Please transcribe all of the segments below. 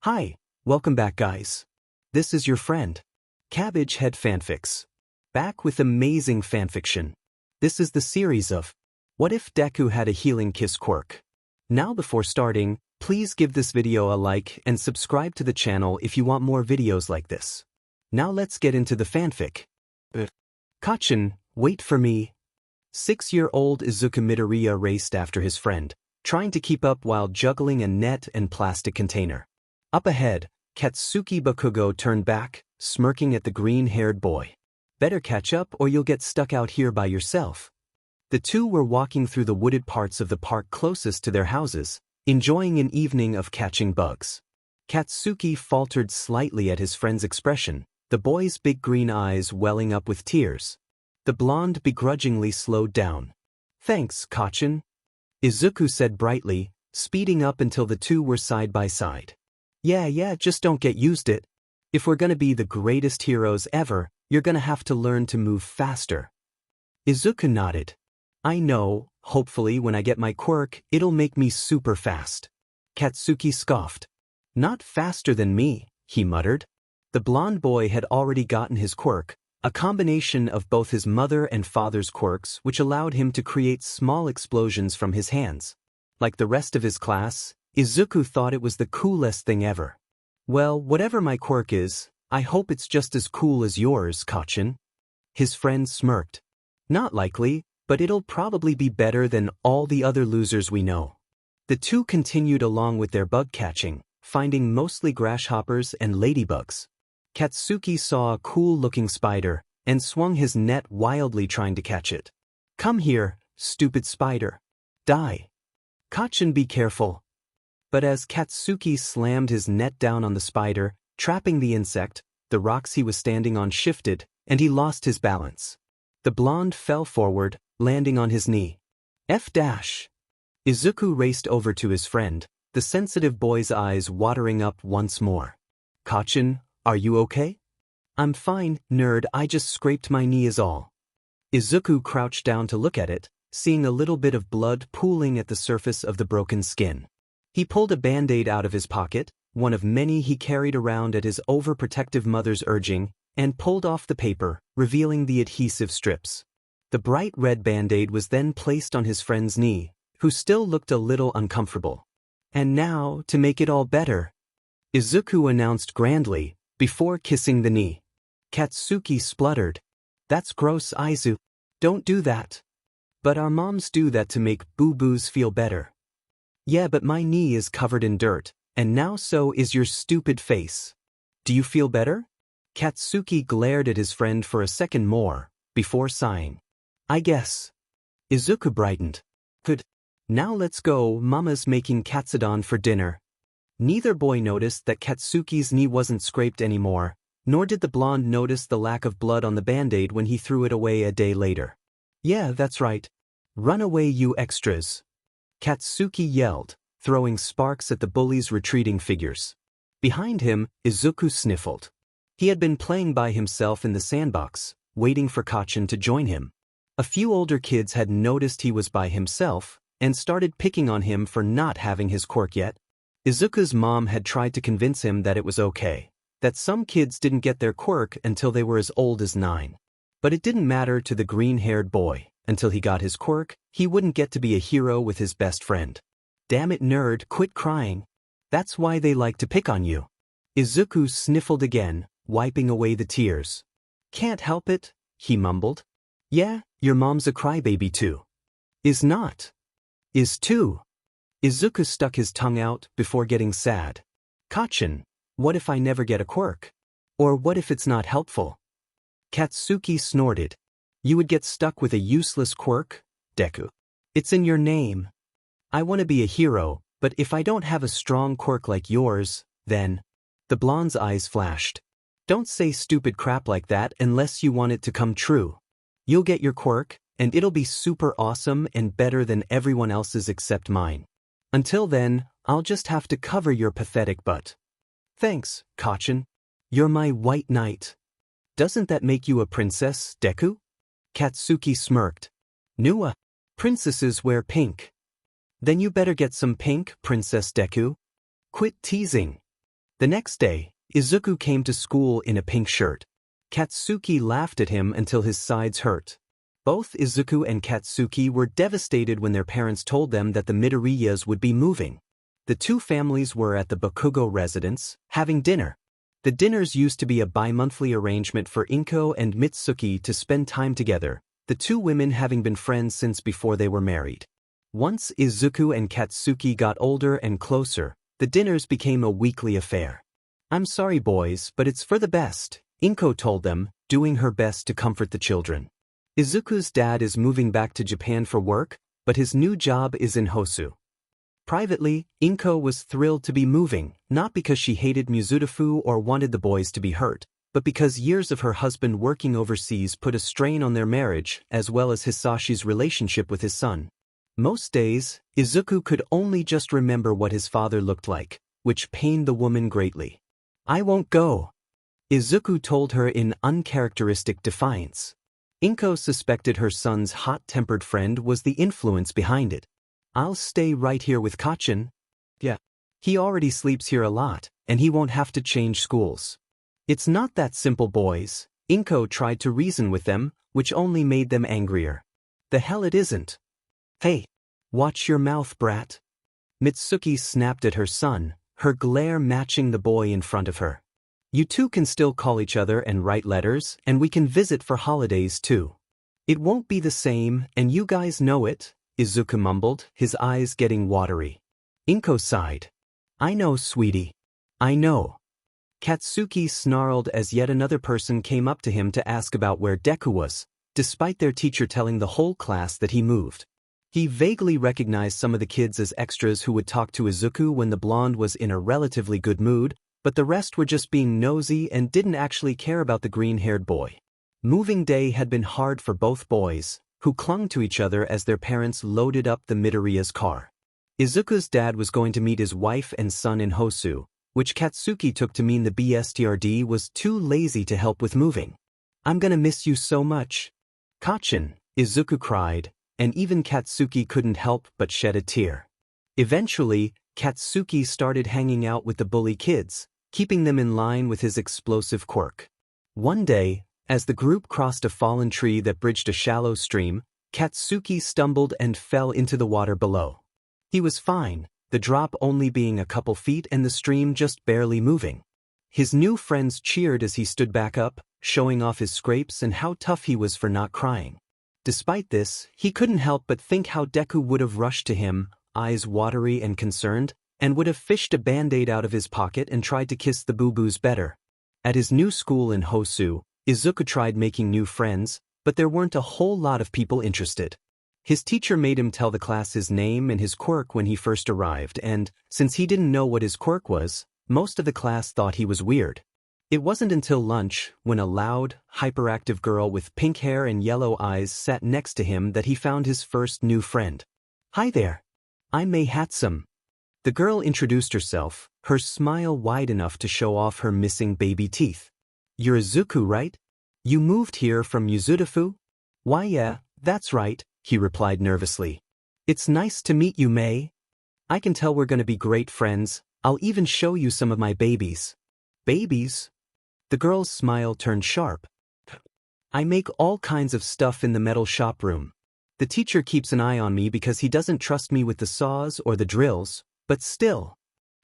Hi, welcome back guys. This is your friend, Cabbage Head Fanfics. Back with amazing fanfiction. This is the series of What If Deku Had a Healing Kiss Quirk. Now before starting, please give this video a like and subscribe to the channel if you want more videos like this. Now let's get into the fanfic. Kachin, wait for me. 6-year-old Izuku Midoriya raced after his friend, trying to keep up while juggling a net and plastic container. Up ahead, Katsuki Bakugo turned back, smirking at the green-haired boy. Better catch up or you'll get stuck out here by yourself. The two were walking through the wooded parts of the park closest to their houses, enjoying an evening of catching bugs. Katsuki faltered slightly at his friend's expression, the boy's big green eyes welling up with tears. The blonde begrudgingly slowed down. Thanks, Kachin, Izuku said brightly, speeding up until the two were side by side. Yeah, just don't get used it. If we're gonna be the greatest heroes ever, you're gonna have to learn to move faster. Izuku nodded. I know, hopefully when I get my quirk, it'll make me super fast. Katsuki scoffed. Not faster than me, he muttered. The blonde boy had already gotten his quirk, a combination of both his mother and father's quirks which allowed him to create small explosions from his hands. Like the rest of his class, Izuku thought it was the coolest thing ever. Well, whatever my quirk is, I hope it's just as cool as yours, Kachin. His friend smirked. Not likely, but it'll probably be better than all the other losers we know. The two continued along with their bug catching, finding mostly grasshoppers and ladybugs. Katsuki saw a cool-looking spider and swung his net wildly trying to catch it. Come here, stupid spider. Die. Kachin, be careful. But as Katsuki slammed his net down on the spider, trapping the insect, the rocks he was standing on shifted, and he lost his balance. The blonde fell forward, landing on his knee. F-dash. Izuku raced over to his friend, the sensitive boy's eyes watering up once more. Kachin, are you okay? I'm fine, nerd, I just scraped my knee is all. Izuku crouched down to look at it, seeing a little bit of blood pooling at the surface of the broken skin. He pulled a band-aid out of his pocket, one of many he carried around at his overprotective mother's urging, and pulled off the paper, revealing the adhesive strips. The bright red band-aid was then placed on his friend's knee, who still looked a little uncomfortable. And now, to make it all better, Izuku announced grandly, before kissing the knee. Katsuki spluttered. That's gross, Izu. Don't do that. But our moms do that to make boo-boos feel better. Yeah, but my knee is covered in dirt, and now so is your stupid face. Do you feel better? Katsuki glared at his friend for a second more, before sighing. I guess. Izuku brightened. Good. Now let's go, Mama's making katsudon for dinner. Neither boy noticed that Katsuki's knee wasn't scraped anymore, nor did the blonde notice the lack of blood on the band-aid when he threw it away a day later. Yeah, that's right. Run away, you extras. Katsuki yelled, throwing sparks at the bully's retreating figures. Behind him, Izuku sniffled. He had been playing by himself in the sandbox, waiting for Kachin to join him. A few older kids had noticed he was by himself, and started picking on him for not having his quirk yet. Izuku's mom had tried to convince him that it was okay, that some kids didn't get their quirk until they were as old as 9. But it didn't matter to the green-haired boy. Until he got his quirk, he wouldn't get to be a hero with his best friend. Damn it, nerd, quit crying. That's why they like to pick on you. Izuku sniffled again, wiping away the tears. Can't help it, he mumbled. Yeah, your mom's a crybaby too. Is not. Is too. Izuku stuck his tongue out before getting sad. Kachin, what if I never get a quirk? Or what if it's not helpful? Katsuki snorted. You would get stuck with a useless quirk, Deku. It's in your name. I want to be a hero, but if I don't have a strong quirk like yours, then... The blonde's eyes flashed. Don't say stupid crap like that unless you want it to come true. You'll get your quirk, and it'll be super awesome and better than everyone else's except mine. Until then, I'll just have to cover your pathetic butt. Thanks, Kachin. You're my white knight. Doesn't that make you a princess, Deku? Katsuki smirked. Nua. Princesses wear pink. Then you better get some pink, Princess Deku. Quit teasing. The next day, Izuku came to school in a pink shirt. Katsuki laughed at him until his sides hurt. Both Izuku and Katsuki were devastated when their parents told them that the Midoriyas would be moving. The two families were at the Bakugo residence, having dinner. The dinners used to be a bi-monthly arrangement for Inko and Mitsuki to spend time together, the two women having been friends since before they were married. Once Izuku and Katsuki got older and closer, the dinners became a weekly affair. "I'm sorry boys, but it's for the best," Inko told them, doing her best to comfort the children. Izuku's dad is moving back to Japan for work, but his new job is in Hosu. Privately, Inko was thrilled to be moving, not because she hated Mizudafu or wanted the boys to be hurt, but because years of her husband working overseas put a strain on their marriage as well as Hisashi's relationship with his son. Most days, Izuku could only just remember what his father looked like, which pained the woman greatly. "I won't go," Izuku told her in uncharacteristic defiance. Inko suspected her son's hot-tempered friend was the influence behind it. "I'll stay right here with Kachin. Yeah. He already sleeps here a lot, and he won't have to change schools." "It's not that simple, boys," Inko tried to reason with them, which only made them angrier. "The hell it isn't." "Hey, watch your mouth, brat." Mitsuki snapped at her son, her glare matching the boy in front of her. "You two can still call each other and write letters, and we can visit for holidays too." "It won't be the same, and you guys know it," Izuku mumbled, his eyes getting watery. Inko sighed. "I know, sweetie. I know." Katsuki snarled as yet another person came up to him to ask about where Deku was, despite their teacher telling the whole class that he moved. He vaguely recognized some of the kids as extras who would talk to Izuku when the blonde was in a relatively good mood, but the rest were just being nosy and didn't actually care about the green-haired boy. Moving day had been hard for both boys, who clung to each other as their parents loaded up the Midoriya's car. Izuku's dad was going to meet his wife and son in Hosu, which Katsuki took to mean the BSTRD was too lazy to help with moving. "I'm gonna miss you so much." "Kachin," Izuku cried, and even Katsuki couldn't help but shed a tear. Eventually, Katsuki started hanging out with the bully kids, keeping them in line with his explosive quirk. One day, as the group crossed a fallen tree that bridged a shallow stream, Katsuki stumbled and fell into the water below. He was fine, the drop only being a couple feet and the stream just barely moving. His new friends cheered as he stood back up, showing off his scrapes and how tough he was for not crying. Despite this, he couldn't help but think how Deku would have rushed to him, eyes watery and concerned, and would have fished a band-aid out of his pocket and tried to kiss the boo-boos better. At his new school in Hosu, Izuku tried making new friends, but there weren't a whole lot of people interested. His teacher made him tell the class his name and his quirk when he first arrived, and, since he didn't know what his quirk was, most of the class thought he was weird. It wasn't until lunch, when a loud, hyperactive girl with pink hair and yellow eyes sat next to him that he found his first new friend. "Hi there. I'm Mei Hatsum." The girl introduced herself, her smile wide enough to show off her missing baby teeth. "You're Izuku, right? You moved here from Mizudafu?" "Why yeah, that's right," he replied nervously. "It's nice to meet you, Mei. I can tell we're gonna be great friends. I'll even show you some of my babies." "Babies?" The girl's smile turned sharp. "I make all kinds of stuff in the metal shop room. The teacher keeps an eye on me because he doesn't trust me with the saws or the drills, but still."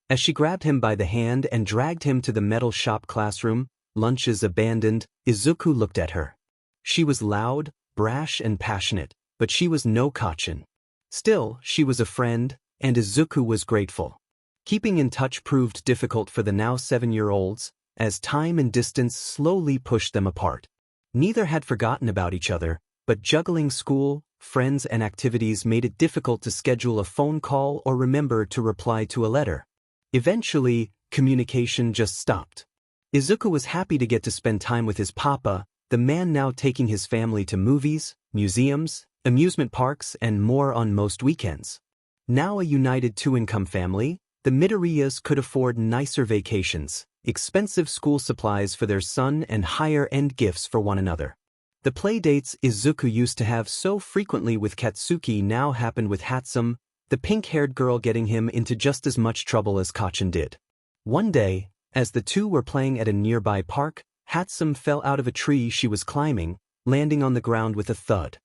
As she grabbed him by the hand and dragged him to the metal shop classroom, lunches abandoned, Izuku looked at her. She was loud, brash and passionate, but she was no Kachin. Still, she was a friend, and Izuku was grateful. Keeping in touch proved difficult for the now 7-year-olds, as time and distance slowly pushed them apart. Neither had forgotten about each other, but juggling school, friends and activities made it difficult to schedule a phone call or remember to reply to a letter. Eventually, communication just stopped. Izuku was happy to get to spend time with his papa, the man now taking his family to movies, museums, amusement parks and more on most weekends. Now a united two-income family, the Midoriyas could afford nicer vacations, expensive school supplies for their son and higher-end gifts for one another. The playdates Izuku used to have so frequently with Katsuki now happened with Hatsum, the pink-haired girl getting him into just as much trouble as Kachin did. One day, As the two were playing at a nearby park, Hatsum fell out of a tree she was climbing, landing on the ground with a thud.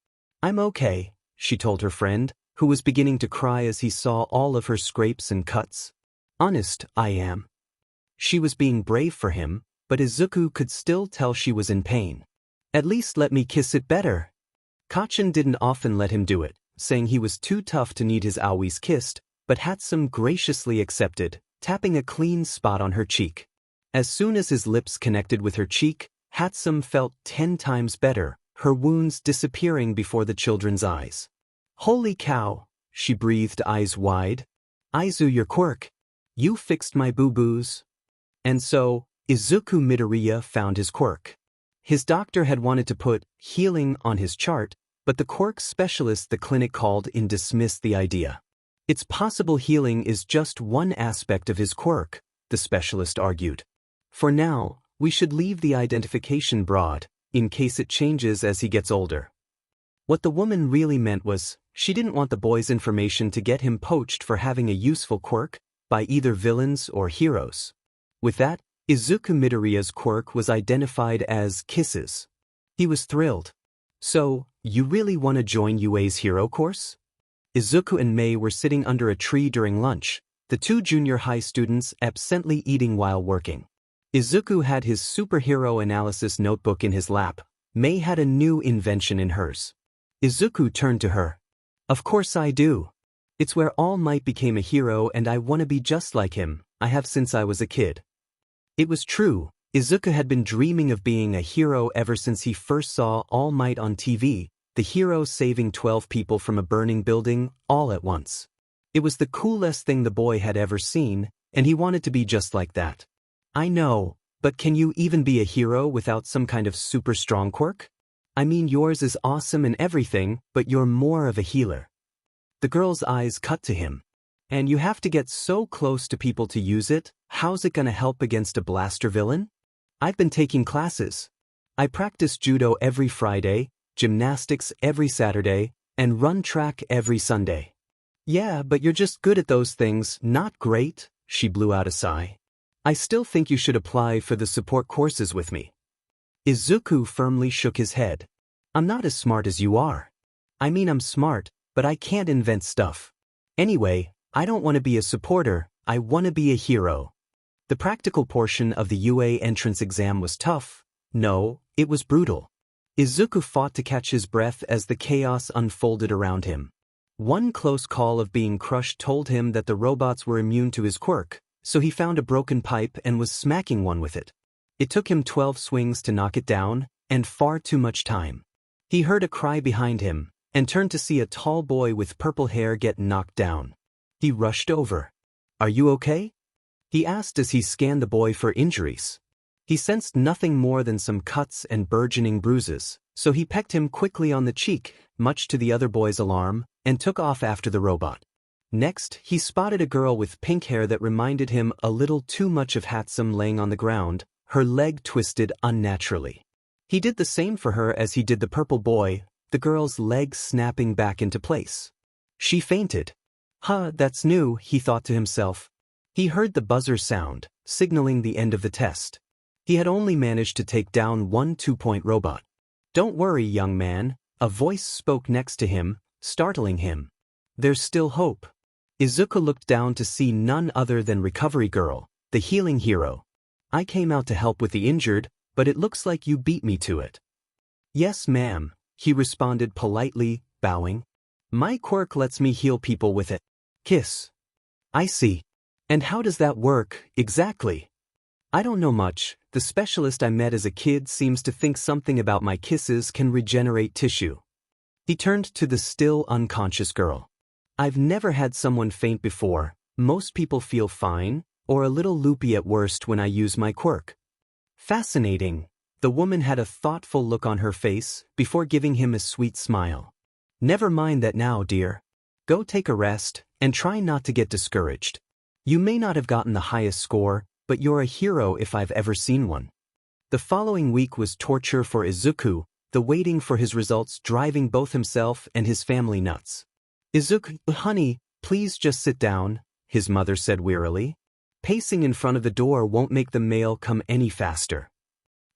"I'm okay," she told her friend, who was beginning to cry as he saw all of her scrapes and cuts. "Honest, I am." She was being brave for him, but Izuku could still tell she was in pain. "At least let me kiss it better." Kacchan didn't often let him do it, saying he was too tough to need his aois kissed, but Hatsum graciously accepted, tapping a clean spot on her cheek. As soon as his lips connected with her cheek, Hatsum felt 10 times better, her wounds disappearing before the children's eyes. "Holy cow," she breathed, eyes wide. "Izu, your Quirk. You fixed my boo-boos." And so, Izuku Midoriya found his Quirk. His doctor had wanted to put healing on his chart, but the Quirk specialist the clinic called in dismissed the idea. "It's possible healing is just one aspect of his Quirk," the specialist argued. "For now, we should leave the identification broad, in case it changes as he gets older." What the woman really meant was, she didn't want the boy's information to get him poached for having a useful Quirk, by either villains or heroes. With that, Izuku Midoriya's Quirk was identified as Kisses. He was thrilled. "So, you really want to join UA's hero course?" Izuku and Mei were sitting under a tree during lunch, the two junior high students absently eating while working. Izuku had his superhero analysis notebook in his lap. Mei had a new invention in hers. Izuku turned to her. "Of course I do. It's where All Might became a hero and I want to be just like him. I have since I was a kid." It was true, Izuku had been dreaming of being a hero ever since he first saw All Might on TV, the hero saving 12 people from a burning building, all at once. It was the coolest thing the boy had ever seen, and he wanted to be just like that. "I know, but can you even be a hero without some kind of super strong quirk? I mean, yours is awesome and everything, but you're more of a healer." The girl's eyes cut to him. "And you have to get so close to people to use it, how's it gonna help against a blaster villain?" "I've been taking classes. I practice judo every Friday, gymnastics every Saturday, and run track every Sunday." "Yeah, but you're just good at those things, not great," she blew out a sigh. "I still think you should apply for the support courses with me." Izuku firmly shook his head. "I'm not as smart as you are. I mean, I'm smart, but I can't invent stuff. Anyway, I don't want to be a supporter, I want to be a hero." The practical portion of the UA entrance exam was tough. No, it was brutal. Izuku fought to catch his breath as the chaos unfolded around him. One close call of being crushed told him that the robots were immune to his quirk, so he found a broken pipe and was smacking one with it. It took him 12 swings to knock it down, and far too much time. He heard a cry behind him, and turned to see a tall boy with purple hair get knocked down. He rushed over. "Are you okay?" he asked as he scanned the boy for injuries. He sensed nothing more than some cuts and burgeoning bruises, so he pecked him quickly on the cheek, much to the other boy's alarm, and took off after the robot. Next, he spotted a girl with pink hair that reminded him a little too much of Hatsum laying on the ground, her leg twisted unnaturally. He did the same for her as he did the purple boy, the girl's leg snapping back into place. She fainted. "Huh, that's new," he thought to himself. He heard the buzzer sound, signaling the end of the test. He had only managed to take down one 2-point robot. "Don't worry, young man," a voice spoke next to him, startling him. "There's still hope." Izuku looked down to see none other than Recovery Girl, the healing hero. "I came out to help with the injured, but it looks like you beat me to it." "Yes, ma'am," he responded politely, bowing. "My quirk lets me heal people with it. Kiss." "I see. And how does that work, exactly?" "I don't know much. The specialist I met as a kid seems to think something about my kisses can regenerate tissue." He turned to the still unconscious girl. "I've never had someone faint before. Most people feel fine, or a little loopy at worst when I use my quirk." "Fascinating." The woman had a thoughtful look on her face before giving him a sweet smile. "Never mind that now, dear. Go take a rest, and try not to get discouraged. You may not have gotten the highest score, but you're a hero if I've ever seen one." The following week was torture for Izuku, the waiting for his results driving both himself and his family nuts. "Izuku, honey, please just sit down," his mother said wearily. Pacing in front of the door won't make the mail come any faster.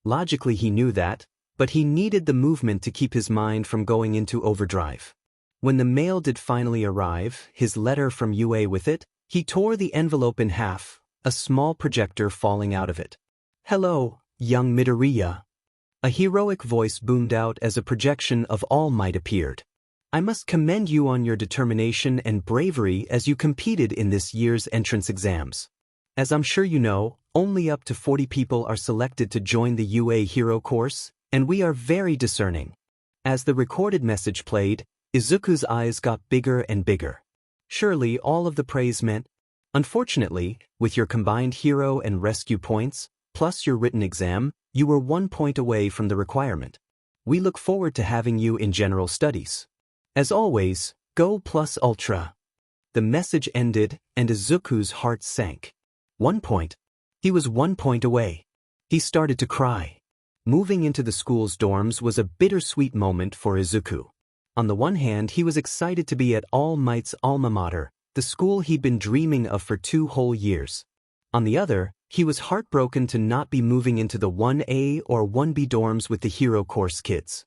Logically he knew that, but he needed the movement to keep his mind from going into overdrive. When the mail did finally arrive, his letter from UA with it, he tore the envelope in half, a small projector falling out of it. "Hello, young Midoriya." A heroic voice boomed out as a projection of All Might appeared. "I must commend you on your determination and bravery as you competed in this year's entrance exams. As I'm sure you know, only up to 40 people are selected to join the UA Hero course, and we are very discerning." As the recorded message played, Izuku's eyes got bigger and bigger. Surely all of the praise meant, "Unfortunately, with your combined hero and rescue points, plus your written exam, you were 1 point away from the requirement. We look forward to having you in general studies. As always, go plus ultra." The message ended, and Izuku's heart sank. 1 point. He was 1 point away. He started to cry. Moving into the school's dorms was a bittersweet moment for Izuku. On the one hand, he was excited to be at All Might's alma mater, the school he'd been dreaming of for 2 whole years. On the other, he was heartbroken to not be moving into the 1A or 1B dorms with the Hero Course kids.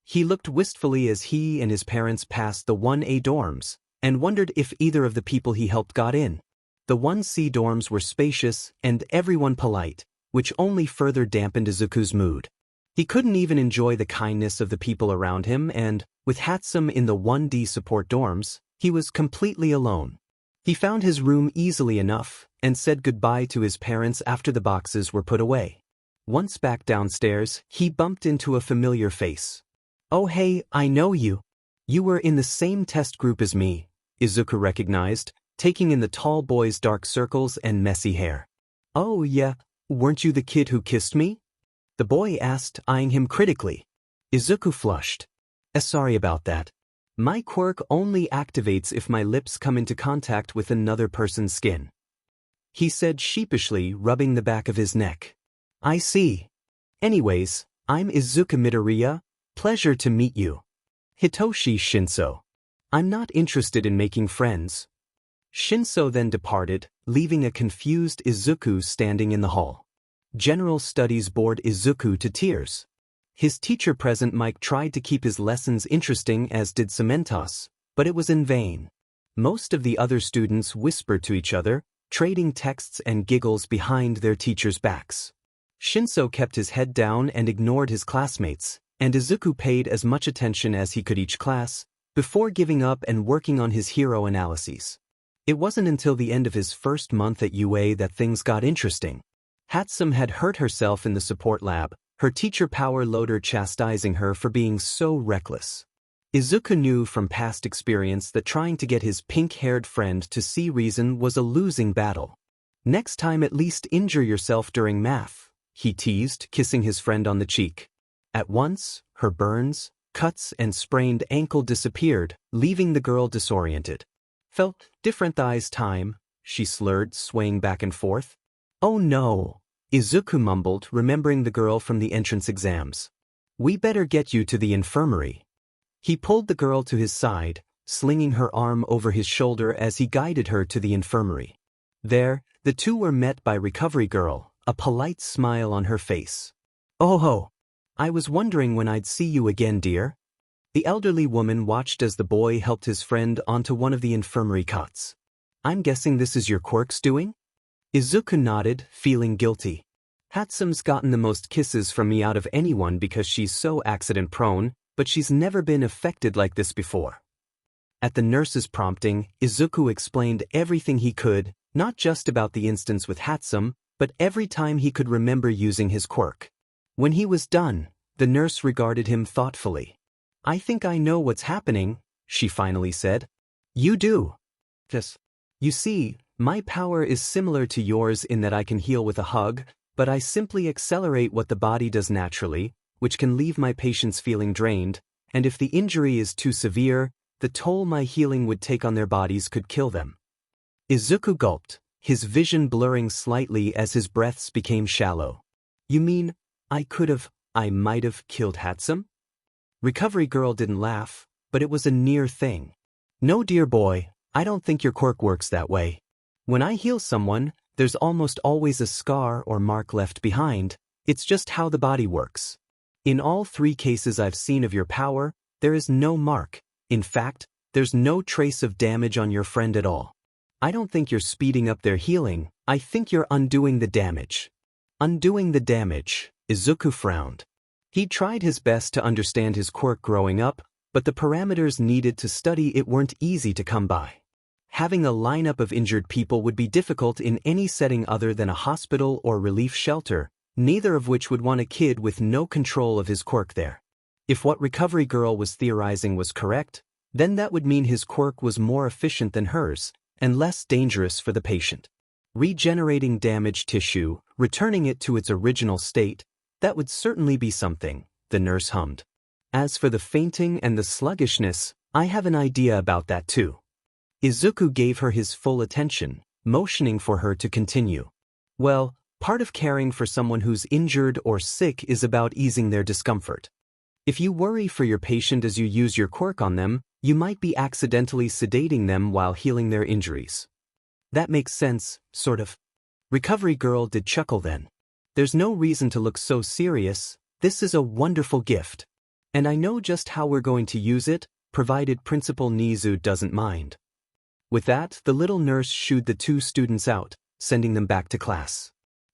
He looked wistfully as he and his parents passed the 1A dorms, and wondered if either of the people he helped got in. The 1C dorms were spacious and everyone polite, which only further dampened Izuku's mood. He couldn't even enjoy the kindness of the people around him, and, with Hatsum in the 1D support dorms, he was completely alone. He found his room easily enough, and said goodbye to his parents after the boxes were put away. Once back downstairs, he bumped into a familiar face. "Oh hey, I know you. You were in the same test group as me," Izuku recognized, taking in the tall boy's dark circles and messy hair. "Oh yeah, weren't you the kid who kissed me?" the boy asked, eyeing him critically. Izuku flushed. Sorry about that. My quirk only activates if my lips come into contact with another person's skin," he said sheepishly, rubbing the back of his neck. "I see. Anyways, I'm Izuku Midoriya. Pleasure to meet you. Hitoshi Shinso. I'm not interested in making friends." Shinso then departed, leaving a confused Izuku standing in the hall. General Studies bored Izuku to tears. His teacher present Mike tried to keep his lessons interesting, as did Cementos, but it was in vain. Most of the other students whispered to each other, trading texts and giggles behind their teachers' backs. Shinso kept his head down and ignored his classmates, and Izuku paid as much attention as he could each class, before giving up and working on his hero analyses. It wasn't until the end of his first month at UA that things got interesting. Hatsum had hurt herself in the support lab, her teacher Power Loader chastising her for being so reckless. Izuku knew from past experience that trying to get his pink-haired friend to see reason was a losing battle. "Next time at least injure yourself during math," he teased, kissing his friend on the cheek. At once, her burns, cuts and sprained ankle disappeared, leaving the girl disoriented. "Felt different thighs time," she slurred, swaying back and forth. "Oh no," Izuku mumbled, remembering the girl from the entrance exams. "We better get you to the infirmary." He pulled the girl to his side, slinging her arm over his shoulder as he guided her to the infirmary. There, the two were met by Recovery Girl, a polite smile on her face. "Oh ho! I was wondering when I'd see you again, dear." The elderly woman watched as the boy helped his friend onto one of the infirmary cots. "I'm guessing this is your Quirk's doing?" Izuku nodded, feeling guilty. "Hatsum's gotten the most kisses from me out of anyone because she's so accident-prone, but she's never been affected like this before." At the nurse's prompting, Izuku explained everything he could, not just about the instance with Hatsum, but every time he could remember using his quirk. When he was done, the nurse regarded him thoughtfully. "I think I know what's happening," she finally said. "You do." "Yes. You see, my power is similar to yours in that I can heal with a hug, but I simply accelerate what the body does naturally, which can leave my patients feeling drained, and if the injury is too severe, the toll my healing would take on their bodies could kill them." Izuku gulped, his vision blurring slightly as his breaths became shallow. "You mean, I might have killed Hatsum?" Recovery Girl didn't laugh, but it was a near thing. "No, dear boy, I don't think your quirk works that way. When I heal someone, There's almost always a scar or mark left behind. It's just how the body works. In all 3 cases I've seen of your power, there is no mark. In fact, there's no trace of damage on your friend at all. I don't think you're speeding up their healing, I think you're undoing the damage. Undoing the damage, Izuku frowned. He tried his best to understand his quirk growing up, but the parameters needed to study it weren't easy to come by. Having a lineup of injured people would be difficult in any setting other than a hospital or relief shelter, neither of which would want a kid with no control of his quirk there. If what Recovery Girl was theorizing was correct, then that would mean his quirk was more efficient than hers, and less dangerous for the patient. Regenerating damaged tissue, returning it to its original state, that would certainly be something, the nurse hummed. As for the fainting and the sluggishness, I have an idea about that too. Izuku gave her his full attention, motioning for her to continue. Well, part of caring for someone who's injured or sick is about easing their discomfort. If you worry for your patient as you use your quirk on them, you might be accidentally sedating them while healing their injuries. That makes sense, sort of. Recovery Girl did chuckle then. There's no reason to look so serious, this is a wonderful gift. And I know just how we're going to use it, provided Principal Nizu doesn't mind. With that, the little nurse shooed the 2 students out, sending them back to class.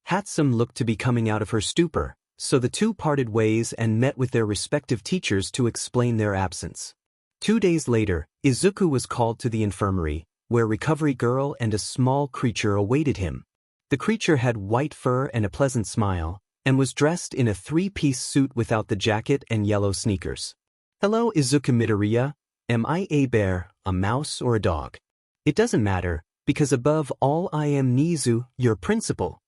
Hatsum looked to be coming out of her stupor, so the 2 parted ways and met with their respective teachers to explain their absence. 2 days later, Izuku was called to the infirmary, where Recovery Girl and a small creature awaited him. The creature had white fur and a pleasant smile, and was dressed in a 3-piece suit without the jacket and yellow sneakers. Hello, Izuku Midoriya. Am I a bear, a mouse, or a dog? It doesn't matter, because above all I am Nizu, your principal.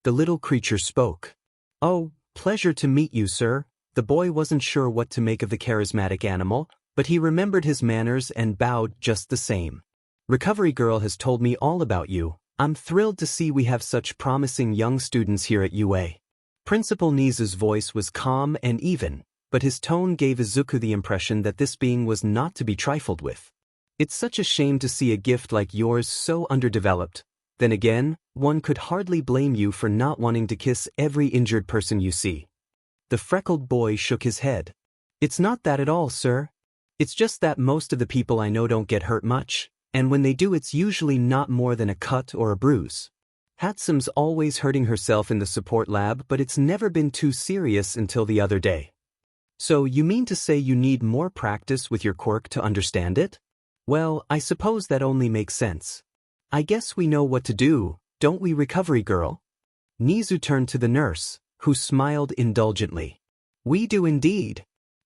The little creature spoke. Oh, pleasure to meet you, sir. The boy wasn't sure what to make of the charismatic animal, but he remembered his manners and bowed just the same. Recovery Girl has told me all about you. I'm thrilled to see we have such promising young students here at UA. Principal Nizu's voice was calm and even, but his tone gave Izuku the impression that this being was not to be trifled with. It's such a shame to see a gift like yours so underdeveloped. Then again, one could hardly blame you for not wanting to kiss every injured person you see. The freckled boy shook his head. It's not that at all, sir. It's just that most of the people I know don't get hurt much, and when they do it's usually not more than a cut or a bruise. Hatsum's always hurting herself in the support lab, but it's never been too serious until the other day. So you mean to say you need more practice with your quirk to understand it? Well, I suppose that only makes sense. I guess we know what to do, don't we, Recovery Girl? Nizu turned to the nurse, who smiled indulgently. We do indeed.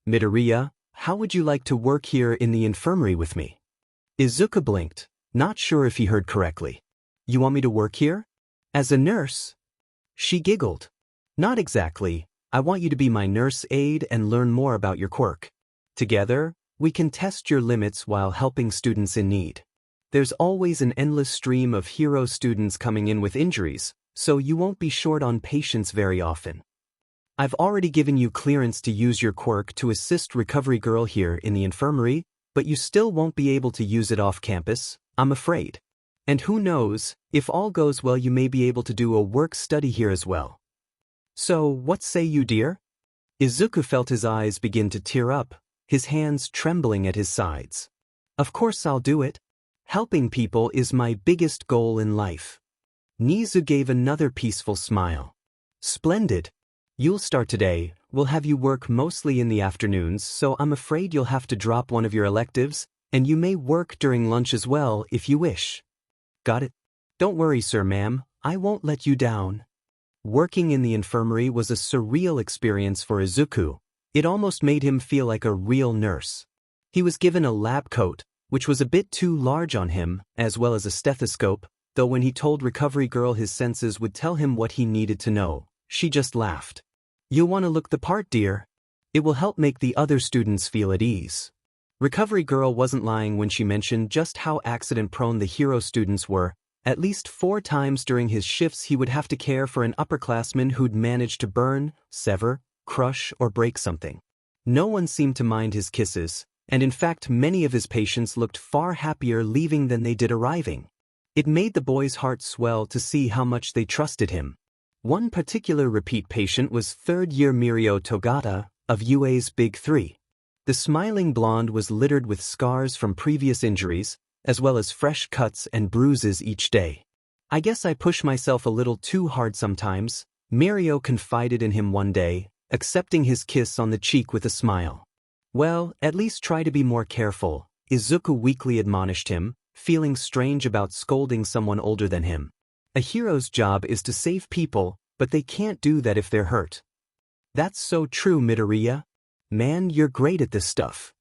Midoriya, how would you like to work here in the infirmary with me? Izuku blinked, not sure if he heard correctly. You want me to work here? As a nurse? She giggled. Not exactly. I want you to be my nurse aide and learn more about your quirk. Together, we can test your limits while helping students in need. There's always an endless stream of hero students coming in with injuries, so you won't be short on patients very often. I've already given you clearance to use your quirk to assist Recovery Girl here in the infirmary, but you still won't be able to use it off campus, I'm afraid. And who knows, if all goes well you may be able to do a work-study here as well. So, what say you, dear? Izuku felt his eyes begin to tear up, his hands trembling at his sides. Of course I'll do it. Helping people is my biggest goal in life. Nizu gave another peaceful smile. Splendid. You'll start today. We'll have you work mostly in the afternoons, so I'm afraid you'll have to drop one of your electives, and you may work during lunch as well if you wish. Got it? Don't worry, sir, ma'am. I won't let you down. Working in the infirmary was a surreal experience for Izuku. It almost made him feel like a real nurse. He was given a lab coat, which was a bit too large on him, as well as a stethoscope, though when he told Recovery Girl his senses would tell him what he needed to know, she just laughed. You'll want to look the part, dear. It will help make the other students feel at ease. Recovery Girl wasn't lying when she mentioned just how accident-prone the hero students were. At least 4 times during his shifts he would have to care for an upperclassman who'd managed to burn, sever, crush, or break something. No one seemed to mind his kisses, and in fact many of his patients looked far happier leaving than they did arriving. It made the boy's heart swell to see how much they trusted him. One particular repeat patient was third-year Mirio Togata of UA's Big Three. The smiling blonde was littered with scars from previous injuries, as well as fresh cuts and bruises each day. I guess I push myself a little too hard sometimes, Mirio confided in him one day, accepting his kiss on the cheek with a smile. Well, at least try to be more careful, Izuku weakly admonished him, feeling strange about scolding someone older than him. A hero's job is to save people, but they can't do that if they're hurt. That's so true, Midoriya. Man, you're great at this stuff.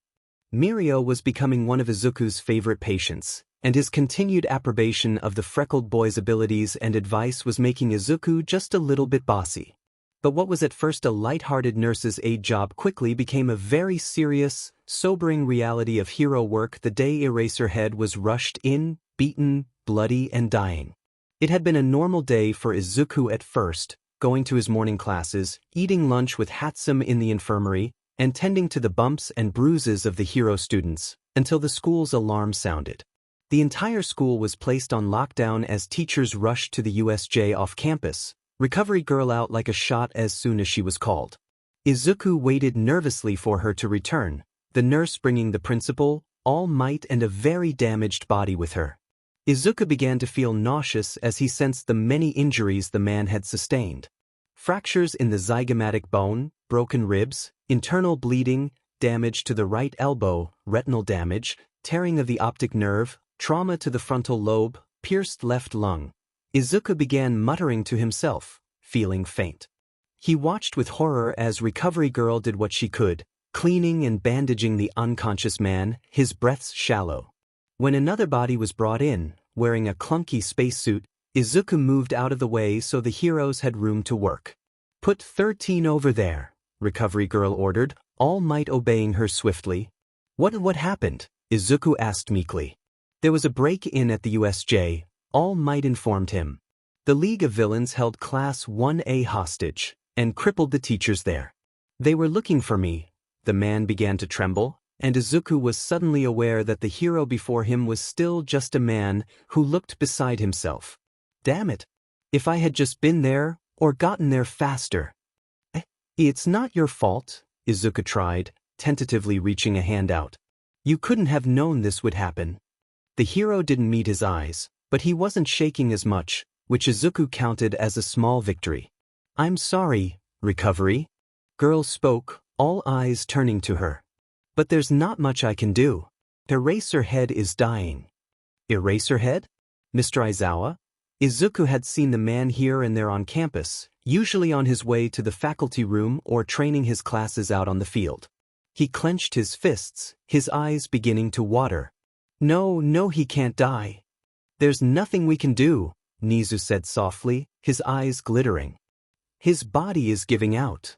Mirio was becoming one of Izuku's favorite patients, and his continued approbation of the freckled boy's abilities and advice was making Izuku just a little bit bossy. But what was at first a light-hearted nurse's aide job quickly became a very serious, sobering reality of hero work the day Eraserhead was rushed in, beaten, bloody, and dying. It had been a normal day for Izuku at first, going to his morning classes, eating lunch with Hatsum in the infirmary, and tending to the bumps and bruises of the hero students, until the school's alarm sounded. The entire school was placed on lockdown as teachers rushed to the USJ off campus, Recovery Girl out like a shot as soon as she was called. Izuku waited nervously for her to return, the nurse bringing the principal, All Might, and a very damaged body with her. Izuku began to feel nauseous as he sensed the many injuries the man had sustained. Fractures in the zygomatic bone, broken ribs, internal bleeding, damage to the right elbow, retinal damage, tearing of the optic nerve, trauma to the frontal lobe, pierced left lung. Izuku began muttering to himself, feeling faint. He watched with horror as Recovery Girl did what she could, cleaning and bandaging the unconscious man, his breaths shallow. When another body was brought in, wearing a clunky spacesuit, Izuku moved out of the way so the heroes had room to work. Put 13 over there, Recovery Girl ordered, All Might obeying her swiftly. What happened? Izuku asked meekly. There was a break-in at the USJ, All Might informed him. The League of Villains held Class 1A hostage, and crippled the teachers there. They were looking for me. The man began to tremble, and Izuku was suddenly aware that the hero before him was still just a man who looked beside himself. Damn it! If I had just been there, or gotten there faster. It's not your fault, Izuku tried, tentatively reaching a hand out. You couldn't have known this would happen. The hero didn't meet his eyes, but he wasn't shaking as much, which Izuku counted as a small victory. I'm sorry, Recovery Girl spoke, all eyes turning to her. But there's not much I can do. Eraserhead is dying. Eraserhead? Mr. Aizawa? Izuku had seen the man here and there on campus, usually on his way to the faculty room or training his classes out on the field. He clenched his fists, his eyes beginning to water. No, he can't die. There's nothing we can do, Nizu said softly, his eyes glittering. His body is giving out.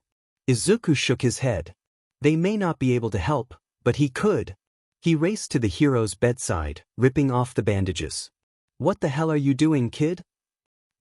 Izuku shook his head. They may not be able to help, but he could. He raced to the hero's bedside, ripping off the bandages. What the hell are you doing, kid?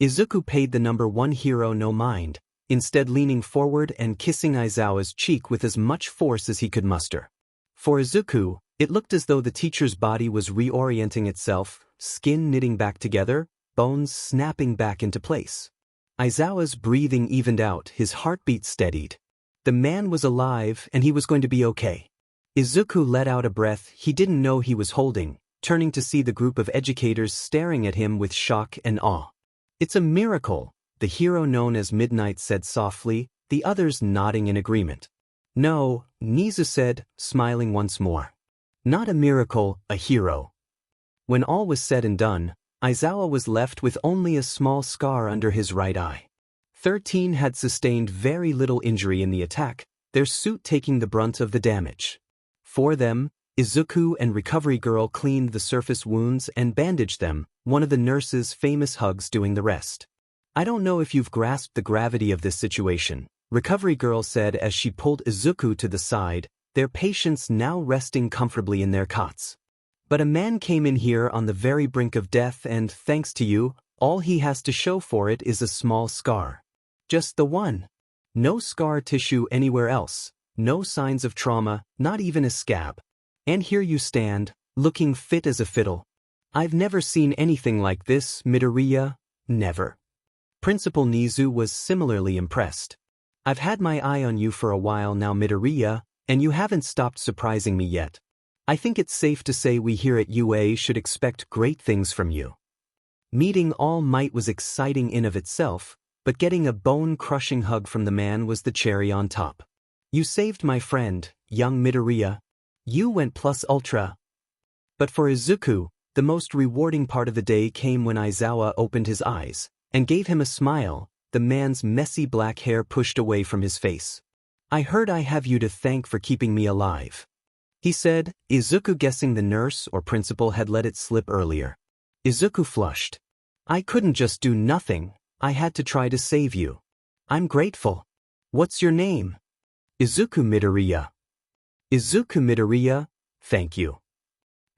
Izuku paid the number 1 hero no mind, instead leaning forward and kissing Aizawa's cheek with as much force as he could muster. For Izuku, it looked as though the teacher's body was reorienting itself, skin knitting back together, bones snapping back into place. Aizawa's breathing evened out, his heartbeat steadied. The man was alive and he was going to be okay. Izuku let out a breath he didn't know he was holding, turning to see the group of educators staring at him with shock and awe. It's a miracle, the hero known as Midnight said softly, the others nodding in agreement. No, Nizu said, smiling once more. Not a miracle, a hero. When all was said and done, Aizawa was left with only a small scar under his right eye. 13 had sustained very little injury in the attack, their suit taking the brunt of the damage. For them, Izuku and Recovery Girl cleaned the surface wounds and bandaged them, one of the nurse's famous hugs doing the rest. I don't know if you've grasped the gravity of this situation, Recovery Girl said as she pulled Izuku to the side, their patients now resting comfortably in their cots. But a man came in here on the very brink of death and, thanks to you, all he has to show for it is a small scar. Just the one. No scar tissue anywhere else, no signs of trauma, not even a scab. And here you stand, looking fit as a fiddle. I've never seen anything like this, Midoriya, never. Principal Nizu was similarly impressed. I've had my eye on you for a while now, Midoriya, and you haven't stopped surprising me yet. I think it's safe to say we here at UA should expect great things from you. Meeting All Might was exciting in of itself, but getting a bone-crushing hug from the man was the cherry on top. You saved my friend, young Midoriya. You went plus ultra. But for Izuku, the most rewarding part of the day came when Aizawa opened his eyes and gave him a smile, the man's messy black hair pushed away from his face. I heard I have you to thank for keeping me alive, he said, Izuku guessing the nurse or principal had let it slip earlier. Izuku flushed. I couldn't just do nothing, I had to try to save you. I'm grateful. What's your name? Izuku Midoriya. Izuku Midoriya, thank you.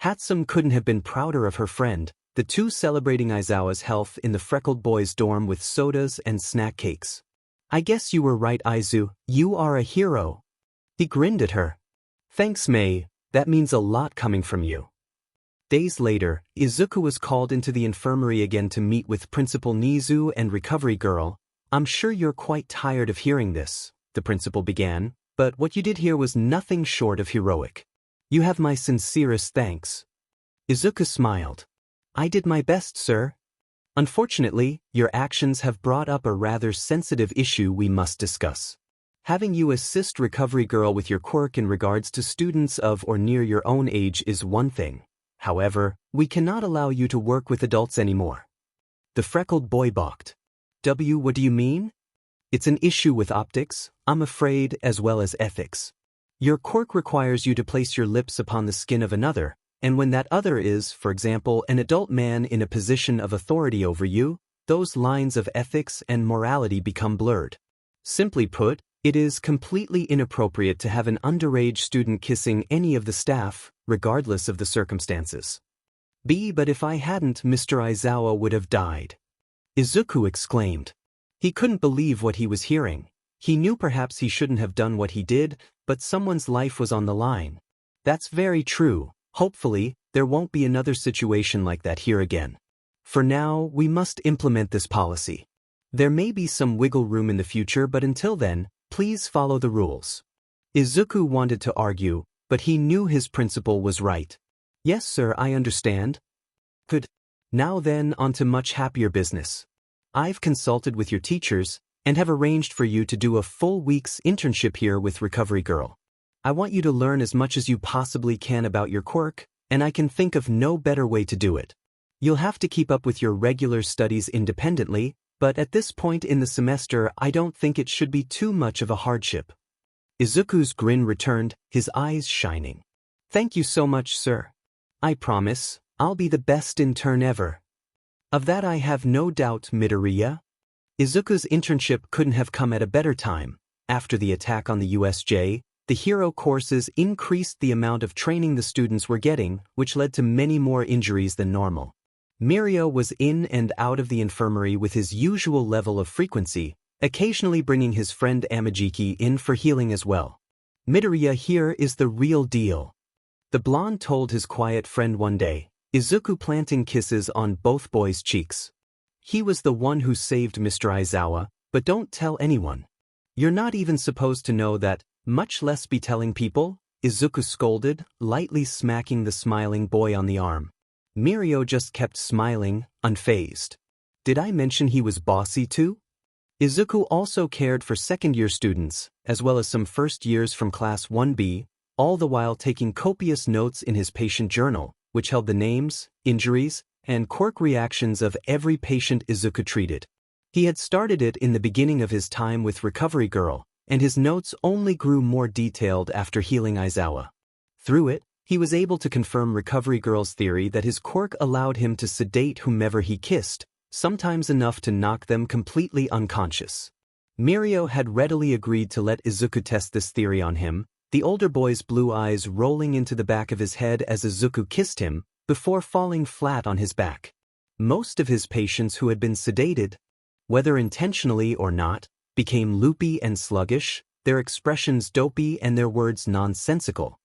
Hatsum couldn't have been prouder of her friend, the two celebrating Aizawa's health in the freckled boys' dorm with sodas and snack cakes. I guess you were right, Aizu, you are a hero. He grinned at her. Thanks, Mei, that means a lot coming from you. Days later, Izuku was called into the infirmary again to meet with Principal Nizu and Recovery Girl. I'm sure you're quite tired of hearing this, the principal began, but what you did here was nothing short of heroic. You have my sincerest thanks. Izuku smiled. I did my best, sir. Unfortunately, your actions have brought up a rather sensitive issue we must discuss. Having you assist Recovery Girl with your quirk in regards to students of or near your own age is one thing. However, we cannot allow you to work with adults anymore. The freckled boy balked. What do you mean? It's an issue with optics, I'm afraid, as well as ethics. Your quirk requires you to place your lips upon the skin of another, and when that other is, for example, an adult man in a position of authority over you, those lines of ethics and morality become blurred. Simply put, it is completely inappropriate to have an underage student kissing any of the staff, regardless of the circumstances. But if I hadn't, Mr. Aizawa would have died. Izuku exclaimed. He couldn't believe what he was hearing. He knew perhaps he shouldn't have done what he did, but someone's life was on the line. That's very true. Hopefully, there won't be another situation like that here again. For now, we must implement this policy. There may be some wiggle room in the future, but until then, please follow the rules. Izuku wanted to argue, but he knew his principal was right. Yes, sir, I understand. Good. Now then, on to much happier business. I've consulted with your teachers and have arranged for you to do a full week's internship here with Recovery Girl. I want you to learn as much as you possibly can about your quirk, and I can think of no better way to do it. You'll have to keep up with your regular studies independently, but at this point in the semester I don't think it should be too much of a hardship. Izuku's grin returned, his eyes shining. Thank you so much, sir. I promise, I'll be the best intern ever. Of that I have no doubt, Midoriya. Izuku's internship couldn't have come at a better time. After the attack on the USJ, the hero courses increased the amount of training the students were getting, which led to many more injuries than normal. Mirio was in and out of the infirmary with his usual level of frequency, occasionally bringing his friend Amajiki in for healing as well. Midoriya here is the real deal. The blonde told his quiet friend one day, Izuku planting kisses on both boys' cheeks. He was the one who saved Mr. Aizawa, but don't tell anyone. You're not even supposed to know that, much less be telling people, Izuku scolded, lightly smacking the smiling boy on the arm. Mirio just kept smiling, unfazed. Did I mention he was bossy too? Izuku also cared for second-year students, as well as some first years from Class 1B, all the while taking copious notes in his patient journal, which held the names, injuries, and quirk reactions of every patient Izuku treated. He had started it in the beginning of his time with Recovery Girl, and his notes only grew more detailed after healing Aizawa. Through it, he was able to confirm Recovery Girl's theory that his quirk allowed him to sedate whomever he kissed, sometimes enough to knock them completely unconscious. Mirio had readily agreed to let Izuku test this theory on him, the older boy's blue eyes rolling into the back of his head as Izuku kissed him, before falling flat on his back. Most of his patients who had been sedated, whether intentionally or not, became loopy and sluggish, their expressions dopey and their words nonsensical.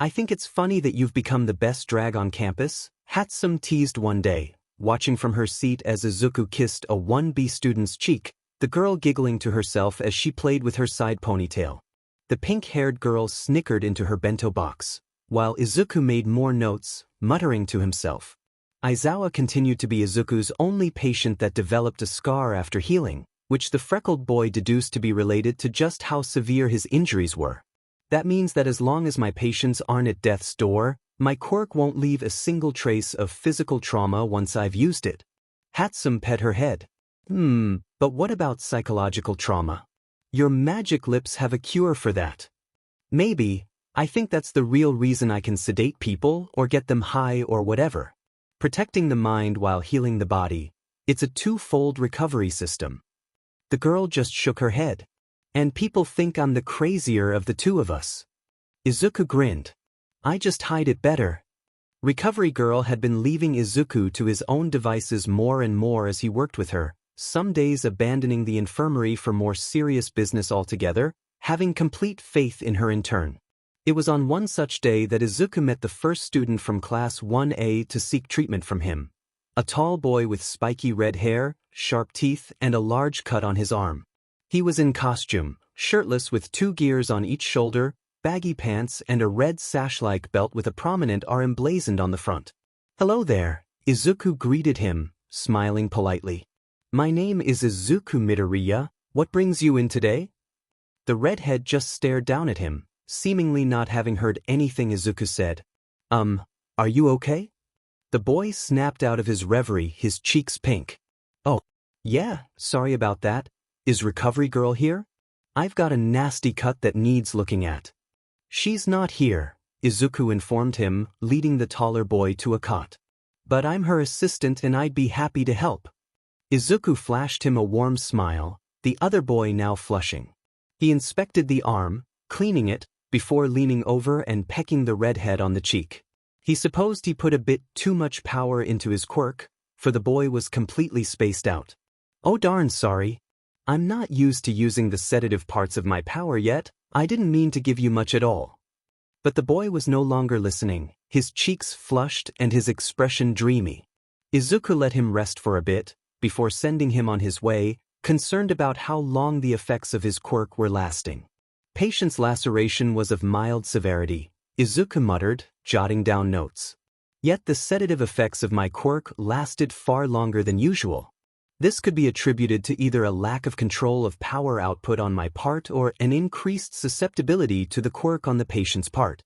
I think it's funny that you've become the best drag on campus, Hatsum teased one day, watching from her seat as Izuku kissed a 1B student's cheek, the girl giggling to herself as she played with her side ponytail. The pink-haired girl snickered into her bento box, while Izuku made more notes, muttering to himself. Aizawa continued to be Izuku's only patient that developed a scar after healing, which the freckled boy deduced to be related to just how severe his injuries were. That means that as long as my patients aren't at death's door, my quirk won't leave a single trace of physical trauma once I've used it. Hatsum pet her head. But what about psychological trauma? Your magic lips have a cure for that. Maybe. I think that's the real reason I can sedate people or get them high or whatever. Protecting the mind while healing the body. It's a two-fold recovery system. The girl just shook her head. And people think I'm the crazier of the two of us. Izuku grinned. I just hide it better. Recovery Girl had been leaving Izuku to his own devices more and more as he worked with her, some days abandoning the infirmary for more serious business altogether, having complete faith in her in turn. It was on one such day that Izuku met the first student from Class 1A to seek treatment from him. A tall boy with spiky red hair, sharp teeth, and a large cut on his arm. He was in costume, shirtless with 2 gears on each shoulder, baggy pants and a red sash-like belt with a prominent R emblazoned on the front. Hello there, Izuku greeted him, smiling politely. My name is Izuku Midoriya, what brings you in today? The redhead just stared down at him, seemingly not having heard anything Izuku said. Are you okay? The boy snapped out of his reverie, his cheeks pink. Oh, yeah, sorry about that. Is Recovery Girl here? I've got a nasty cut that needs looking at. She's not here, Izuku informed him, leading the taller boy to a cot. But I'm her assistant and I'd be happy to help. Izuku flashed him a warm smile, the other boy now flushing. He inspected the arm, cleaning it, before leaning over and pecking the redhead on the cheek. He supposed he put a bit too much power into his quirk, for the boy was completely spaced out. Oh darn sorry. I'm not used to using the sedative parts of my power yet, I didn't mean to give you much at all. But the boy was no longer listening, his cheeks flushed and his expression dreamy. Izuku let him rest for a bit, before sending him on his way, concerned about how long the effects of his quirk were lasting. Patient's laceration was of mild severity, Izuku muttered, jotting down notes. Yet the sedative effects of my quirk lasted far longer than usual. This could be attributed to either a lack of control of power output on my part or an increased susceptibility to the quirk on the patient's part.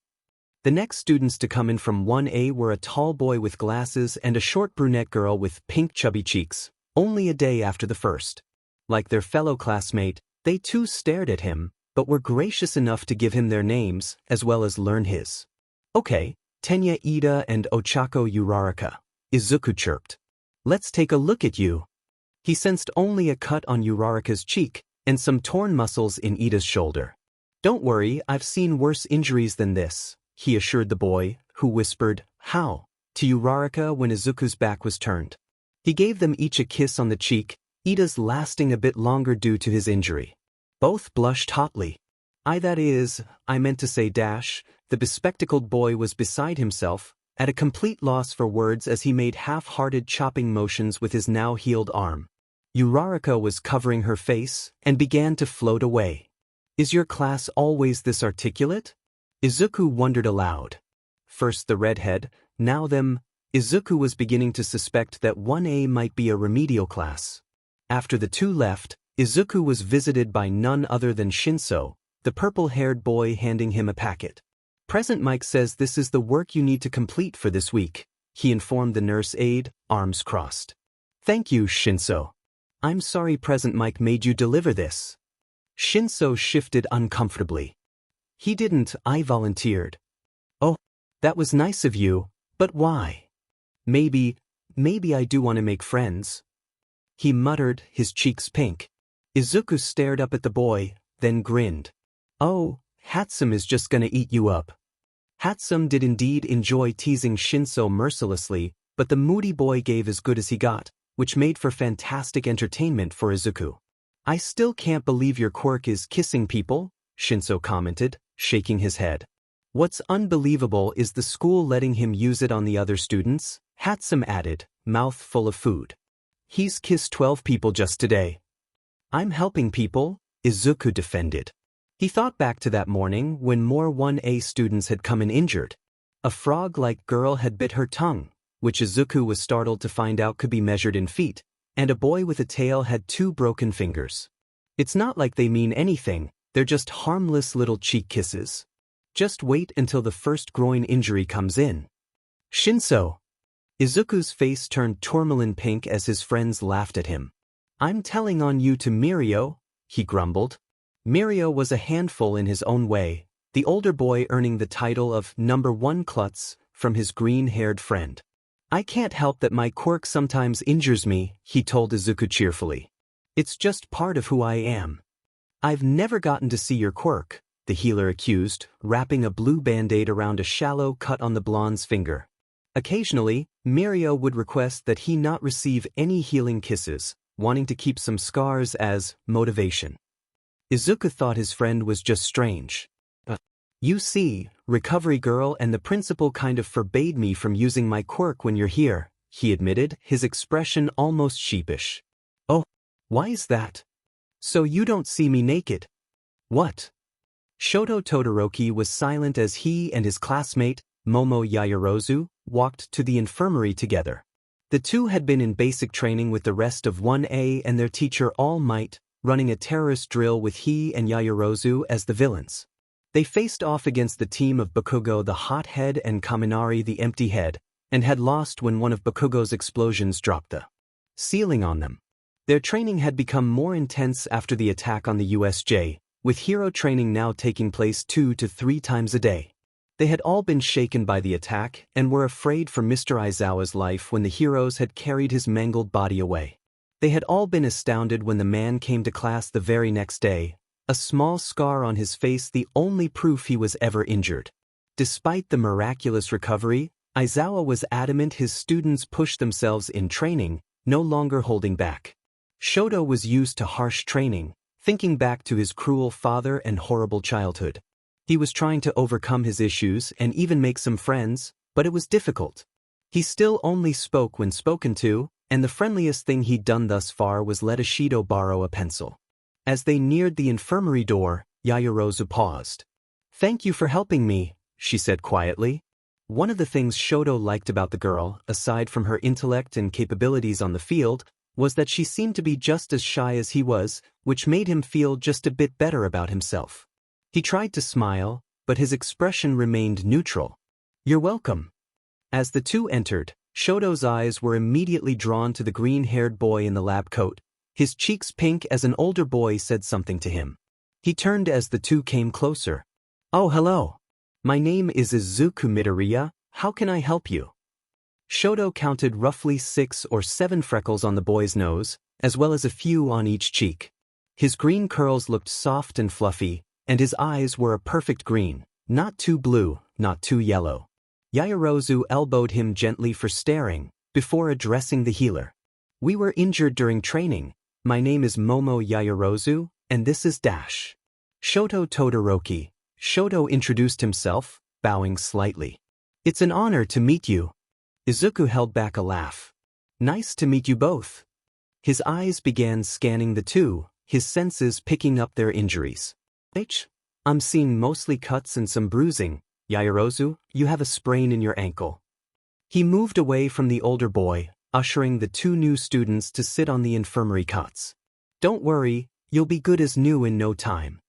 The next students to come in from 1A were a tall boy with glasses and a short brunette girl with pink chubby cheeks, only a day after the first. Like their fellow classmate, they too stared at him, but were gracious enough to give him their names, as well as learn his. Okay, Tenya Ida and Ochako Uraraka, Izuku chirped. Let's take a look at you. He sensed only a cut on Uraraka's cheek, and some torn muscles in Ida's shoulder. Don't worry, I've seen worse injuries than this, he assured the boy, who whispered, how, to Uraraka when Izuku's back was turned. He gave them each a kiss on the cheek, Ida's lasting a bit longer due to his injury. Both blushed hotly. I meant to say dash, the bespectacled boy was beside himself, at a complete loss for words as he made half-hearted chopping motions with his now healed arm. Uraraka was covering her face and began to float away. Is your class always this articulate? Izuku wondered aloud. First the redhead, now them. Izuku was beginning to suspect that 1A might be a remedial class. After the two left, Izuku was visited by none other than Shinso, the purple-haired boy handing him a packet. Present Mike says this is the work you need to complete for this week, he informed the nurse aide, arms crossed. Thank you, Shinso. I'm sorry Present Mike made you deliver this. Shinso shifted uncomfortably. He didn't, I volunteered. Oh, that was nice of you, but why? Maybe I do want to make friends. He muttered, his cheeks pink. Izuku stared up at the boy, then grinned. Oh, Hatsum is just gonna eat you up. Hatsum did indeed enjoy teasing Shinso mercilessly, but the moody boy gave as good as he got, which made for fantastic entertainment for Izuku. I still can't believe your quirk is kissing people, Shinso commented, shaking his head. What's unbelievable is the school letting him use it on the other students, Hatsum added, mouth full of food. He's kissed 12 people just today. I'm helping people, Izuku defended. He thought back to that morning when more 1A students had come in injured. A frog-like girl had bit her tongue, which Izuku was startled to find out could be measured in feet, and a boy with a tail had 2 broken fingers. It's not like they mean anything, they're just harmless little cheek kisses. Just wait until the first groin injury comes in. Shinso. Izuku's face turned tourmaline pink as his friends laughed at him. I'm telling on you to Mirio, he grumbled. Mirio was a handful in his own way, the older boy earning the title of number 1 klutz from his green-haired friend. I can't help that my quirk sometimes injures me, he told Izuku cheerfully. It's just part of who I am. I've never gotten to see your quirk, the healer accused, wrapping a blue band-aid around a shallow cut on the blonde's finger. Occasionally, Mirio would request that he not receive any healing kisses, wanting to keep some scars as motivation. Izuku thought his friend was just strange. You see, recovery girl and the principal kind of forbade me from using my quirk when you're here, he admitted, his expression almost sheepish. Oh, why is that? So you don't see me naked. What? Shoto Todoroki was silent as he and his classmate, Momo Yaoyorozu, walked to the infirmary together. The two had been in basic training with the rest of 1A and their teacher All Might, running a terrorist drill with he and Yaoyorozu as the villains. They faced off against the team of Bakugo the Hot Head and Kaminari the Empty Head, and had lost when one of Bakugo's explosions dropped the ceiling on them. Their training had become more intense after the attack on the USJ, with hero training now taking place 2 to 3 times a day. They had all been shaken by the attack and were afraid for Mr. Aizawa's life when the heroes had carried his mangled body away. They had all been astounded when the man came to class the very next day, a small scar on his face the only proof he was ever injured. Despite the miraculous recovery, Aizawa was adamant his students pushed themselves in training, no longer holding back. Shoto was used to harsh training, thinking back to his cruel father and horrible childhood. He was trying to overcome his issues and even make some friends, but it was difficult. He still only spoke when spoken to, and the friendliest thing he'd done thus far was let Ishido borrow a pencil. As they neared the infirmary door, Yaoyorozu paused. Thank you for helping me, she said quietly. One of the things Shoto liked about the girl, aside from her intellect and capabilities on the field, was that she seemed to be just as shy as he was, which made him feel just a bit better about himself. He tried to smile, but his expression remained neutral. You're welcome. As the two entered, Shoto's eyes were immediately drawn to the green-haired boy in the lab coat, his cheeks pink as an older boy said something to him. He turned as the two came closer. Oh, hello. My name is Izuku Midoriya, how can I help you? Shoto counted roughly 6 or 7 freckles on the boy's nose, as well as a few on each cheek. His green curls looked soft and fluffy, and his eyes were a perfect green, not too blue, not too yellow. Yaoyorozu elbowed him gently for staring, before addressing the healer. We were injured during training. My name is Momo Yaoyorozu, and this is Dash. Shoto Todoroki. Shoto introduced himself, bowing slightly. It's an honor to meet you. Izuku held back a laugh. Nice to meet you both. His eyes began scanning the two, his senses picking up their injuries. I'm seeing mostly cuts and some bruising. Yaoyorozu, you have a sprain in your ankle. He moved away from the older boy, ushering the 2 new students to sit on the infirmary cots. Don't worry, you'll be good as new in no time.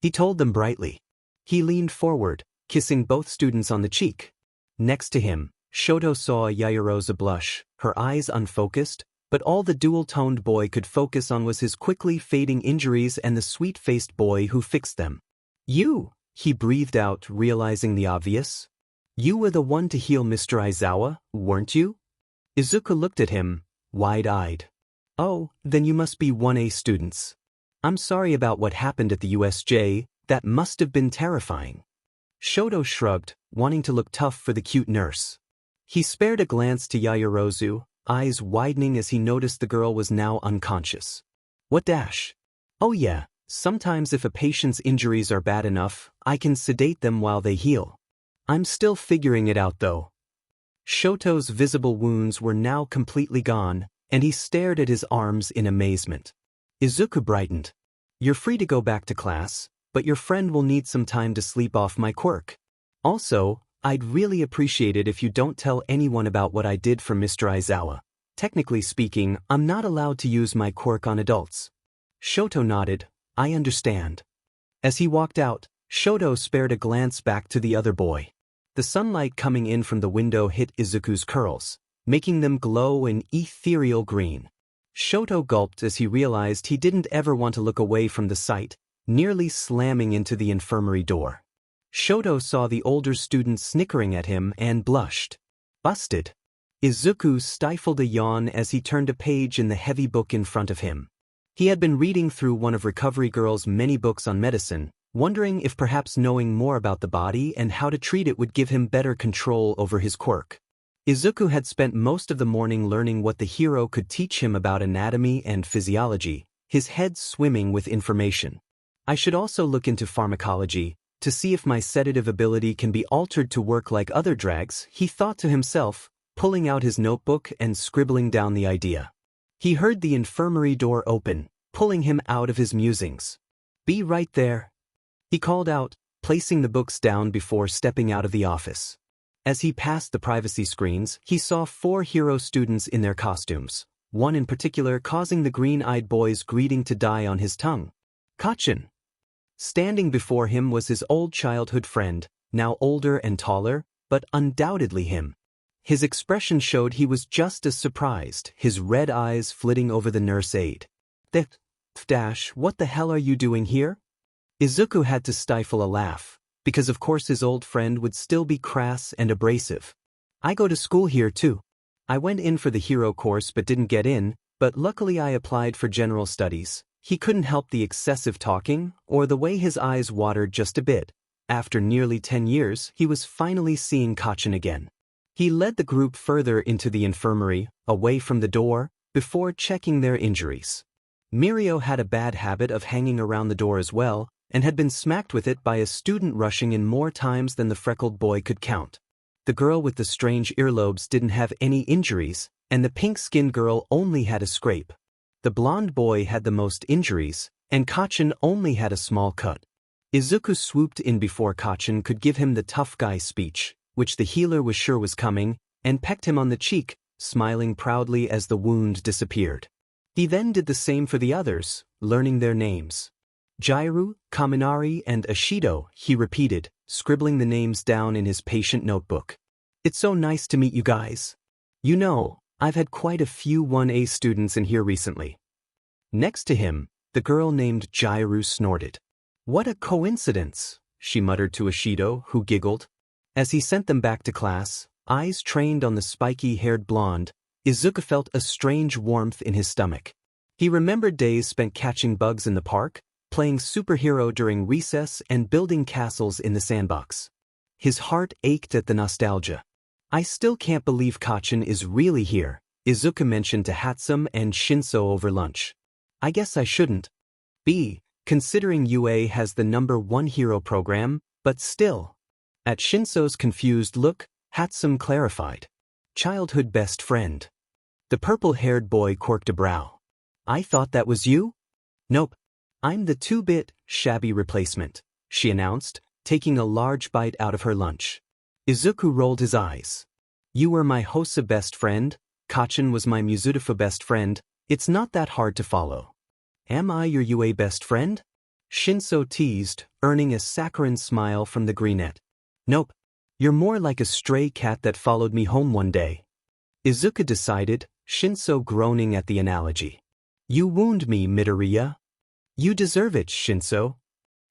He told them brightly. He leaned forward, kissing both students on the cheek. Next to him, Shoto saw Yaoyorozu blush, her eyes unfocused, but all the dual-toned boy could focus on was his quickly fading injuries and the sweet-faced boy who fixed them. You, he breathed out, realizing the obvious. You were the one to heal Mr. Aizawa, weren't you? Izuku looked at him, wide-eyed. Oh, then you must be 1A students. I'm sorry about what happened at the USJ, that must have been terrifying. Shoto shrugged, wanting to look tough for the cute nurse. He spared a glance to Yaoyorozu, eyes widening as he noticed the girl was now unconscious. What Dash? Oh yeah, sometimes if a patient's injuries are bad enough, I can sedate them while they heal. I'm still figuring it out though. Shoto's visible wounds were now completely gone, and he stared at his arms in amazement. Izuku brightened. You're free to go back to class, but your friend will need some time to sleep off my quirk. Also, I'd really appreciate it if you don't tell anyone about what I did for Mr. Aizawa. Technically speaking, I'm not allowed to use my quirk on adults. Shoto nodded. I understand. As he walked out, Shoto spared a glance back to the other boy. The sunlight coming in from the window hit Izuku's curls, making them glow an ethereal green. Shoto gulped as he realized he didn't ever want to look away from the sight, nearly slamming into the infirmary door. Shoto saw the older student snickering at him and blushed. Busted. Izuku stifled a yawn as he turned a page in the heavy book in front of him. He had been reading through one of Recovery Girl's many books on medicine, wondering if perhaps knowing more about the body and how to treat it would give him better control over his quirk. Izuku had spent most of the morning learning what the hero could teach him about anatomy and physiology, his head swimming with information. I should also look into pharmacology, to see if my sedative ability can be altered to work like other drags, he thought to himself, pulling out his notebook and scribbling down the idea. He heard the infirmary door open, pulling him out of his musings. Be right there, he called out, placing the books down before stepping out of the office. As he passed the privacy screens, he saw 4 hero students in their costumes, one in particular causing the green-eyed boy's greeting to die on his tongue. Kachin. Standing before him was his old childhood friend, now older and taller, but undoubtedly him. His expression showed he was just as surprised, his red eyes flitting over the nurse aide. What the hell are you doing here? Izuku had to stifle a laugh, because of course his old friend would still be crass and abrasive. I go to school here too. I went in for the hero course but didn't get in, but luckily I applied for general studies. He couldn't help the excessive talking, or the way his eyes watered just a bit. After nearly 10 years, he was finally seeing Kachin again. He led the group further into the infirmary, away from the door, before checking their injuries. Mirio had a bad habit of hanging around the door as well, and had been smacked with it by a student rushing in more times than the freckled boy could count. The girl with the strange earlobes didn't have any injuries, and the pink-skinned girl only had a scrape. The blonde boy had the most injuries, and Kachin only had a small cut. Izuku swooped in before Kachin could give him the tough guy speech, which the healer was sure was coming, and pecked him on the cheek, smiling proudly as the wound disappeared. He then did the same for the others, learning their names. Jairu, Kaminari, and Ashido, he repeated, scribbling the names down in his patient notebook. It's so nice to meet you guys. You know, I've had quite a few 1A students in here recently. Next to him, the girl named Jairu snorted. What a coincidence, she muttered to Ashido, who giggled. As he sent them back to class, eyes trained on the spiky-haired blonde, Izuku felt a strange warmth in his stomach. He remembered days spent catching bugs in the park, playing superhero during recess and building castles in the sandbox. His heart ached at the nostalgia. I still can't believe Kachin is really here, Izuku mentioned to Hatsum and Shinso over lunch. I guess I shouldn't be, considering UA has the #1 hero program, but still. At Shinso's confused look, Hatsum clarified. Childhood best friend. The purple-haired boy quirked a brow. I thought that was you? Nope. I'm the 2-bit, shabby replacement, she announced, taking a large bite out of her lunch. Izuku rolled his eyes. You were my Hosa best friend, Kachin was my Mizudafu best friend, it's not that hard to follow. Am I your UA best friend? Shinso teased, earning a saccharine smile from the greenette. Nope. You're more like a stray cat that followed me home one day. Izuku decided, Shinso groaning at the analogy. You wound me, Midoriya. You deserve it, Shinso.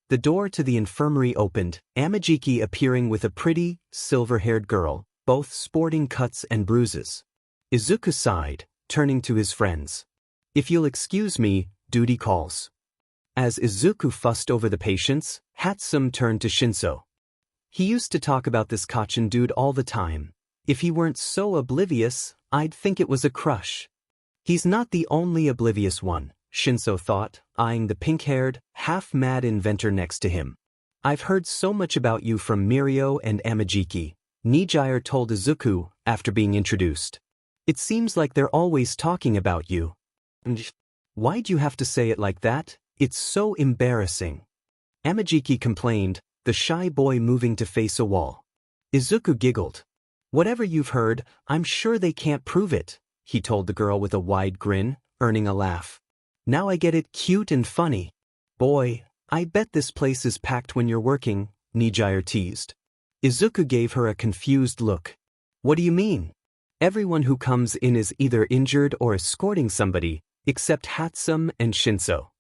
The door to the infirmary opened, Amajiki appearing with a pretty, silver-haired girl, both sporting cuts and bruises. Izuku sighed, turning to his friends. If you'll excuse me, duty calls. As Izuku fussed over the patients, Hatsum turned to Shinso. He used to talk about this Kachin dude all the time. If he weren't so oblivious, I'd think it was a crush. He's not the only oblivious one, Shinso thought, eyeing the pink-haired, half-mad inventor next to him. I've heard so much about you from Mirio and Amajiki, Nijire told Izuku after being introduced. It seems like they're always talking about you. Why'd you have to say it like that? It's so embarrassing. Amajiki complained, the shy boy moving to face a wall. Izuku giggled. Whatever you've heard, I'm sure they can't prove it, he told the girl with a wide grin, earning a laugh. Now I get it, cute and funny. Boy, I bet this place is packed when you're working, Nijire teased. Izuku gave her a confused look. What do you mean? Everyone who comes in is either injured or escorting somebody, except Hatsum and Shinso.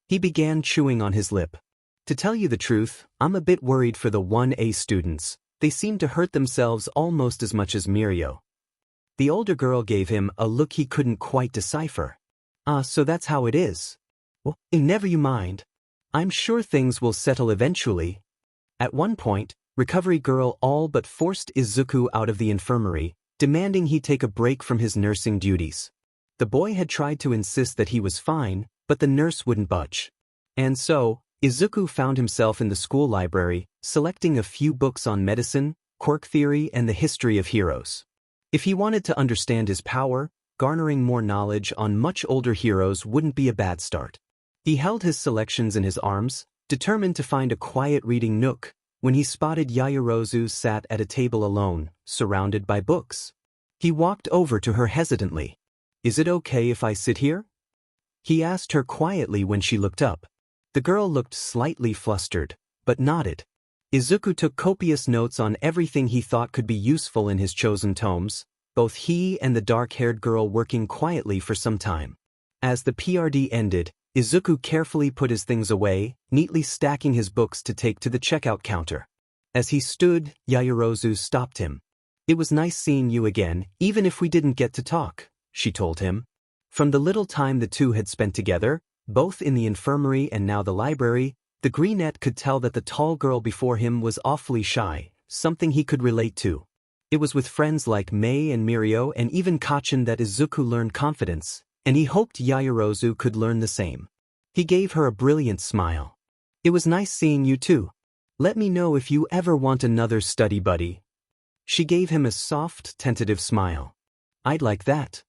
He began chewing on his lip. To tell you the truth, I'm a bit worried for the 1A students. They seem to hurt themselves almost as much as Mirio. The older girl gave him a look he couldn't quite decipher. So that's how it is. Well, never you mind. I'm sure things will settle eventually. At one point, Recovery Girl all but forced Izuku out of the infirmary, demanding he take a break from his nursing duties. The boy had tried to insist that he was fine, but the nurse wouldn't budge. And so, Izuku found himself in the school library, selecting a few books on medicine, quirk theory, and the history of heroes. If he wanted to understand his power, garnering more knowledge on much older heroes wouldn't be a bad start. He held his selections in his arms, determined to find a quiet reading nook, when he spotted Yaoyorozu sat at a table alone, surrounded by books. He walked over to her hesitantly. Is it okay if I sit here? He asked her quietly when she looked up. The girl looked slightly flustered, but nodded. Izuku took copious notes on everything he thought could be useful in his chosen tomes, both he and the dark-haired girl working quietly for some time. As the PRD ended, Izuku carefully put his things away, neatly stacking his books to take to the checkout counter. As he stood, Yaoyorozu stopped him. It was nice seeing you again, even if we didn't get to talk, she told him. From the little time the two had spent together, both in the infirmary and now the library, the greenette could tell that the tall girl before him was awfully shy, something he could relate to. It was with friends like Mei and Mirio and even Kachin that Izuku learned confidence, and he hoped Yaoyorozu could learn the same. He gave her a brilliant smile. It was nice seeing you too. Let me know if you ever want another study buddy. She gave him a soft, tentative smile. I'd like that.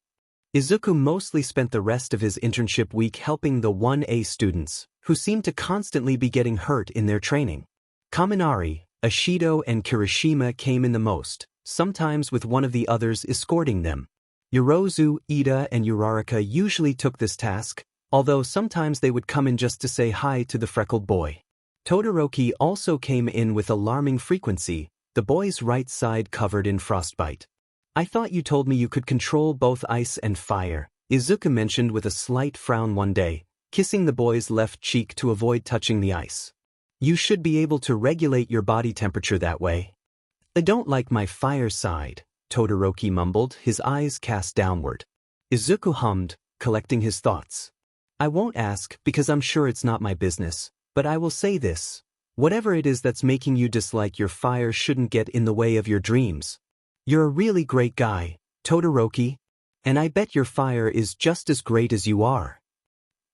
Izuku mostly spent the rest of his internship week helping the 1A students, who seemed to constantly be getting hurt in their training. Kaminari, Ashido and Kirishima came in the most, sometimes with one of the others escorting them. Yorozu, Ida and Uraraka usually took this task, although sometimes they would come in just to say hi to the freckled boy. Todoroki also came in with alarming frequency, the boy's right side covered in frostbite. I thought you told me you could control both ice and fire, Izuku mentioned with a slight frown one day, kissing the boy's left cheek to avoid touching the ice. You should be able to regulate your body temperature that way. I don't like my fire side, Todoroki mumbled, his eyes cast downward. Izuku hummed, collecting his thoughts. I won't ask because I'm sure it's not my business, but I will say this. Whatever it is that's making you dislike your fire shouldn't get in the way of your dreams. You're a really great guy, Todoroki, and I bet your fire is just as great as you are.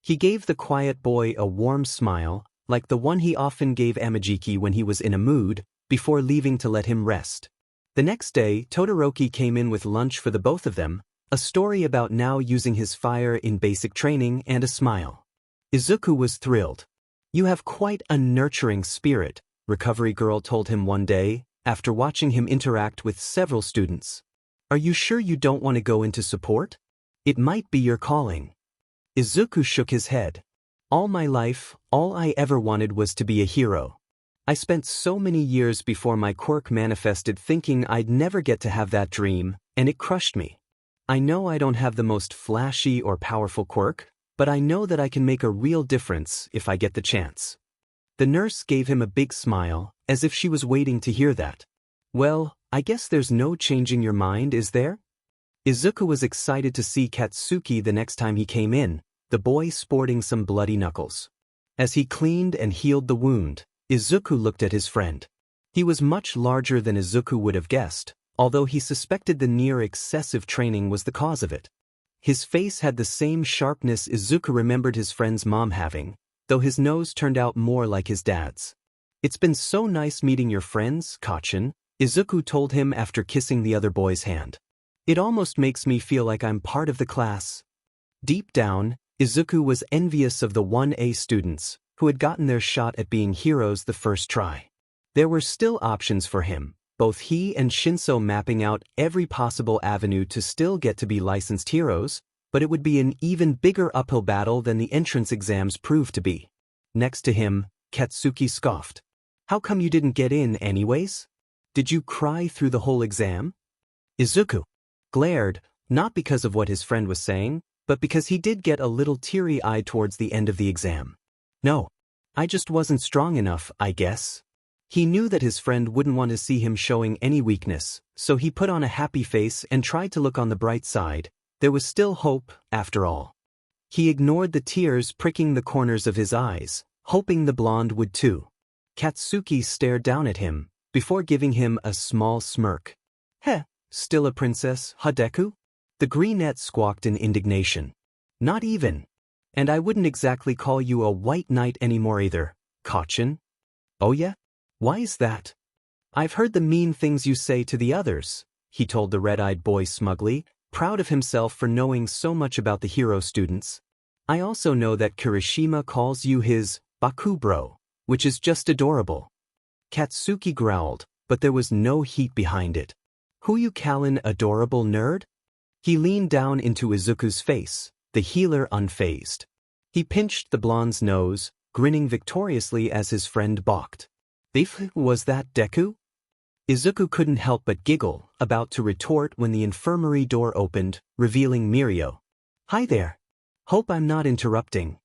He gave the quiet boy a warm smile, like the one he often gave Amajiki when he was in a mood, before leaving to let him rest. The next day, Todoroki came in with lunch for the both of them, a story about now using his fire in basic training and a smile. Izuku was thrilled. You have quite a nurturing spirit, Recovery Girl told him one day, after watching him interact with several students. Are you sure you don't want to go into support? It might be your calling. Izuku shook his head. All my life, all I ever wanted was to be a hero. I spent so many years before my quirk manifested thinking I'd never get to have that dream, and it crushed me. I know I don't have the most flashy or powerful quirk, but I know that I can make a real difference if I get the chance. The nurse gave him a big smile, as if she was waiting to hear that. Well, I guess there's no changing your mind, is there? Izuku was excited to see Katsuki the next time he came in, the boy sporting some bloody knuckles. As he cleaned and healed the wound, Izuku looked at his friend. He was much larger than Izuku would have guessed, although he suspected the near-excessive training was the cause of it. His face had the same sharpness Izuku remembered his friend's mom having, though his nose turned out more like his dad's. It's been so nice meeting your friends, Kachin, Izuku told him after kissing the other boy's hand. It almost makes me feel like I'm part of the class. Deep down, Izuku was envious of the 1A students, who had gotten their shot at being heroes the first try. There were still options for him, both he and Shinso mapping out every possible avenue to still get to be licensed heroes, but it would be an even bigger uphill battle than the entrance exams proved to be. Next to him, Katsuki scoffed. How come you didn't get in anyways? Did you cry through the whole exam? Izuku glared, not because of what his friend was saying, but because he did get a little teary-eyed towards the end of the exam. No, I just wasn't strong enough, I guess. He knew that his friend wouldn't want to see him showing any weakness, so he put on a happy face and tried to look on the bright side. There was still hope, after all. He ignored the tears pricking the corners of his eyes, hoping the blonde would too. Katsuki stared down at him, before giving him a small smirk. Heh, still a princess, huh Deku? The greenette squawked in indignation. Not even. And I wouldn't exactly call you a white knight anymore either, Kachin. Oh yeah? Why is that? I've heard the mean things you say to the others, he told the red-eyed boy smugly, proud of himself for knowing so much about the hero students. I also know that Kirishima calls you his Bakubro, which is just adorable. Katsuki growled, but there was no heat behind it. Who you callin' adorable nerd? He leaned down into Izuku's face, the healer unfazed. He pinched the blonde's nose, grinning victoriously as his friend balked. If was that Deku? Izuku couldn't help but giggle, about to retort when the infirmary door opened, revealing Mirio. Hi there. Hope I'm not interrupting.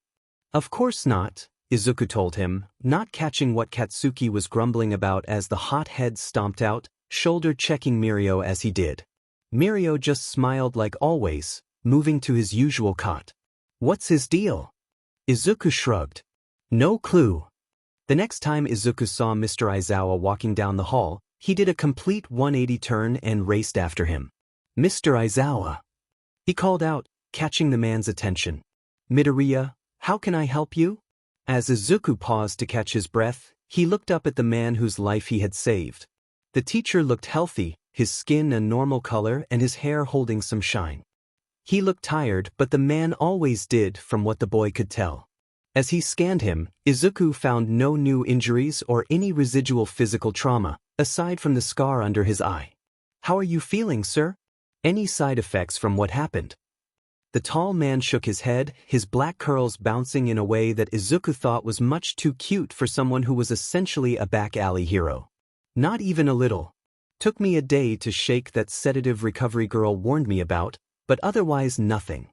Of course not, Izuku told him, not catching what Katsuki was grumbling about as the hot head stomped out, shoulder-checking Mirio as he did. Mirio just smiled like always, moving to his usual cot. What's his deal? Izuku shrugged. No clue. The next time Izuku saw Mr. Aizawa walking down the hall, he did a complete 180 turn and raced after him. Mr. Aizawa, he called out, catching the man's attention. Midoriya, how can I help you? As Izuku paused to catch his breath, he looked up at the man whose life he had saved. The teacher looked healthy, his skin a normal color and his hair holding some shine. He looked tired, but the man always did from what the boy could tell. As he scanned him, Izuku found no new injuries or any residual physical trauma, aside from the scar under his eye. How are you feeling, sir? Any side effects from what happened? The tall man shook his head, his black curls bouncing in a way that Izuku thought was much too cute for someone who was essentially a back-alley hero. Not even a little. Took me a day to shake that sedative recovery girl warned me about, but otherwise nothing.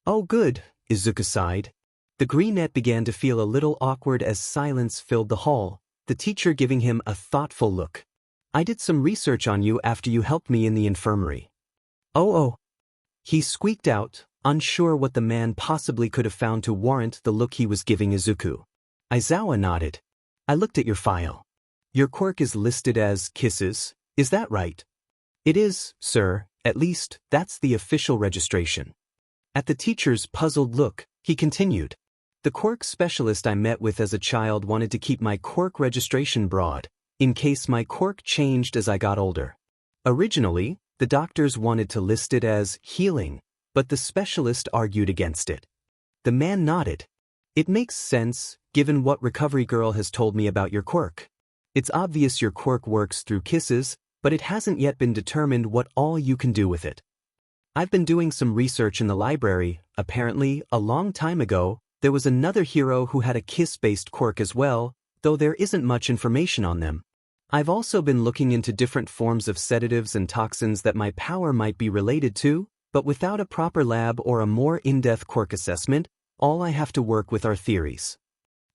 Oh good, Izuku sighed. The greenette began to feel a little awkward as silence filled the hall, the teacher giving him a thoughtful look. I did some research on you after you helped me in the infirmary. Oh. He squeaked out, unsure what the man possibly could have found to warrant the look he was giving Izuku. Aizawa nodded. I looked at your file. Your quirk is listed as kisses, is that right? It is, sir, at least, that's the official registration. At the teacher's puzzled look, he continued. The quirk specialist I met with as a child wanted to keep my quirk registration broad, in case my quirk changed as I got older. Originally, the doctors wanted to list it as healing, but the specialist argued against it. The man nodded. It makes sense, given what Recovery Girl has told me about your quirk. It's obvious your quirk works through kisses, but it hasn't yet been determined what all you can do with it. I've been doing some research in the library. Apparently, a long time ago, there was another hero who had a kiss-based quirk as well, though there isn't much information on them. I've also been looking into different forms of sedatives and toxins that my power might be related to, but without a proper lab or a more in-depth quirk assessment, all I have to work with are theories.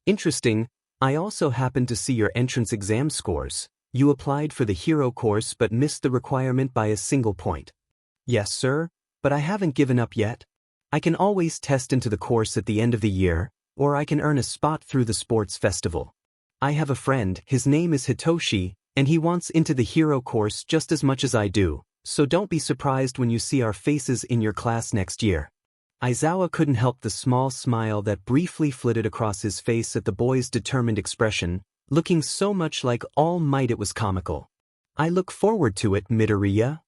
Interesting, I also happened to see your entrance exam scores. You applied for the hero course but missed the requirement by a single point. Yes, sir, but I haven't given up yet. I can always test into the course at the end of the year, or I can earn a spot through the sports festival. I have a friend, his name is Hitoshi, and he wants into the hero course just as much as I do, so don't be surprised when you see our faces in your class next year. Aizawa couldn't help the small smile that briefly flitted across his face at the boy's determined expression, looking so much like All Might it was comical. I look forward to it, Midoriya.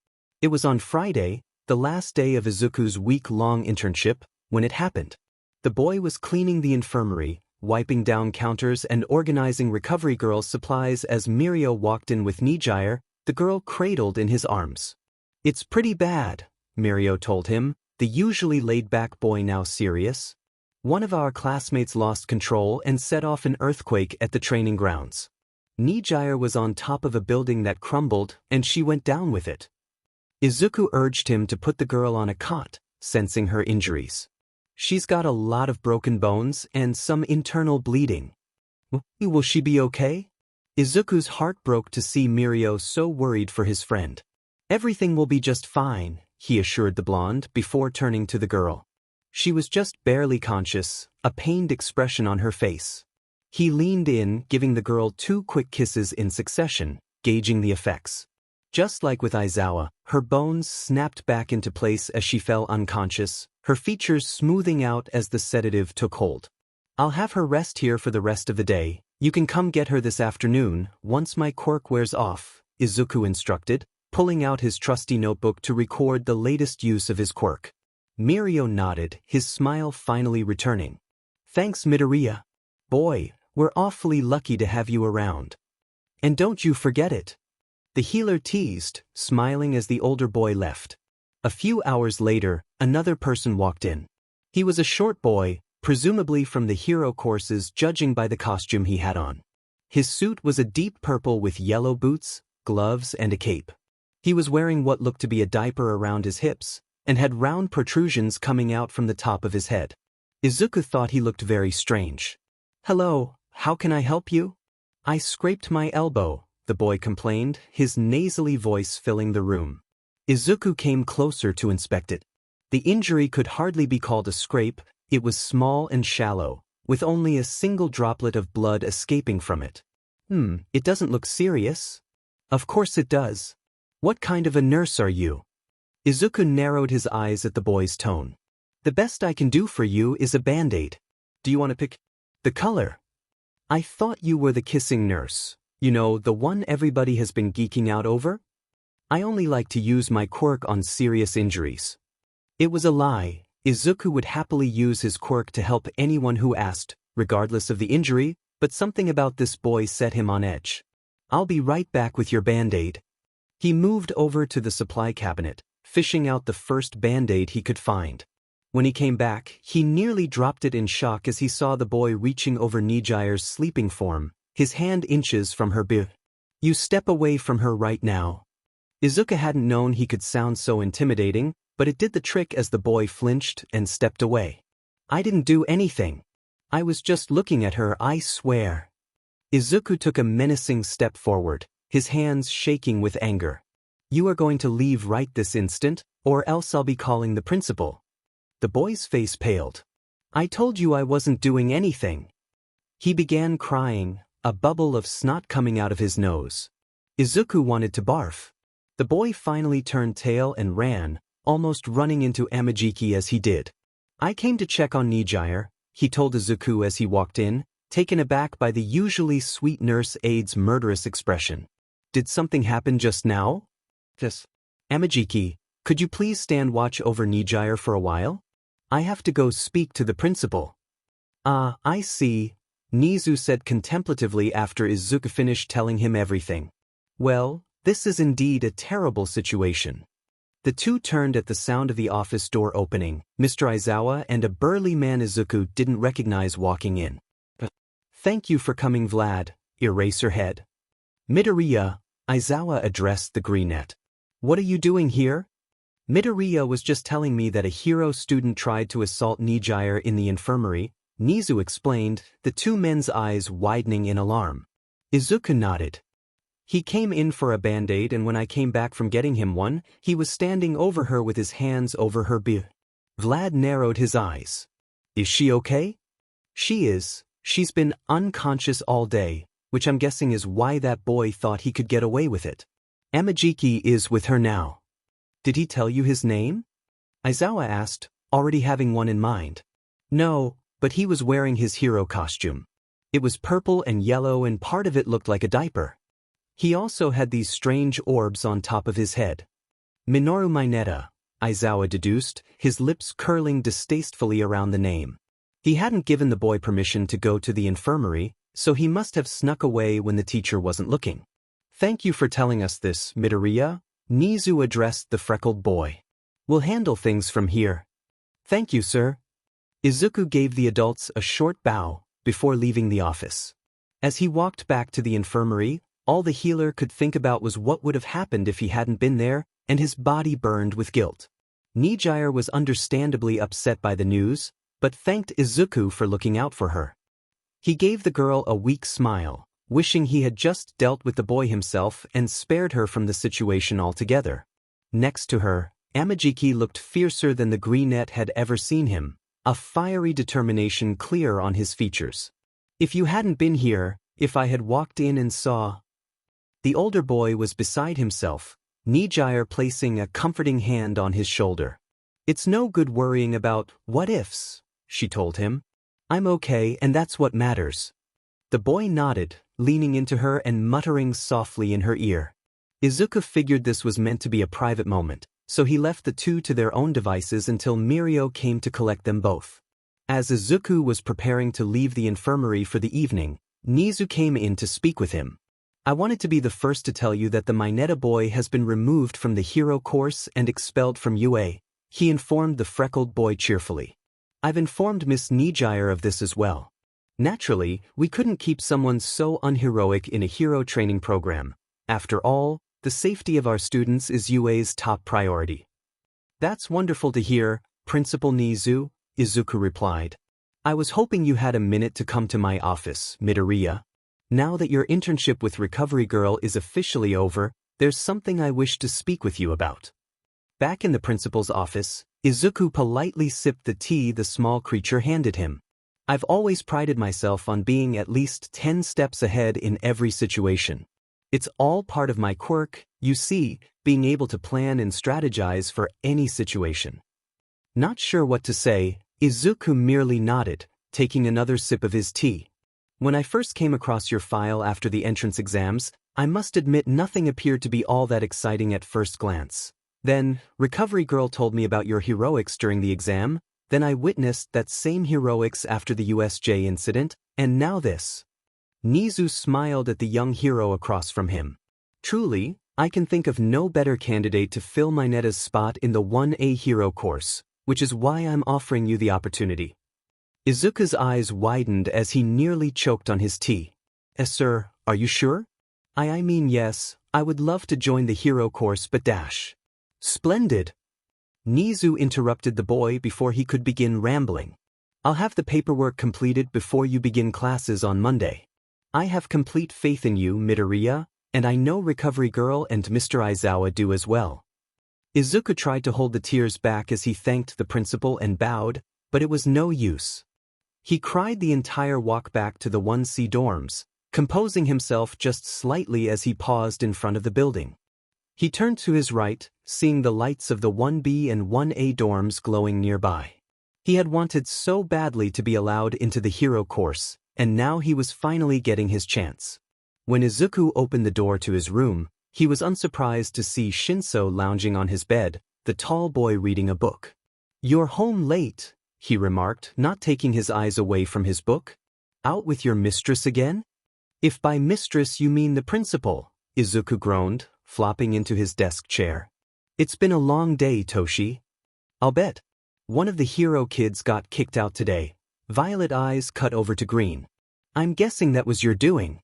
It was on Friday, the last day of Izuku's week-long internship, when it happened. The boy was cleaning the infirmary, wiping down counters and organizing recovery girls' supplies as Mirio walked in with Nijire, the girl cradled in his arms. "It's pretty bad," Mirio told him, the usually laid-back boy now serious. "One of our classmates lost control and set off an earthquake at the training grounds. Nijire was on top of a building that crumbled and she went down with it." Izuku urged him to put the girl on a cot, sensing her injuries. "She's got a lot of broken bones and some internal bleeding. Will she be okay?" Izuku's heart broke to see Mirio so worried for his friend. "Everything will be just fine," he assured the blonde before turning to the girl. She was just barely conscious, a pained expression on her face. He leaned in, giving the girl 2 quick kisses in succession, gauging the effects. Just like with Aizawa, her bones snapped back into place as she fell unconscious, her features smoothing out as the sedative took hold. "I'll have her rest here for the rest of the day. You can come get her this afternoon, once my quirk wears off," Izuku instructed, pulling out his trusty notebook to record the latest use of his quirk. Mirio nodded, his smile finally returning. "Thanks, Midoriya. Boy, we're awfully lucky to have you around. And don't you forget it," the healer teased, smiling as the older boy left. A few hours later, another person walked in. He was a short boy, presumably from the hero courses judging by the costume he had on. His suit was a deep purple with yellow boots, gloves, and a cape. He was wearing what looked to be a diaper around his hips, and had round protrusions coming out from the top of his head. Izuku thought he looked very strange. "Hello, how can I help you?" "I scraped my elbow," the boy complained, his nasally voice filling the room. Izuku came closer to inspect it. The injury could hardly be called a scrape, it was small and shallow, with only a single droplet of blood escaping from it. It doesn't look serious." "Of course it does. What kind of a nurse are you?" Izuku narrowed his eyes at the boy's tone. "The best I can do for you is a band-aid. Do you want to pick the color?" "I thought you were the kissing nurse. You know, the one everybody has been geeking out over? I only like to use my quirk on serious injuries." It was a lie. Izuku would happily use his quirk to help anyone who asked, regardless of the injury, but something about this boy set him on edge. "I'll be right back with your band-aid." He moved over to the supply cabinet, fishing out the first band-aid he could find. When he came back, he nearly dropped it in shock as he saw the boy reaching over Nijire's sleeping form, his hand inches from her bib. "You step away from her right now." Izuku hadn't known he could sound so intimidating, but it did the trick as the boy flinched and stepped away. "I didn't do anything. I was just looking at her, I swear." Izuku took a menacing step forward, his hands shaking with anger. "You are going to leave right this instant, or else I'll be calling the principal." The boy's face paled. "I told you I wasn't doing anything." He began crying, a bubble of snot coming out of his nose. Izuku wanted to barf. The boy finally turned tail and ran, almost running into Amajiki as he did. "I came to check on Nijire," he told Izuku as he walked in, taken aback by the usually sweet nurse aid's murderous expression. "Did something happen just now?" "Yes." "Amajiki, could you please stand watch over Nijire for a while? I have to go speak to the principal." "Ah, I see," Nizu said contemplatively after Izuku finished telling him everything. "Well, this is indeed a terrible situation." The two turned at the sound of the office door opening, Mr. Aizawa and a burly man Izuku didn't recognize walking in. "Thank you for coming, Vlad, Eraserhead." "Midoriya," Aizawa addressed the greenette. "What are you doing here?" "Midoriya was just telling me that a hero student tried to assault Nijire in the infirmary," Nizu explained, the two men's eyes widening in alarm. Izuku nodded. "He came in for a band-aid and when I came back from getting him one, he was standing over her with his hands over her bib." Vlad narrowed his eyes. "Is she okay?" "She is. She's been unconscious all day, which I'm guessing is why that boy thought he could get away with it. Amajiki is with her now." "Did he tell you his name?" Aizawa asked, already having one in mind. "No, but he was wearing his hero costume." It was purple and yellow and part of it looked like a diaper. He also had these strange orbs on top of his head. Minoru Mineta, Aizawa deduced, his lips curling distastefully around the name. He hadn't given the boy permission to go to the infirmary, so he must have snuck away when the teacher wasn't looking. Thank you for telling us this, Midoriya, Nizu addressed the freckled boy. We'll handle things from here. Thank you, sir. Izuku gave the adults a short bow before leaving the office. As he walked back to the infirmary, all the healer could think about was what would have happened if he hadn't been there, and his body burned with guilt. Nijire was understandably upset by the news, but thanked Izuku for looking out for her. He gave the girl a weak smile, wishing he had just dealt with the boy himself and spared her from the situation altogether. Next to her, Amajiki looked fiercer than the greenette had ever seen him, a fiery determination clear on his features. If you hadn't been here, if I had walked in and saw... The older boy was beside himself, Nijire placing a comforting hand on his shoulder. It's no good worrying about what-ifs, she told him. I'm okay and that's what matters. The boy nodded, leaning into her and muttering softly in her ear. Izuku figured this was meant to be a private moment, so he left the two to their own devices until Mirio came to collect them both. As Izuku was preparing to leave the infirmary for the evening, Nizu came in to speak with him. I wanted to be the first to tell you that the Mineta boy has been removed from the hero course and expelled from UA, he informed the freckled boy cheerfully. I've informed Miss Nijire of this as well. Naturally, we couldn't keep someone so unheroic in a hero training program. After all, the safety of our students is UA's top priority. That's wonderful to hear, Principal Nizu, Izuku replied. I was hoping you had a minute to come to my office, Midoriya. Now that your internship with Recovery Girl is officially over, there's something I wish to speak with you about. Back in the principal's office, Izuku politely sipped the tea the small creature handed him. I've always prided myself on being at least 10 steps ahead in every situation. It's all part of my quirk, you see, being able to plan and strategize for any situation. Not sure what to say, Izuku merely nodded, taking another sip of his tea. When I first came across your file after the entrance exams, I must admit nothing appeared to be all that exciting at first glance. Then, Recovery Girl told me about your heroics during the exam, then I witnessed that same heroics after the USJ incident, and now this. Nizu smiled at the young hero across from him. Truly, I can think of no better candidate to fill Mineta's spot in the 1A hero course, which is why I'm offering you the opportunity. Izuku's eyes widened as he nearly choked on his tea. Sir, are you sure? I mean yes, I would love to join the hero course but dash. Splendid. Nizu interrupted the boy before he could begin rambling. I'll have the paperwork completed before you begin classes on Monday. I have complete faith in you, Midoriya, and I know Recovery Girl and Mr. Aizawa do as well. Izuku tried to hold the tears back as he thanked the principal and bowed, but it was no use. He cried the entire walk back to the 1C dorms, composing himself just slightly as he paused in front of the building. He turned to his right, seeing the lights of the 1B and 1A dorms glowing nearby. He had wanted so badly to be allowed into the hero course, and now he was finally getting his chance. When Izuku opened the door to his room, he was unsurprised to see Shinso lounging on his bed, the tall boy reading a book. You're home late, he remarked, not taking his eyes away from his book. Out with your mistress again? If by mistress you mean the principal, Izuku groaned, flopping into his desk chair. It's been a long day, Toshi. I'll bet. One of the hero kids got kicked out today. Violet eyes cut over to green. I'm guessing that was your doing.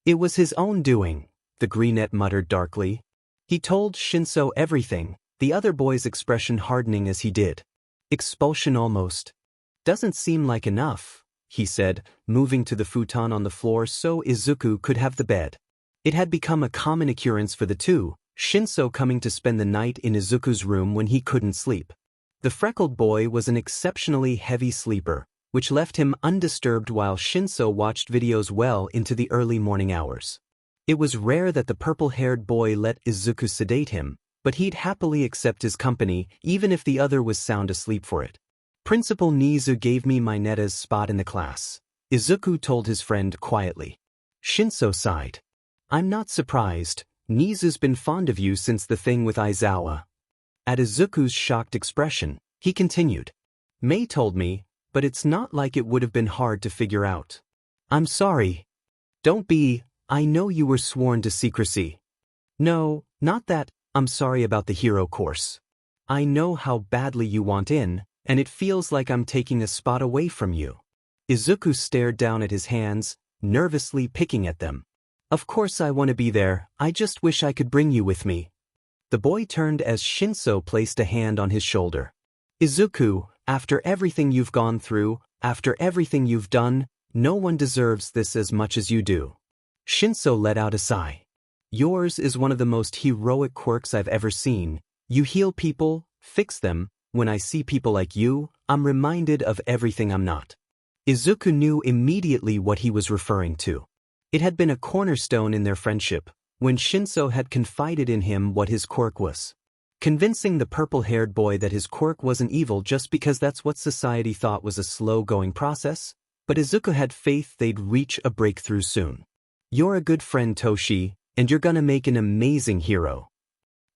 It was his own doing, the greenette muttered darkly. He told Shinso everything, the other boy's expression hardening as he did. Expulsion almost. Doesn't seem like enough, he said, moving to the futon on the floor so Izuku could have the bed. It had become a common occurrence for the two, Shinso coming to spend the night in Izuku's room when he couldn't sleep. The freckled boy was an exceptionally heavy sleeper, which left him undisturbed while Shinso watched videos well into the early morning hours. It was rare that the purple-haired boy let Izuku sedate him, but he'd happily accept his company even if the other was sound asleep for it. Principal Nizu gave me Mineta's spot in the class. Izuku told his friend quietly. Shinso sighed. I'm not surprised. Nizu's been fond of you since the thing with Aizawa. At Izuku's shocked expression, he continued. Mei told me, but it's not like it would have been hard to figure out. I'm sorry. Don't be, I know you were sworn to secrecy. No, not that, I'm sorry about the hero course. I know how badly you want in, and it feels like I'm taking a spot away from you. Izuku stared down at his hands, nervously picking at them. Of course I want to be there, I just wish I could bring you with me. The boy turned as Shinso placed a hand on his shoulder. Izuku, after everything you've gone through, after everything you've done, no one deserves this as much as you do. Shinso let out a sigh. Yours is one of the most heroic quirks I've ever seen. You heal people, fix them. When I see people like you, I'm reminded of everything I'm not. Izuku knew immediately what he was referring to. It had been a cornerstone in their friendship, when Shinso had confided in him what his quirk was. Convincing the purple-haired boy that his quirk wasn't evil just because that's what society thought was a slow-going process, but Izuku had faith they'd reach a breakthrough soon. You're a good friend, Toshi, and you're gonna make an amazing hero.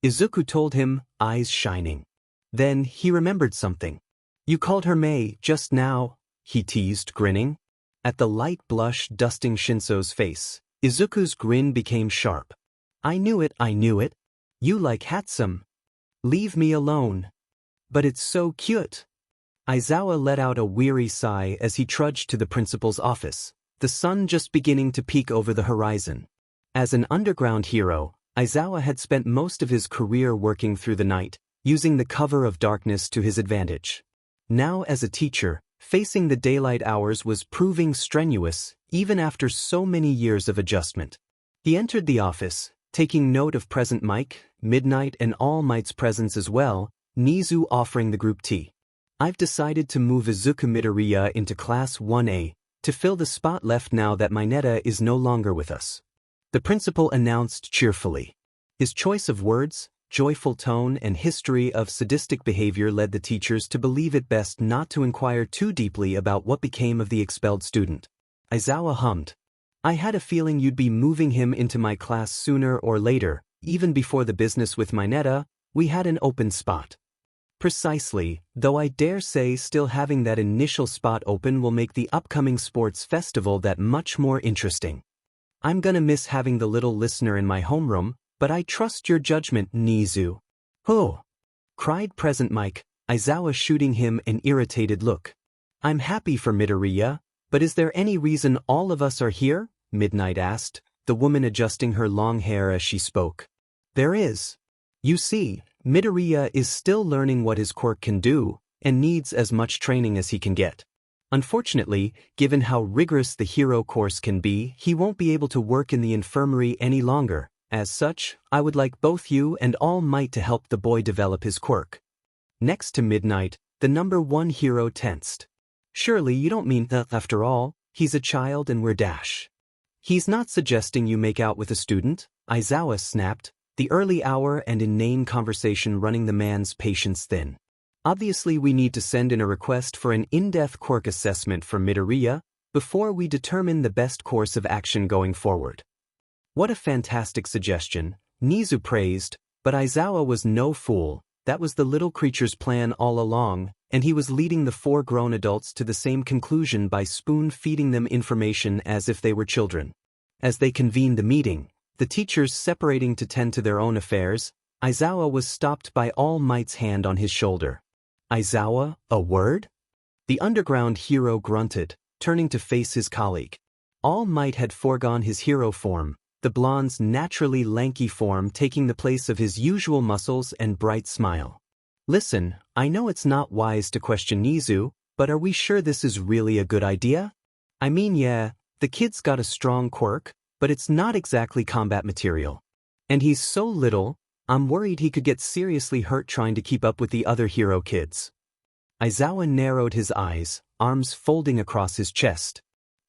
Izuku told him, eyes shining. Then he remembered something. You called her Mei just now, he teased, grinning. At the light blush dusting Shinso's face, Izuku's grin became sharp. I knew it. You like handsome. Leave me alone. But it's so cute. Aizawa let out a weary sigh as he trudged to the principal's office, the sun just beginning to peek over the horizon. As an underground hero, Aizawa had spent most of his career working through the night, using the cover of darkness to his advantage. Now as a teacher, facing the daylight hours was proving strenuous, even after so many years of adjustment. He entered the office, taking note of present Mike, Midnight and All Might's presence as well, Nizu offering the group tea. I've decided to move Izuku Midoriya into Class 1A, to fill the spot left now that Mineta is no longer with us. The principal announced cheerfully. His choice of words, joyful tone and history of sadistic behavior led the teachers to believe it best not to inquire too deeply about what became of the expelled student. Aizawa hummed. I had a feeling you'd be moving him into my class sooner or later, even before the business with Mineta, we had an open spot. Precisely, though I dare say still having that initial spot open will make the upcoming sports festival that much more interesting. I'm gonna miss having the little listener in my homeroom, but I trust your judgment, Nizu. Oh! Cried present Mike, Aizawa shooting him an irritated look. I'm happy for Midoriya, but is there any reason all of us are here? Midnight asked, the woman adjusting her long hair as she spoke. There is. You see, Midoriya is still learning what his quirk can do, and needs as much training as he can get. Unfortunately, given how rigorous the hero course can be, he won't be able to work in the infirmary any longer. As such, I would like both you and All Might to help the boy develop his quirk. Next to Midnight, the #1 hero tensed. Surely you don't mean that after all, he's a child and we're dash. He's not suggesting you make out with a student, Aizawa snapped, the early hour and inane conversation running the man's patience thin. Obviously we need to send in a request for an in-depth quirk assessment for Midoriya, before we determine the best course of action going forward. What a fantastic suggestion, Nizu praised, but Aizawa was no fool. That was the little creature's plan all along, and he was leading the 4 grown adults to the same conclusion by spoon-feeding them information as if they were children. As they convened the meeting, the teachers separating to tend to their own affairs, Aizawa was stopped by All Might's hand on his shoulder. Aizawa, a word? The underground hero grunted, turning to face his colleague. All Might had foregone his hero form, the blonde's naturally lanky form taking the place of his usual muscles and bright smile. Listen, I know it's not wise to question Nizu, but are we sure this is really a good idea? I mean, yeah, the kid's got a strong quirk, but it's not exactly combat material. And he's so little, I'm worried he could get seriously hurt trying to keep up with the other hero kids. Aizawa narrowed his eyes, arms folding across his chest.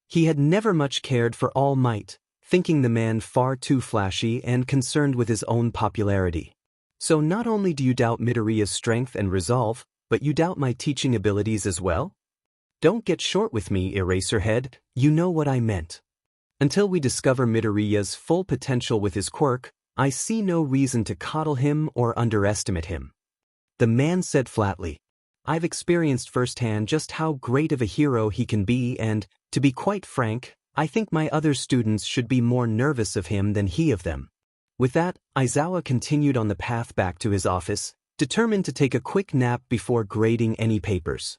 He had never much cared for All Might, thinking the man far too flashy and concerned with his own popularity. So not only do you doubt Midoriya's strength and resolve, but you doubt my teaching abilities as well? Don't get short with me, Eraserhead, you know what I meant. Until we discover Midoriya's full potential with his quirk, I see no reason to coddle him or underestimate him. The man said flatly. I've experienced firsthand just how great of a hero he can be and, to be quite frank, I think my other students should be more nervous of him than he of them. With that, Aizawa continued on the path back to his office, determined to take a quick nap before grading any papers.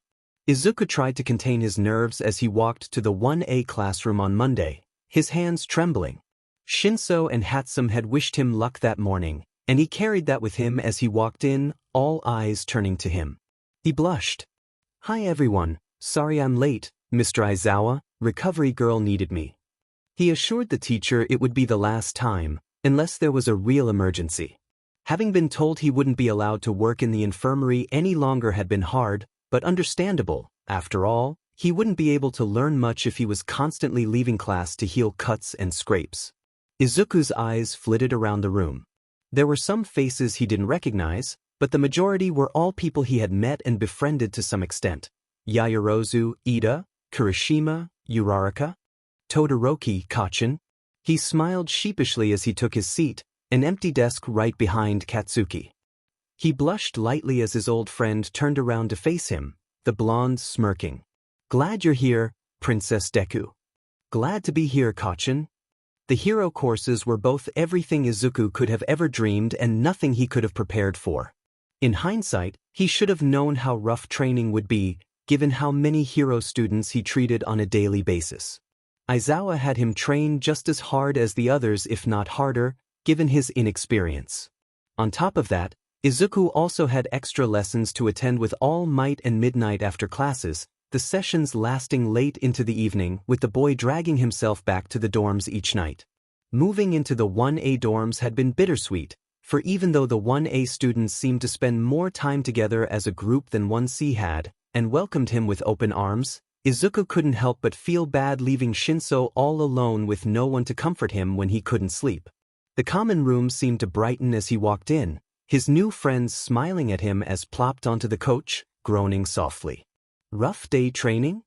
Izuku tried to contain his nerves as he walked to the 1A classroom on Monday, his hands trembling. Shinso and Hatsum had wished him luck that morning, and he carried that with him as he walked in, all eyes turning to him. He blushed. Hi everyone, sorry I'm late, Mr. Aizawa, recovery girl needed me. He assured the teacher it would be the last time, unless there was a real emergency. Having been told he wouldn't be allowed to work in the infirmary any longer had been hard, but understandable. After all, he wouldn't be able to learn much if he was constantly leaving class to heal cuts and scrapes. Izuku's eyes flitted around the room. There were some faces he didn't recognize, but the majority were all people he had met and befriended to some extent. Yaoyorozu, Ida, Kirishima, Uraraka, Todoroki, Kacchan. He smiled sheepishly as he took his seat, an empty desk right behind Katsuki. He blushed lightly as his old friend turned around to face him, the blonde smirking. Glad you're here, Princess Deku. Glad to be here, Kacchan. The hero courses were both everything Izuku could have ever dreamed and nothing he could have prepared for. In hindsight, he should have known how rough training would be, given how many hero students he treated on a daily basis. Aizawa had him train just as hard as the others, if not harder, given his inexperience. On top of that, Izuku also had extra lessons to attend with all might and midnight after classes, the sessions lasting late into the evening, with the boy dragging himself back to the dorms each night. Moving into the 1A dorms had been bittersweet, for even though the 1A students seemed to spend more time together as a group than 1C had, and welcomed him with open arms, Izuku couldn't help but feel bad leaving Shinso all alone with no one to comfort him when he couldn't sleep. The common room seemed to brighten as he walked in, his new friends smiling at him as plopped onto the couch, groaning softly. Rough day training?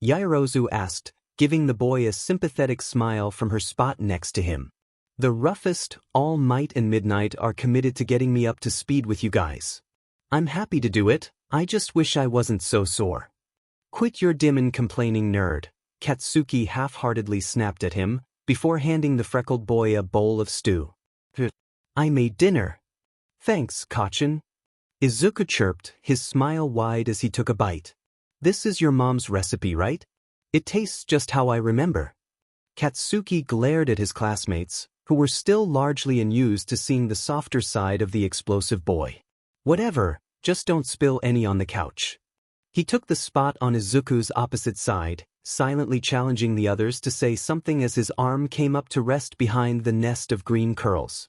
Yaoyorozu asked, giving the boy a sympathetic smile from her spot next to him. The roughest, all might and midnight are committed to getting me up to speed with you guys. I'm happy to do it, I just wish I wasn't so sore. Quit your dim and complaining nerd, Katsuki half-heartedly snapped at him, before handing the freckled boy a bowl of stew. I made dinner. Thanks, Kacchan. Izuku chirped, his smile wide as he took a bite. This is your mom's recipe, right? It tastes just how I remember. Katsuki glared at his classmates, who were still largely unused to seeing the softer side of the explosive boy. Whatever, just don't spill any on the couch. He took the spot on Izuku's opposite side, silently challenging the others to say something as his arm came up to rest behind the nest of green curls.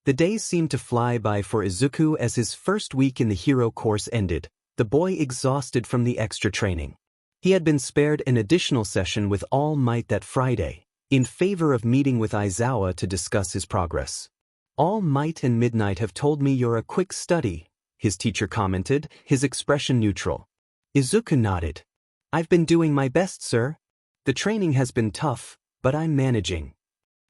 The days seemed to fly by for Izuku as his first week in the hero course ended, the boy exhausted from the extra training. He had been spared an additional session with All Might that Friday, in favor of meeting with Aizawa to discuss his progress. All Might and Midnight have told me you're a quick study, his teacher commented, his expression neutral. Izuku nodded. I've been doing my best, sir. The training has been tough, but I'm managing.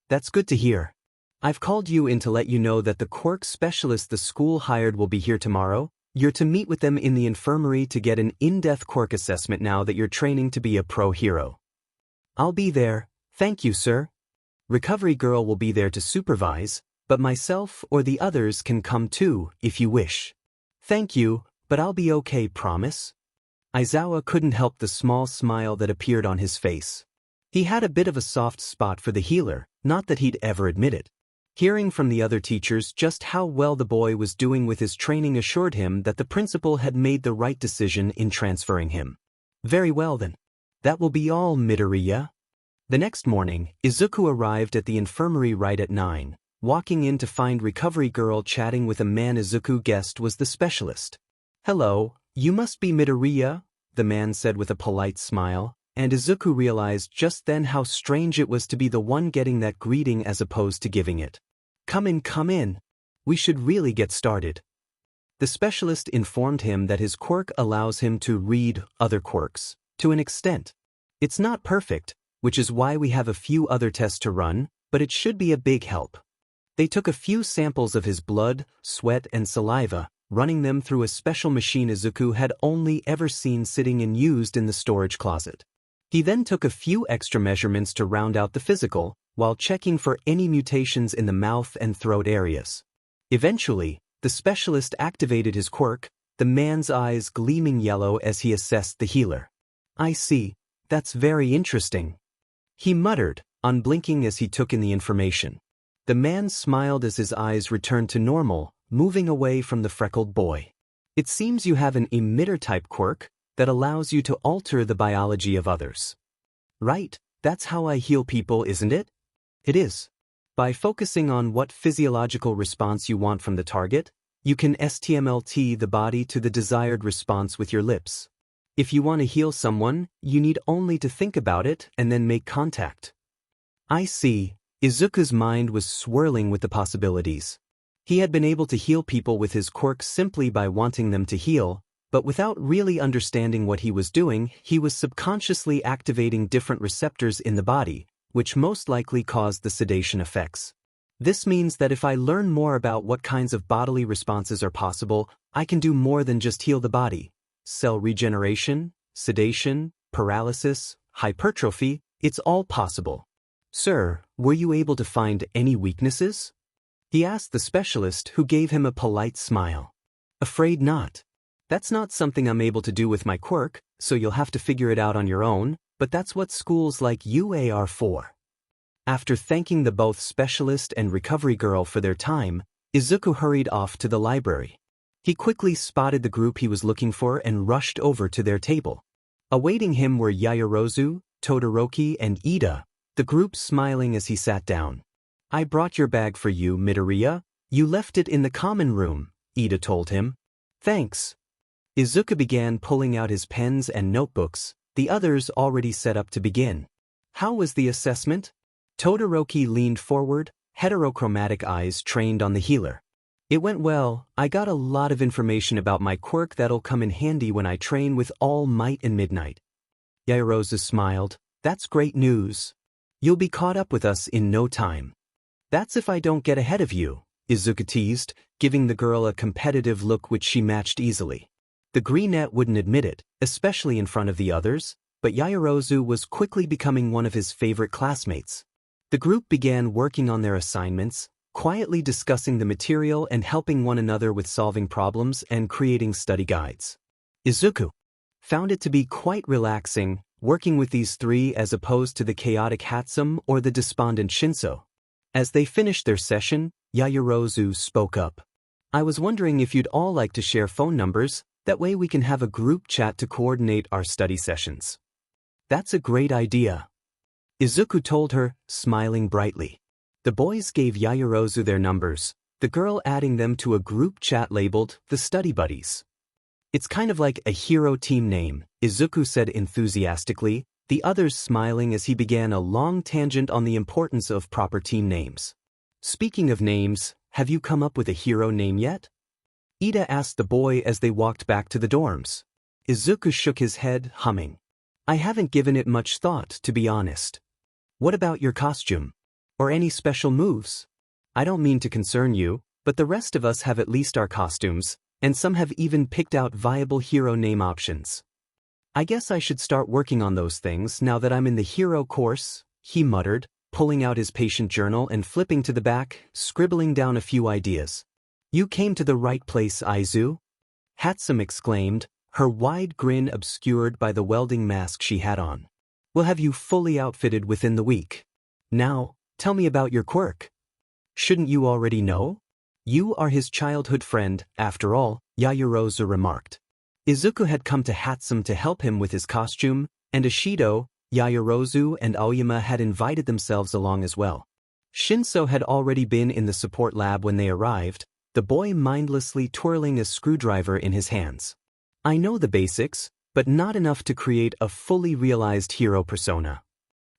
That's good to hear. I've called you in to let you know that the quirk specialist the school hired will be here tomorrow. You're to meet with them in the infirmary to get an in-depth quirk assessment now that you're training to be a pro hero. I'll be there, thank you, sir. Recovery girl will be there to supervise, but myself or the others can come too, if you wish. Thank you, but I'll be okay, promise? Aizawa couldn't help the small smile that appeared on his face. He had a bit of a soft spot for the healer, not that he'd ever admit it. Hearing from the other teachers just how well the boy was doing with his training assured him that the principal had made the right decision in transferring him. Very well then. That will be all, Midoriya. The next morning, Izuku arrived at the infirmary right at 9, walking in to find Recovery Girl chatting with a man Izuku guessed was the specialist. Hello, you must be Midoriya, the man said with a polite smile, and Izuku realized just then how strange it was to be the one getting that greeting as opposed to giving it. Come in. We should really get started. The specialist informed him that his quirk allows him to read other quirks, To an extent. It's not perfect, which is why we have a few other tests to run, but it should be a big help. They took a few samples of his blood, sweat, and saliva, running them through a special machine Izuku had only ever seen sitting and used in the storage closet. He then took a few extra measurements to round out the physical, while checking for any mutations in the mouth and throat areas. Eventually, the specialist activated his quirk, the man's eyes gleaming yellow as he assessed the healer. "I see, that's very interesting," he muttered, unblinking as he took in the information. The man smiled as his eyes returned to normal, moving away from the freckled boy. "It seems you have an emitter-type quirk that allows you to alter the biology of others. Right, that's how I heal people, isn't it?" "It is. By focusing on what physiological response you want from the target, you can STMLT the body to the desired response with your lips. If you want to heal someone, you need only to think about it and then make contact." "I see." Izuku's mind was swirling with the possibilities. He had been able to heal people with his quirk simply by wanting them to heal, but without really understanding what he was doing, he was subconsciously activating different receptors in the body, which most likely caused the sedation effects. This means that if I learn more about what kinds of bodily responses are possible, I can do more than just heal the body. Cell regeneration, sedation, paralysis, hypertrophy, it's all possible. "Sir, were you able to find any weaknesses?" he asked the specialist, who gave him a polite smile. "Afraid not. That's not something I'm able to do with my quirk, so you'll have to figure it out on your own, but that's what schools like UA are for." After thanking the both specialist and recovery girl for their time, Izuku hurried off to the library. He quickly spotted the group he was looking for and rushed over to their table. Awaiting him were Yaoyorozu, Todoroki, and Ida, the group smiling as he sat down. "I brought your bag for you, Midoriya. You left it in the common room," Ida told him. "Thanks." Izuku began pulling out his pens and notebooks, the others already set up to begin. "How was the assessment?" Todoroki leaned forward, heterochromatic eyes trained on the healer. "It went well. I got a lot of information about my quirk that'll come in handy when I train with All Might and Midnight." Yaoyorozu smiled. "That's great news. You'll be caught up with us in no time." "That's if I don't get ahead of you," Izuku teased, giving the girl a competitive look which she matched easily. The greenette wouldn't admit it, especially in front of the others, but Yaoyorozu was quickly becoming one of his favorite classmates. The group began working on their assignments, quietly discussing the material and helping one another with solving problems and creating study guides. Izuku found it to be quite relaxing, working with these three as opposed to the chaotic Hatsum or the despondent Shinso. As they finished their session, Yaoyorozu spoke up. "I was wondering if you'd all like to share phone numbers, that way we can have a group chat to coordinate our study sessions." "That's a great idea," Izuku told her, smiling brightly. The boys gave Yaoyorozu their numbers, the girl adding them to a group chat labeled the Study Buddies. "It's kind of like a hero team name," Izuku said enthusiastically, the others smiling as he began a long tangent on the importance of proper team names. "Speaking of names, have you come up with a hero name yet?" Ida asked the boy as they walked back to the dorms. Izuku shook his head, humming. "I haven't given it much thought, to be honest." "What about your costume? Or any special moves?" "I don't mean to concern you, but the rest of us have at least our costumes, and some have even picked out viable hero name options. I guess I should start working on those things now that I'm in the hero course," he muttered, pulling out his patient journal and flipping to the back, scribbling down a few ideas. "You came to the right place, Izu," Hatsum exclaimed, her wide grin obscured by the welding mask she had on. "We'll have you fully outfitted within the week. Now, tell me about your quirk." "Shouldn't you already know? You are his childhood friend, after all," Yaoyorozu remarked. Izuku had come to Hatsum to help him with his costume, and Ashido, Yaoyorozu, and Aoyama had invited themselves along as well. Shinso had already been in the support lab when they arrived, the boy mindlessly twirling a screwdriver in his hands. "I know the basics, but not enough to create a fully realized hero persona."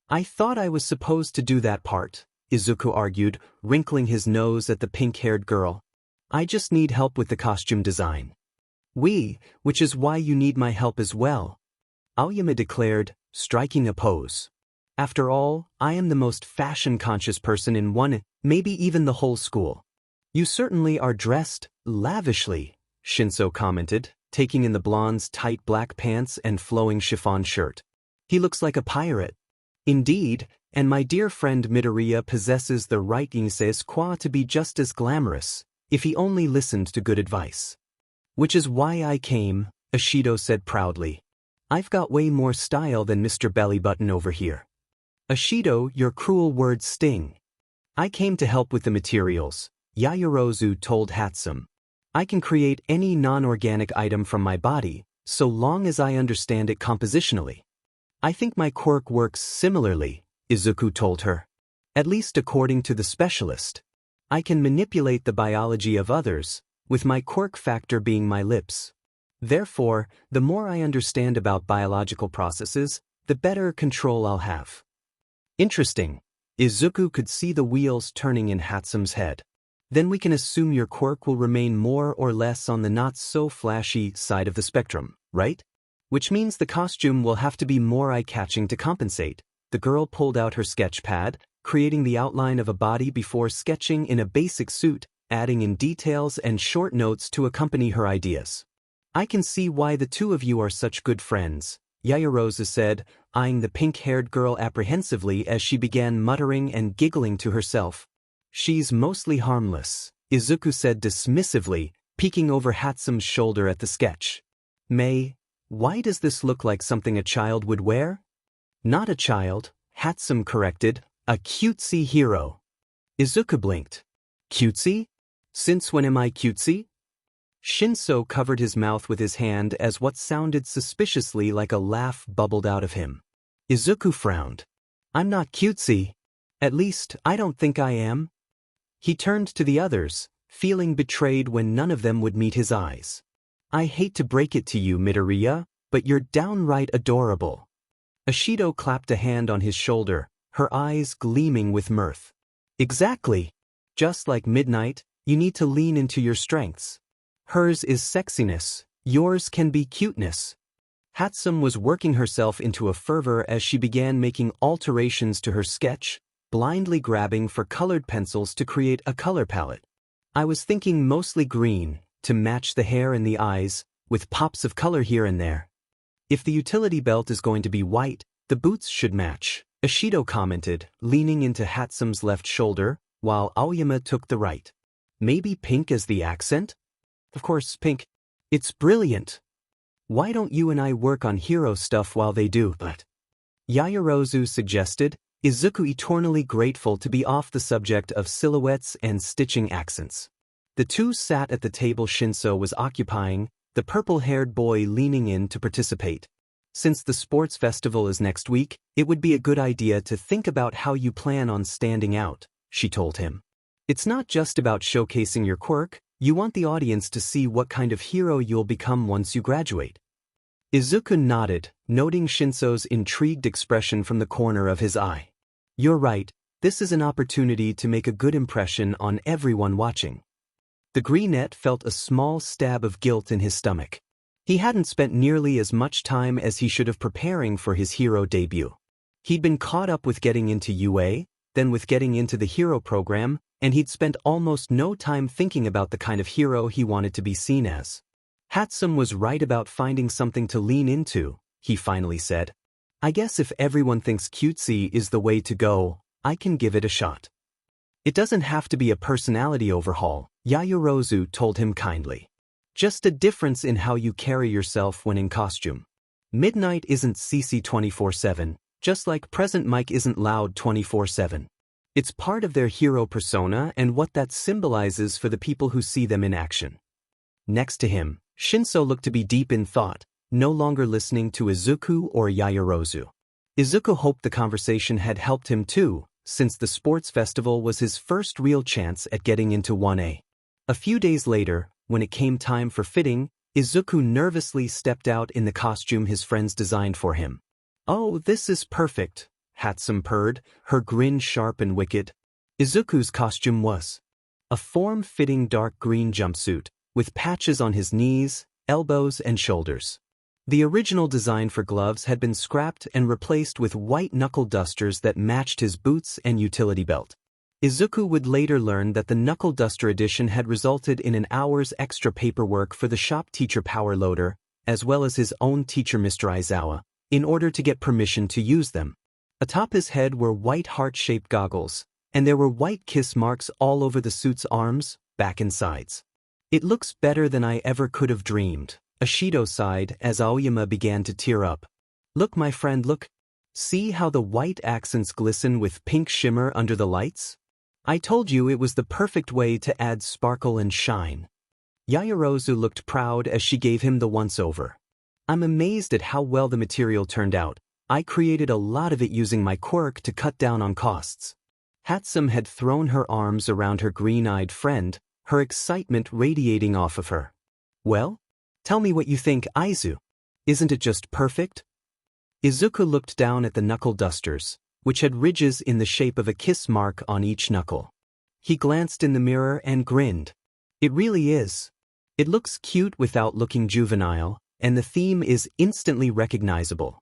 "I thought I was supposed to do that part," Izuku argued, wrinkling his nose at the pink-haired girl. "I just need help with the costume design." Which is why you need my help as well." Aoyama declared, striking a pose. After all, I am the most fashion-conscious person in one, maybe even the whole school. You certainly are dressed lavishly, Shinso commented, taking in the blonde's tight black pants and flowing chiffon shirt. He looks like a pirate. Indeed, and my dear friend Midoriya possesses the right insei to be just as glamorous, if he only listened to good advice. Which is why I came, Ishido said proudly. I've got way more style than Mr. Bellybutton over here. Ishido, your cruel words sting. I came to help with the materials, Yaoyorozu told Hatsum. I can create any non-organic item from my body, so long as I understand it compositionally. I think my quirk works similarly, Izuku told her. At least according to the specialist. I can manipulate the biology of others, with my quirk factor being my lips. Therefore, the more I understand about biological processes, the better control I'll have. Interesting. Izuku could see the wheels turning in Hatsum's head. Then we can assume your quirk will remain more or less on the not-so-flashy side of the spectrum, right? Which means the costume will have to be more eye-catching to compensate. The girl pulled out her sketch pad, creating the outline of a body before sketching in a basic suit, adding in details and short notes to accompany her ideas. I can see why the two of you are such good friends, Yaoyorozu said, eyeing the pink-haired girl apprehensively as she began muttering and giggling to herself. She's mostly harmless, Izuku said dismissively, peeking over Hatsum's shoulder at the sketch. Why does this look like something a child would wear? Not a child, Hatsum corrected, a cutesy hero. Izuku blinked. Cutesy? Since when am I cutesy? Shinso covered his mouth with his hand as what sounded suspiciously like a laugh bubbled out of him. Izuku frowned. I'm not cutesy. At least, I don't think I am. He turned to the others, feeling betrayed when none of them would meet his eyes. I hate to break it to you, Midoriya, but you're downright adorable. Ishido clapped a hand on his shoulder, her eyes gleaming with mirth. Exactly. Just like Midnight, you need to lean into your strengths. Hers is sexiness, yours can be cuteness. Hatsum was working herself into a fervor as she began making alterations to her sketch, blindly grabbing for colored pencils to create a color palette. I was thinking mostly green, to match the hair and the eyes, with pops of color here and there. If the utility belt is going to be white, the boots should match, Ishido commented, leaning into Hatsum's left shoulder, while Aoyama took the right. Maybe pink as the accent? Of course, pink. It's brilliant. Why don't you and I work on hero stuff while they do, but? Yaoyorozu suggested, Izuku eternally grateful to be off the subject of silhouettes and stitching accents. The two sat at the table Shinso was occupying, the purple-haired boy leaning in to participate. Since the sports festival is next week, it would be a good idea to think about how you plan on standing out, she told him. It's not just about showcasing your quirk, you want the audience to see what kind of hero you'll become once you graduate. Izuku nodded, noting Shinso's intrigued expression from the corner of his eye. You're right, this is an opportunity to make a good impression on everyone watching. The greenette felt a small stab of guilt in his stomach. He hadn't spent nearly as much time as he should have preparing for his hero debut. He'd been caught up with getting into UA, then with getting into the hero program, and he'd spent almost no time thinking about the kind of hero he wanted to be seen as. Hatsum was right about finding something to lean into, he finally said. I guess if everyone thinks cutesy is the way to go, I can give it a shot. It doesn't have to be a personality overhaul, Yaoyorozu told him kindly. Just a difference in how you carry yourself when in costume. Midnight isn't CC 24/7, just like Present Mike isn't loud 24/7. It's part of their hero persona and what that symbolizes for the people who see them in action. Next to him, Shinso looked to be deep in thought, no longer listening to Izuku or Yaoyorozu. Izuku hoped the conversation had helped him too, since the sports festival was his first real chance at getting into 1A. A few days later, when it came time for fitting, Izuku nervously stepped out in the costume his friends designed for him. Oh, this is perfect, Hatsum purred, her grin sharp and wicked. Izuku's costume was a form-fitting dark green jumpsuit, with patches on his knees, elbows, and shoulders. The original design for gloves had been scrapped and replaced with white knuckle dusters that matched his boots and utility belt. Izuku would later learn that the knuckle duster edition had resulted in an hour's extra paperwork for the shop teacher power loader, as well as his own teacher Mr. Aizawa, in order to get permission to use them. Atop his head were white heart-shaped goggles, and there were white kiss marks all over the suit's arms, back and sides. It looks better than I ever could have dreamed, Ashido sighed as Aoyama began to tear up. Look, my friend, look. See how the white accents glisten with pink shimmer under the lights? I told you it was the perfect way to add sparkle and shine. Yaoyorozu looked proud as she gave him the once-over. I'm amazed at how well the material turned out. I created a lot of it using my quirk to cut down on costs. Hatsum had thrown her arms around her green-eyed friend, her excitement radiating off of her. Well? Tell me what you think, Aizu. Isn't it just perfect? Izuku looked down at the knuckle dusters, which had ridges in the shape of a kiss mark on each knuckle. He glanced in the mirror and grinned. It really is. It looks cute without looking juvenile, and the theme is instantly recognizable.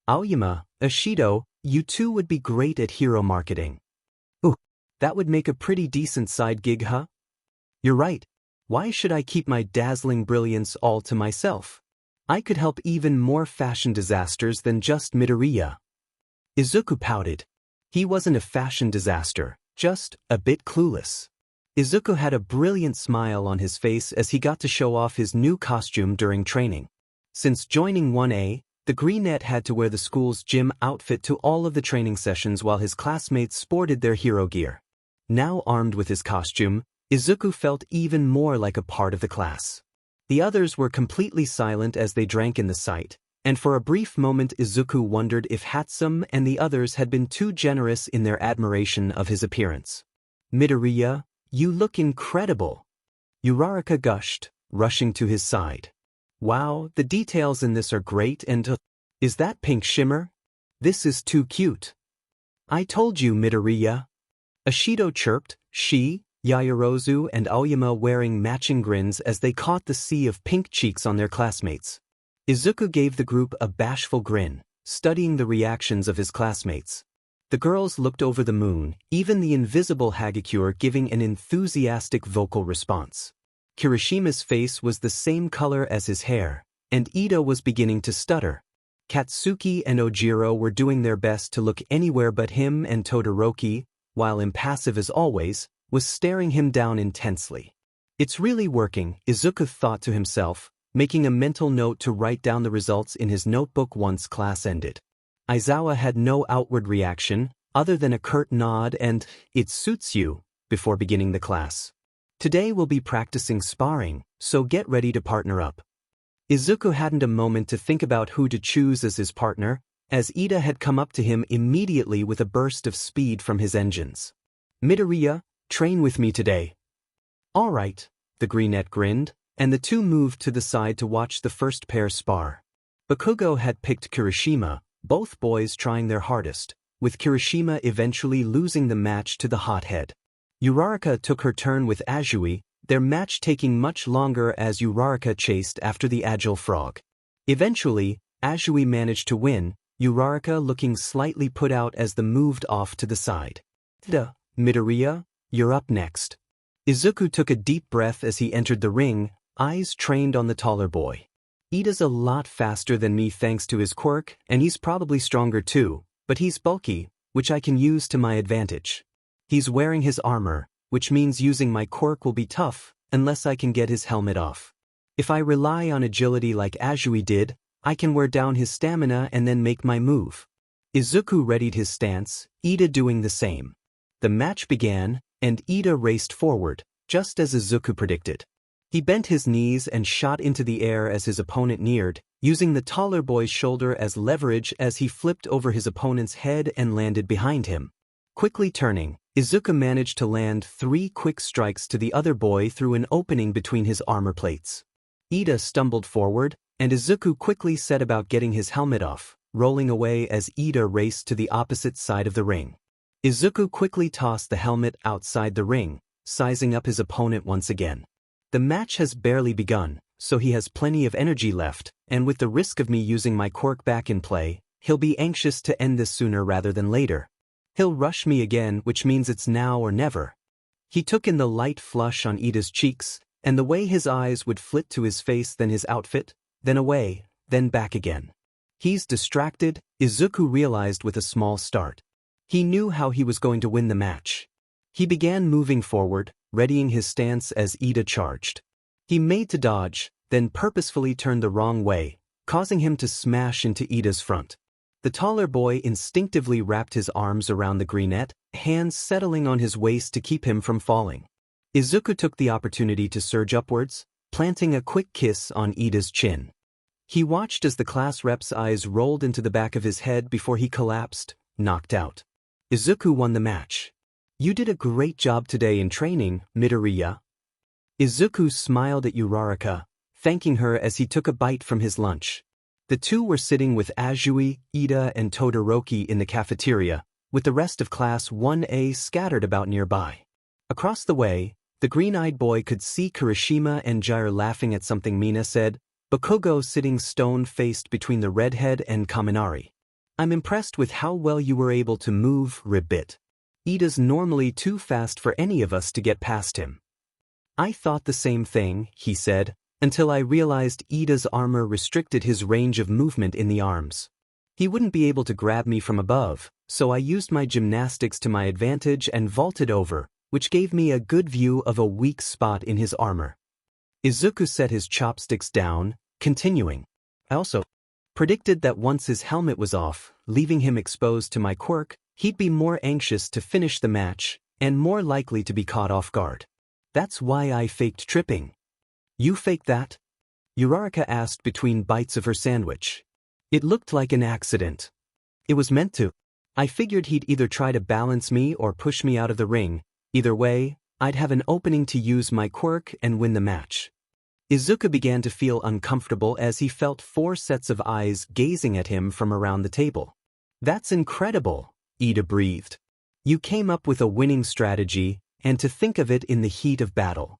Aoyama, Ashido, you two would be great at hero marketing. Ooh, that would make a pretty decent side gig, huh? You're right. Why should I keep my dazzling brilliance all to myself? I could help even more fashion disasters than just Midoriya. Izuku pouted. He wasn't a fashion disaster, just a bit clueless. Izuku had a brilliant smile on his face as he got to show off his new costume during training. Since joining 1A, the Greenette had to wear the school's gym outfit to all of the training sessions while his classmates sported their hero gear. Now armed with his costume, Izuku felt even more like a part of the class. The others were completely silent as they drank in the sight, and for a brief moment Izuku wondered if Hatsum and the others had been too generous in their admiration of his appearance. Midoriya, you look incredible. Uraraka gushed, rushing to his side. Wow, the details in this are great and is that pink shimmer? This is too cute. I told you, Midoriya. Ashido chirped, she, Yaoyorozu and Aoyama wearing matching grins as they caught the sea of pink cheeks on their classmates. Izuku gave the group a bashful grin, studying the reactions of his classmates. The girls looked over the moon, even the invisible Hagakure giving an enthusiastic vocal response. Kirishima's face was the same color as his hair, and Ida was beginning to stutter. Katsuki and Ojiro were doing their best to look anywhere but him, and Todoroki, while impassive as always, was staring him down intensely. It's really working, Izuku thought to himself, making a mental note to write down the results in his notebook once class ended. Aizawa had no outward reaction, other than a curt nod and, "It suits you," before beginning the class. Today we'll be practicing sparring, so get ready to partner up. Izuku hadn't a moment to think about who to choose as his partner, as Ida had come up to him immediately with a burst of speed from his engines. Midoriya, train with me today. All right, the Greenette grinned, and the two moved to the side to watch the first pair spar. Bakugo had picked Kirishima, both boys trying their hardest, with Kirishima eventually losing the match to the hothead. Uraraka took her turn with Azui, their match taking much longer as Uraraka chased after the agile frog. Eventually, Azui managed to win, Uraraka looking slightly put out as the moved off to the side. Midoriya, you're up next. Izuku took a deep breath as he entered the ring, eyes trained on the taller boy. Ida's a lot faster than me thanks to his quirk, and he's probably stronger too, but he's bulky, which I can use to my advantage. He's wearing his armor, which means using my quirk will be tough, unless I can get his helmet off. If I rely on agility like Azui did, I can wear down his stamina and then make my move. Izuku readied his stance, Ida doing the same. The match began, and Ida raced forward, just as Izuku predicted. He bent his knees and shot into the air as his opponent neared, using the taller boy's shoulder as leverage as he flipped over his opponent's head and landed behind him. Quickly turning, Izuku managed to land 3 quick strikes to the other boy through an opening between his armor plates. Ida stumbled forward, and Izuku quickly set about getting his helmet off, rolling away as Ida raced to the opposite side of the ring. Izuku quickly tossed the helmet outside the ring, sizing up his opponent once again. The match has barely begun, so he has plenty of energy left, and with the risk of me using my quirk back in play, he'll be anxious to end this sooner rather than later. He'll rush me again, which means it's now or never. He took in the light flush on Ida's cheeks, and the way his eyes would flit to his face, then his outfit, then away, then back again. He's distracted, Izuku realized with a small start. He knew how he was going to win the match. He began moving forward, readying his stance as Ida charged. He made to dodge, then purposefully turned the wrong way, causing him to smash into Ida's front. The taller boy instinctively wrapped his arms around the greenette, hands settling on his waist to keep him from falling. Izuku took the opportunity to surge upwards, planting a quick kiss on Ida's chin. He watched as the class rep's eyes rolled into the back of his head before he collapsed, knocked out. Izuku won the match. You did a great job today in training, Midoriya. Izuku smiled at Uraraka, thanking her as he took a bite from his lunch. The two were sitting with Azui, Ida, and Todoroki in the cafeteria, with the rest of Class 1A scattered about nearby. Across the way, the green-eyed boy could see Kirishima and Jair laughing at something Mina said, Bakugo sitting stone-faced between the redhead and Kaminari. I'm impressed with how well you were able to move, Ribbit. Ida's normally too fast for any of us to get past him. I thought the same thing, he said, until I realized Ida's armor restricted his range of movement in the arms. He wouldn't be able to grab me from above, so I used my gymnastics to my advantage and vaulted over, which gave me a good view of a weak spot in his armor. Izuku set his chopsticks down, continuing. I also predicted that once his helmet was off, leaving him exposed to my quirk, he'd be more anxious to finish the match, and more likely to be caught off guard. That's why I faked tripping. You faked that? Uraraka asked between bites of her sandwich. It looked like an accident. It was meant to. I figured he'd either try to balance me or push me out of the ring. Either way, I'd have an opening to use my quirk and win the match. Izuku began to feel uncomfortable as he felt 4 sets of eyes gazing at him from around the table. That's incredible, Ida breathed. You came up with a winning strategy, and to think of it in the heat of battle.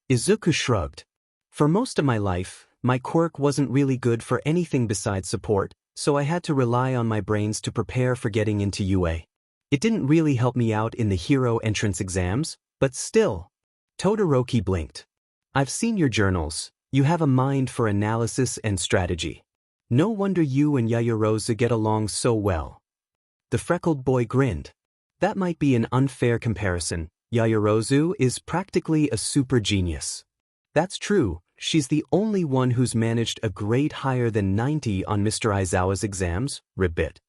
Izuku shrugged. For most of my life, my quirk wasn't really good for anything besides support, so I had to rely on my brains to prepare for getting into UA. It didn't really help me out in the hero entrance exams, but still. Todoroki blinked. I've seen your journals. You have a mind for analysis and strategy. No wonder you and Yaoyorozu get along so well. The freckled boy grinned. That might be an unfair comparison. Yaoyorozu is practically a super genius. That's true, she's the only one who's managed a grade higher than 90 on Mr. Aizawa's exams, Ribbit.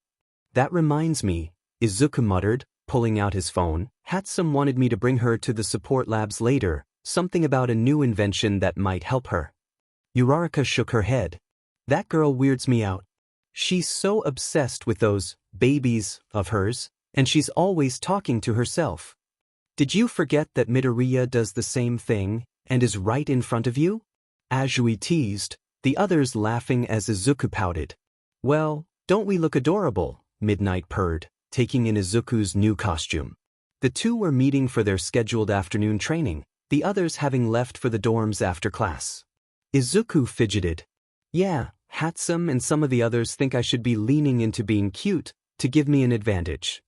That reminds me, Izuku muttered, pulling out his phone. Hatsum wanted me to bring her to the support labs later, something about a new invention that might help her. Uraraka shook her head. That girl weirds me out. She's so obsessed with those babies of hers, and she's always talking to herself. Did you forget that Midoriya does the same thing, and is right in front of you? Azui teased, the others laughing as Izuku pouted. Well, don't we look adorable? Midnight purred, taking in Izuku's new costume. The two were meeting for their scheduled afternoon training, the others having left for the dorms after class. Izuku fidgeted. Yeah, Hatsum and some of the others think I should be leaning into being cute, to give me an advantage.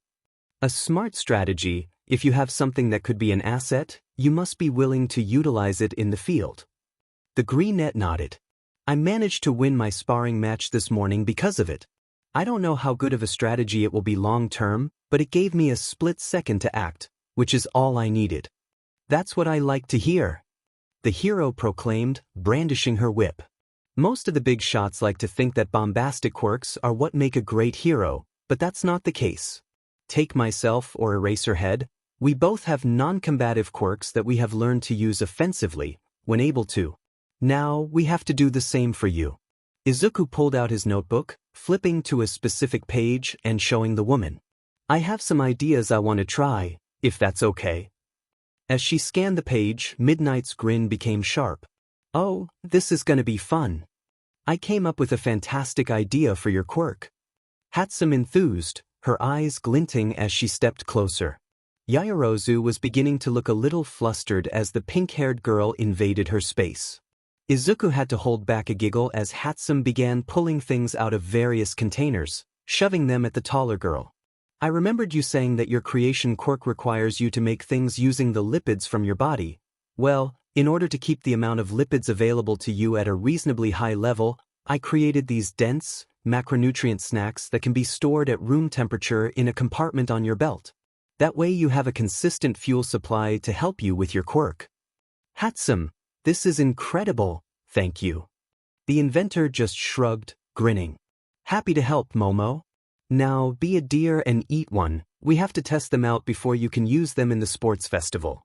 A smart strategy. If you have something that could be an asset, you must be willing to utilize it in the field. The greenette nodded. I managed to win my sparring match this morning because of it. I don't know how good of a strategy it will be long-term, but it gave me a split second to act, which is all I needed. That's what I like to hear. The hero proclaimed, brandishing her whip. Most of the big shots like to think that bombastic quirks are what make a great hero, but that's not the case. Take myself or Eraserhead. We both have non-combative quirks that we have learned to use offensively, when able to. Now, we have to do the same for you. Izuku pulled out his notebook, flipping to a specific page and showing the woman. I have some ideas I want to try, if that's okay. As she scanned the page, Midnight's grin became sharp. Oh, this is gonna be fun. I came up with a fantastic idea for your quirk. Hatsum enthused, her eyes glinting as she stepped closer. Yaoyorozu was beginning to look a little flustered as the pink-haired girl invaded her space. Izuku had to hold back a giggle as Hatsum began pulling things out of various containers, shoving them at the taller girl. I remembered you saying that your creation Quirk requires you to make things using the lipids from your body. Well, in order to keep the amount of lipids available to you at a reasonably high level, I created these dense, macronutrient snacks that can be stored at room temperature in a compartment on your belt. That way you have a consistent fuel supply to help you with your quirk. Hatsum, this is incredible, thank you. The inventor just shrugged, grinning. Happy to help, Momo. Now be a dear and eat one, we have to test them out before you can use them in the sports festival.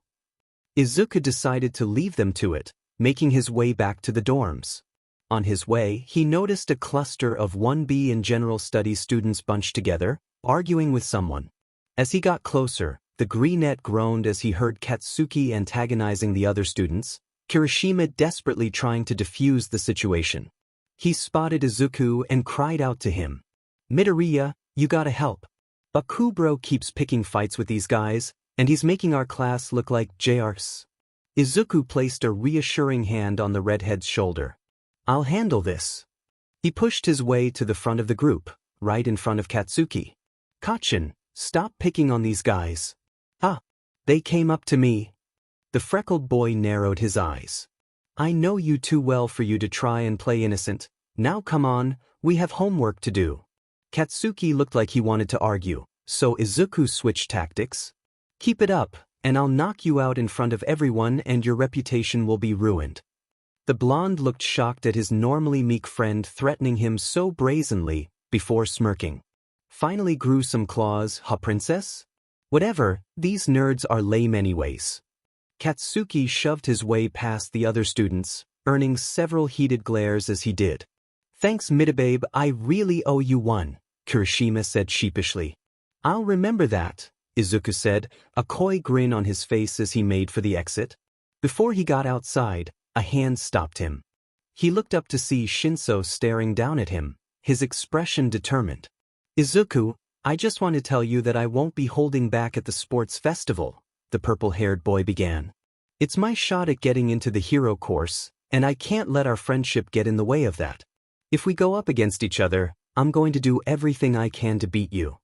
Izuku decided to leave them to it, making his way back to the dorms. On his way, he noticed a cluster of 1B and general studies students bunched together, arguing with someone. As he got closer, the greenette groaned as he heard Katsuki antagonizing the other students, Kirishima desperately trying to defuse the situation. He spotted Izuku and cried out to him. Midoriya, you gotta help. Bakubro keeps picking fights with these guys, and he's making our class look like JRs. Izuku placed a reassuring hand on the redhead's shoulder. I'll handle this. He pushed his way to the front of the group, right in front of Katsuki. Kachin, stop picking on these guys. Ah, they came up to me. The freckled boy narrowed his eyes. I know you too well for you to try and play innocent. Now come on, we have homework to do. Katsuki looked like he wanted to argue, so Izuku switched tactics. Keep it up, and I'll knock you out in front of everyone and your reputation will be ruined. The blonde looked shocked at his normally meek friend threatening him so brazenly, before smirking. Finally grew some claws, huh princess? Whatever, these nerds are lame anyways. Katsuki shoved his way past the other students, earning several heated glares as he did. Thanks Midababe, I really owe you one, Kirishima said sheepishly. I'll remember that, Izuku said, a coy grin on his face as he made for the exit. Before he got outside, a hand stopped him. He looked up to see Shinso staring down at him, his expression determined. Izuku, I just want to tell you that I won't be holding back at the sports festival, the purple-haired boy began. It's my shot at getting into the hero course, and I can't let our friendship get in the way of that. If we go up against each other, I'm going to do everything I can to beat you.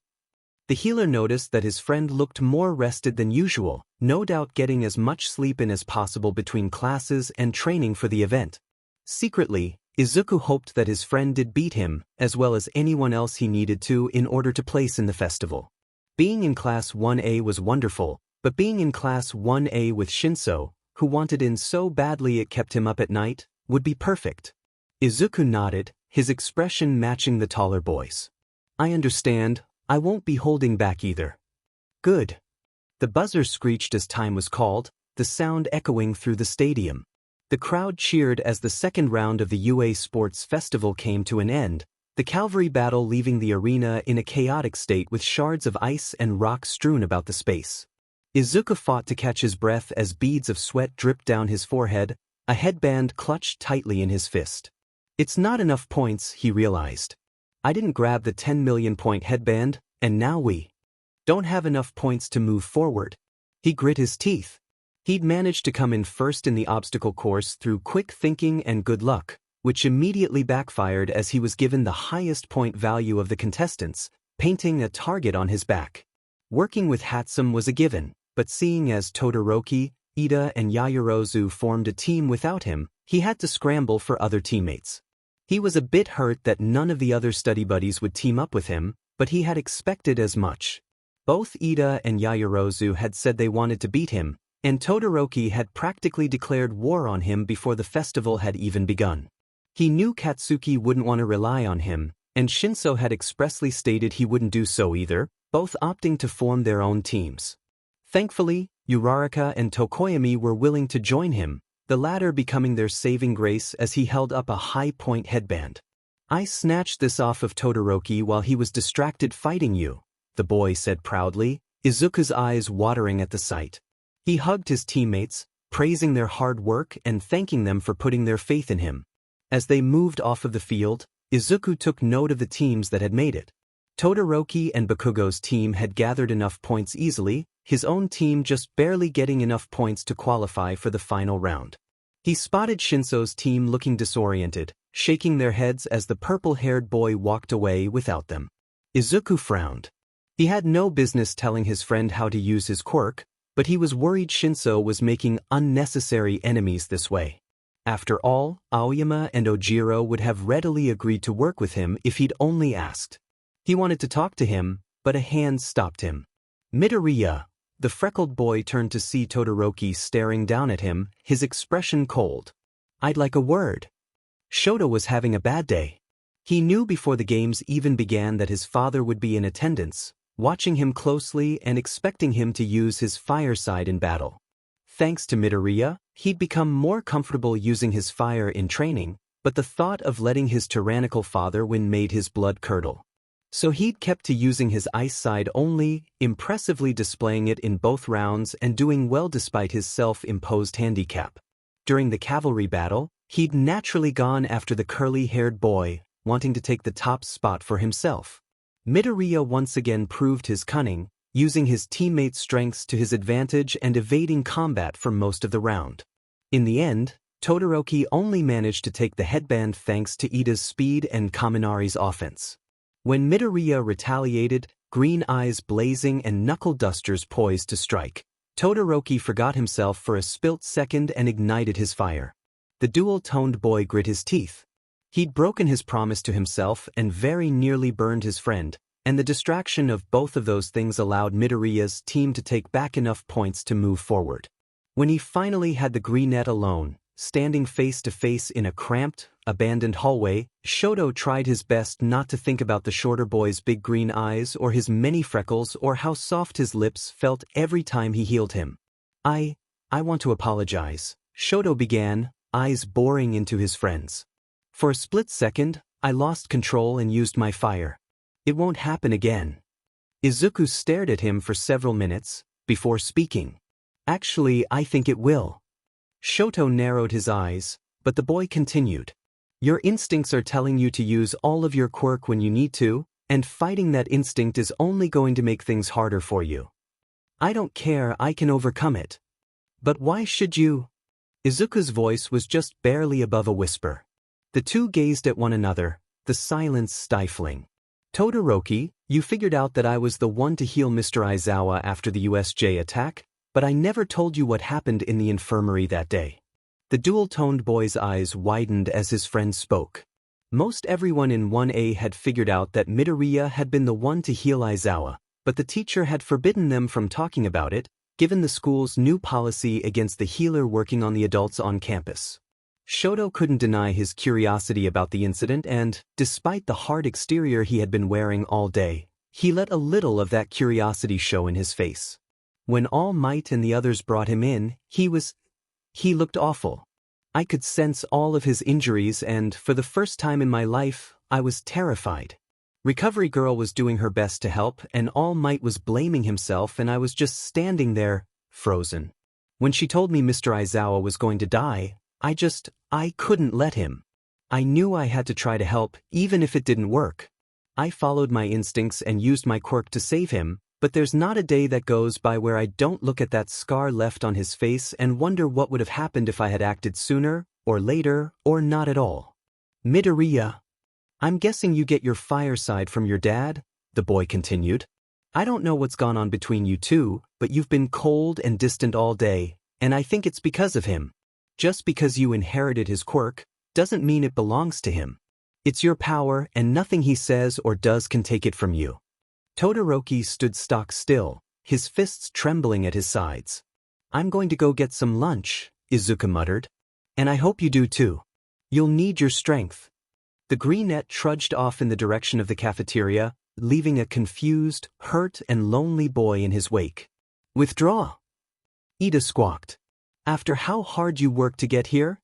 The healer noticed that his friend looked more rested than usual, no doubt getting as much sleep in as possible between classes and training for the event. Secretly, Izuku hoped that his friend did beat him, as well as anyone else he needed to in order to place in the festival. Being in Class 1A was wonderful, but being in Class 1A with Shinso, who wanted in so badly it kept him up at night, would be perfect. Izuku nodded, his expression matching the taller boy's. I understand, I won't be holding back either. Good. The buzzer screeched as time was called, the sound echoing through the stadium. The crowd cheered as the second round of the UA Sports Festival came to an end, the cavalry battle leaving the arena in a chaotic state with shards of ice and rock strewn about the space. Izuku fought to catch his breath as beads of sweat dripped down his forehead, a headband clutched tightly in his fist. It's not enough points, he realized. I didn't grab the 10 million point headband, and now we don't have enough points to move forward. He grit his teeth. He'd managed to come in first in the obstacle course through quick thinking and good luck, which immediately backfired as he was given the highest point value of the contestants, painting a target on his back. Working with Hatsum was a given, but seeing as Todoroki, Ida and Yaoyorozu formed a team without him, he had to scramble for other teammates. He was a bit hurt that none of the other study buddies would team up with him, but he had expected as much. Both Ida and Yaoyorozu had said they wanted to beat him, and Todoroki had practically declared war on him before the festival had even begun. He knew Katsuki wouldn't want to rely on him, and Shinso had expressly stated he wouldn't do so either, both opting to form their own teams. Thankfully, Uraraka and Tokoyami were willing to join him, the latter becoming their saving grace as he held up a high-point headband. I snatched this off of Todoroki while he was distracted fighting you, the boy said proudly, Izuku's eyes watering at the sight. He hugged his teammates, praising their hard work and thanking them for putting their faith in him. As they moved off of the field, Izuku took note of the teams that had made it. Todoroki and Bakugo's team had gathered enough points easily, his own team just barely getting enough points to qualify for the final round. He spotted Shinso's team looking disoriented, shaking their heads as the purple-haired boy walked away without them. Izuku frowned. He had no business telling his friend how to use his quirk, but he was worried Shinso was making unnecessary enemies this way. After all, Aoyama and Ojiro would have readily agreed to work with him if he'd only asked. He wanted to talk to him, but a hand stopped him. Midoriya. The freckled boy turned to see Todoroki staring down at him, his expression cold. "I'd like a word." Shoto was having a bad day. He knew before the games even began that his father would be in attendance, watching him closely and expecting him to use his fire side in battle. Thanks to Midoriya, he'd become more comfortable using his fire in training, but the thought of letting his tyrannical father win made his blood curdle. So he'd kept to using his ice side only, impressively displaying it in both rounds and doing well despite his self-imposed handicap. During the cavalry battle, he'd naturally gone after the curly-haired boy, wanting to take the top spot for himself. Midoriya once again proved his cunning, using his teammates' strengths to his advantage and evading combat for most of the round. In the end, Todoroki only managed to take the headband thanks to Ida's speed and Kaminari's offense. When Midoriya retaliated, green eyes blazing and knuckle dusters poised to strike, Todoroki forgot himself for a split second and ignited his fire. The dual-toned boy grit his teeth. He'd broken his promise to himself and very nearly burned his friend, and the distraction of both of those things allowed Midoriya's team to take back enough points to move forward. When he finally had the greenette alone, standing face to face in a cramped, abandoned hallway, Shoto tried his best not to think about the shorter boy's big green eyes or his many freckles or how soft his lips felt every time he healed him. I want to apologize," Shoto began, eyes boring into his friend's. "For a split second, I lost control and used my fire. It won't happen again." Izuku stared at him for several minutes, before speaking. "Actually, I think it will." Shoto narrowed his eyes, but the boy continued. "Your instincts are telling you to use all of your quirk when you need to, and fighting that instinct is only going to make things harder for you. I don't care, I can overcome it." "But why should you?" Izuku's voice was just barely above a whisper. The two gazed at one another, the silence stifling. "Todoroki, you figured out that I was the one to heal Mr. Aizawa after the USJ attack, but I never told you what happened in the infirmary that day." The dual-toned boy's eyes widened as his friend spoke. Most everyone in 1A had figured out that Midoriya had been the one to heal Aizawa, but the teacher had forbidden them from talking about it, given the school's new policy against the healer working on the adults on campus. Shoto couldn't deny his curiosity about the incident and, despite the hard exterior he had been wearing all day, he let a little of that curiosity show in his face. When All Might and the others brought him in, he looked awful. I could sense all of his injuries and, for the first time in my life, I was terrified. Recovery Girl was doing her best to help and All Might was blaming himself and I was just standing there, frozen. When she told me Mr. Aizawa was going to die, I couldn't let him. I knew I had to try to help, even if it didn't work. I followed my instincts and used my quirk to save him, but there's not a day that goes by where I don't look at that scar left on his face and wonder what would have happened if I had acted sooner, or later, or not at all. Midoriya. I'm guessing you get your fire side from your dad, the boy continued. I don't know what's gone on between you two, but you've been cold and distant all day, and I think it's because of him. Just because you inherited his quirk, doesn't mean it belongs to him. It's your power and nothing he says or does can take it from you. Todoroki stood stock still, his fists trembling at his sides. I'm going to go get some lunch, Izuku muttered. And I hope you do too. You'll need your strength. The greenette trudged off in the direction of the cafeteria, leaving a confused, hurt and lonely boy in his wake. Withdraw. Ida squawked. After how hard you worked to get here?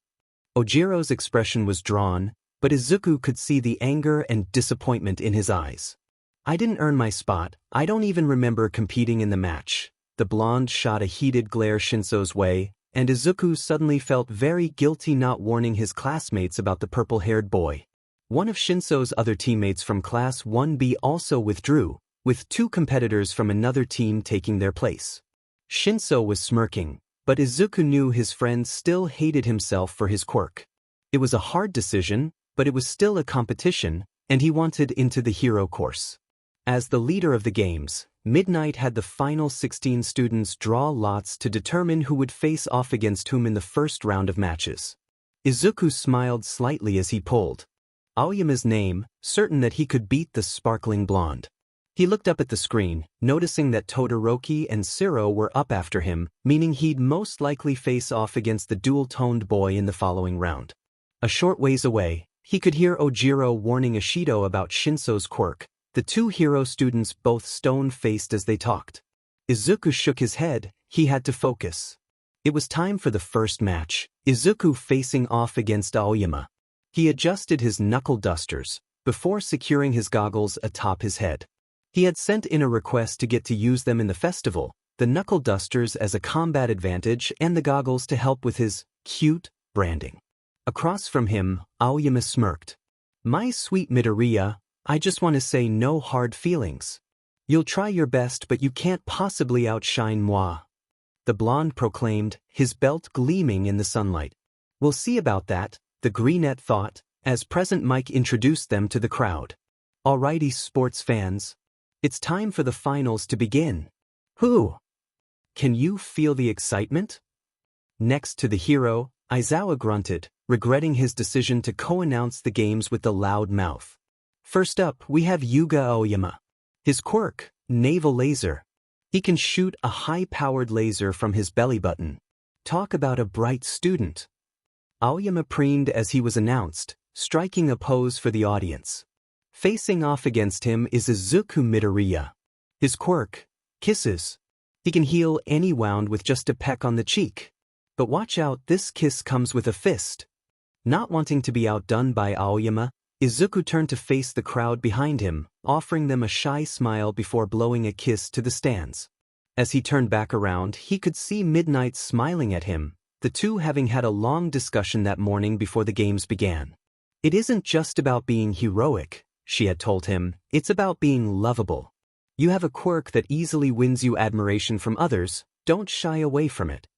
Ojiro's expression was drawn, but Izuku could see the anger and disappointment in his eyes. I didn't earn my spot, I don't even remember competing in the match. The blonde shot a heated glare Shinso's way, and Izuku suddenly felt very guilty not warning his classmates about the purple-haired boy. One of Shinso's other teammates from Class 1B also withdrew, with two competitors from another team taking their place. Shinso was smirking, But Izuku knew his friend still hated himself for his quirk. It was a hard decision, but it was still a competition, and he wanted into the hero course. As the leader of the games, Midnight had the final 16 students draw lots to determine who would face off against whom in the first round of matches. Izuku smiled slightly as he pulled Aoyama's name, certain that he could beat the sparkling blonde. He looked up at the screen, noticing that Todoroki and Siro were up after him, meaning he'd most likely face off against the dual-toned boy in the following round. A short ways away, he could hear Ojiro warning Ishido about Shinso's quirk, the two hero students both stone-faced as they talked. Izuku shook his head, he had to focus. It was time for the first match, Izuku facing off against Aoyama. He adjusted his knuckle dusters, before securing his goggles atop his head. He had sent in a request to get to use them in the festival, the knuckle dusters as a combat advantage and the goggles to help with his cute branding. Across from him, Aoyama smirked. "My sweet Midoriya, I just want to say no hard feelings. You'll try your best but you can't possibly outshine moi," the blonde proclaimed, his belt gleaming in the sunlight. "We'll see about that," the greenette thought, as Present Mike introduced them to the crowd. "Alrighty sports fans. It's time for the finals to begin. Who? Can you feel the excitement?" Next to the hero, Aizawa grunted, regretting his decision to co-announce the games with the loud mouth. First up, we have Yuga Aoyama. His quirk, naval laser. He can shoot a high-powered laser from his belly button. Talk about a bright student. Aoyama preened as he was announced, striking a pose for the audience. Facing off against him is Izuku Midoriya. His quirk, kisses. He can heal any wound with just a peck on the cheek. But watch out, this kiss comes with a fist. Not wanting to be outdone by Aoyama, Izuku turned to face the crowd behind him, offering them a shy smile before blowing a kiss to the stands. As he turned back around, he could see Midnight smiling at him, the two having had a long discussion that morning before the games began. "It isn't just about being heroic," she had told him, "it's about being lovable. You have a quirk that easily wins you admiration from others, don't shy away from it."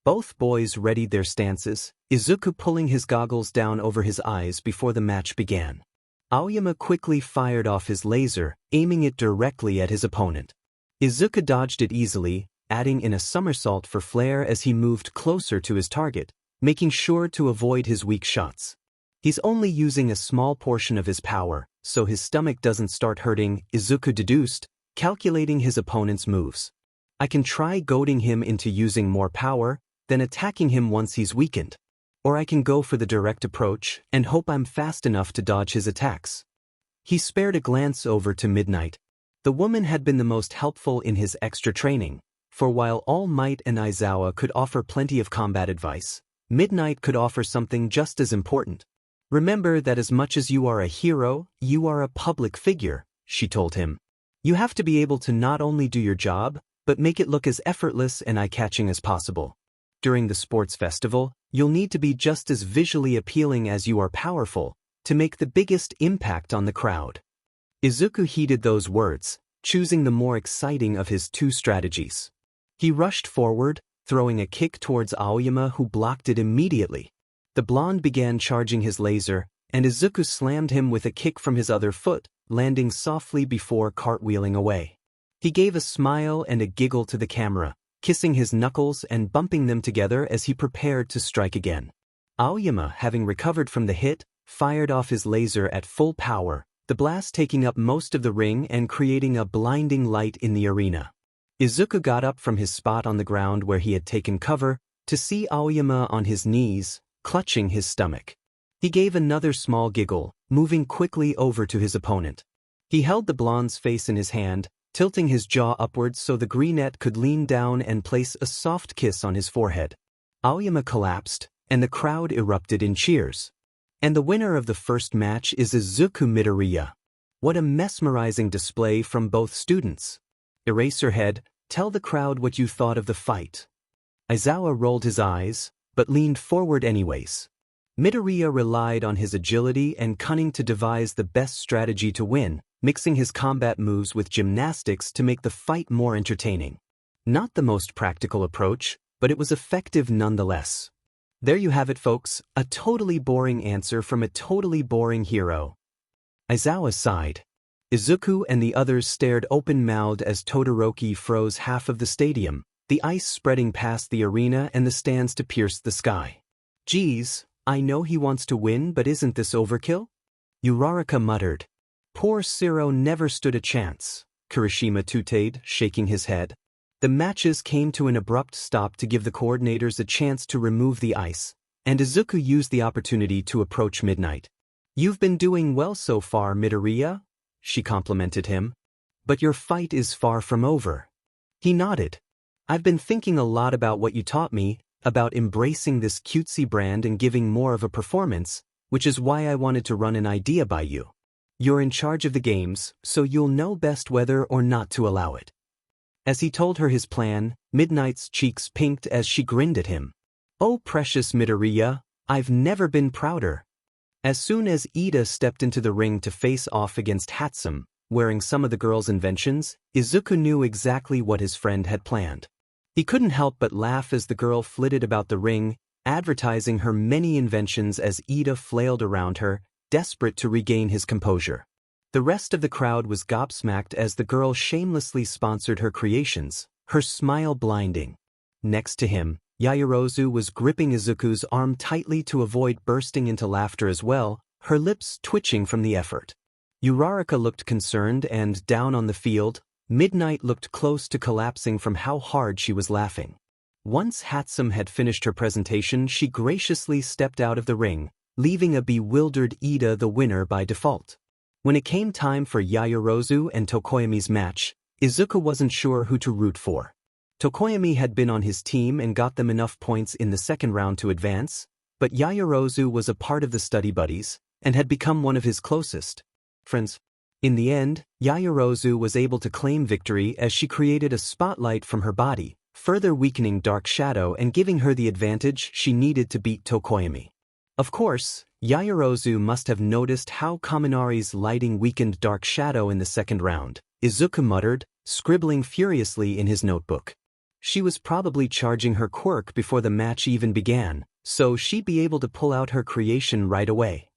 Both boys readied their stances, Izuku pulling his goggles down over his eyes before the match began. Aoyama quickly fired off his laser, aiming it directly at his opponent. Izuku dodged it easily, adding in a somersault for flair as he moved closer to his target, making sure to avoid his weak shots. He's only using a small portion of his power, so his stomach doesn't start hurting, Izuku deduced, calculating his opponent's moves. "I can try goading him into using more power, then attacking him once he's weakened. Or I can go for the direct approach and hope I'm fast enough to dodge his attacks." He spared a glance over to Midnight. The woman had been the most helpful in his extra training, for while All Might and Aizawa could offer plenty of combat advice, Midnight could offer something just as important. "Remember that as much as you are a hero, you are a public figure," she told him. "You have to be able to not only do your job, but make it look as effortless and eye-catching as possible. During the sports festival, you'll need to be just as visually appealing as you are powerful, to make the biggest impact on the crowd." Izuku heeded those words, choosing the more exciting of his two strategies. He rushed forward, throwing a kick towards Aoyama who blocked it immediately. The blonde began charging his laser, and Izuku slammed him with a kick from his other foot, landing softly before cartwheeling away. He gave a smile and a giggle to the camera, kissing his knuckles and bumping them together as he prepared to strike again. Aoyama, having recovered from the hit, fired off his laser at full power, the blast taking up most of the ring and creating a blinding light in the arena. Izuku got up from his spot on the ground where he had taken cover, to see Aoyama on his knees, clutching his stomach. He gave another small giggle, moving quickly over to his opponent. He held the blonde's face in his hand, tilting his jaw upwards so the greenette could lean down and place a soft kiss on his forehead. Aoyama collapsed, and the crowd erupted in cheers. And the winner of the first match is Izuku Midoriya. What a mesmerizing display from both students. Eraserhead, tell the crowd what you thought of the fight. Aizawa rolled his eyes, but leaned forward anyways. Midoriya relied on his agility and cunning to devise the best strategy to win, mixing his combat moves with gymnastics to make the fight more entertaining. Not the most practical approach, but it was effective nonetheless. There you have it, folks, a totally boring answer from a totally boring hero. Aizawa sighed. Izuku and the others stared open-mouthed as Todoroki froze half of the stadium, the ice spreading past the arena and the stands to pierce the sky. Geez, I know he wants to win, but isn't this overkill? Uraraka muttered. Poor Siro never stood a chance, Kirishima tooted, shaking his head. The matches came to an abrupt stop to give the coordinators a chance to remove the ice, and Izuku used the opportunity to approach Midnight. You've been doing well so far, Midoriya, she complimented him. But your fight is far from over. He nodded. I've been thinking a lot about what you taught me, about embracing this cutesy brand and giving more of a performance, which is why I wanted to run an idea by you. You're in charge of the games, so you'll know best whether or not to allow it. As he told her his plan, Midnight's cheeks pinked as she grinned at him. Oh precious Midoriya, I've never been prouder. As soon as Ida stepped into the ring to face off against Hatsum, wearing some of the girl's inventions, Izuku knew exactly what his friend had planned. He couldn't help but laugh as the girl flitted about the ring, advertising her many inventions as Ida flailed around her, desperate to regain his composure. The rest of the crowd was gobsmacked as the girl shamelessly sponsored her creations, her smile blinding. Next to him, Yaoyorozu was gripping Izuku's arm tightly to avoid bursting into laughter as well, her lips twitching from the effort. Uraraka looked concerned and, down on the field, Midnight looked close to collapsing from how hard she was laughing. Once Hatsum had finished her presentation, she graciously stepped out of the ring, leaving a bewildered Ida the winner by default. When it came time for Yaoyorozu and Tokoyami's match, Izuku wasn't sure who to root for. Tokoyami had been on his team and got them enough points in the second round to advance, but Yaoyorozu was a part of the study buddies, and had become one of his closest friends. In the end, Yaoyorozu was able to claim victory as she created a spotlight from her body, further weakening Dark Shadow and giving her the advantage she needed to beat Tokoyami. Of course, Yaoyorozu must have noticed how Kaminari's lighting weakened Dark Shadow in the second round, Izuku muttered, scribbling furiously in his notebook. She was probably charging her quirk before the match even began, so she'd be able to pull out her creation right away.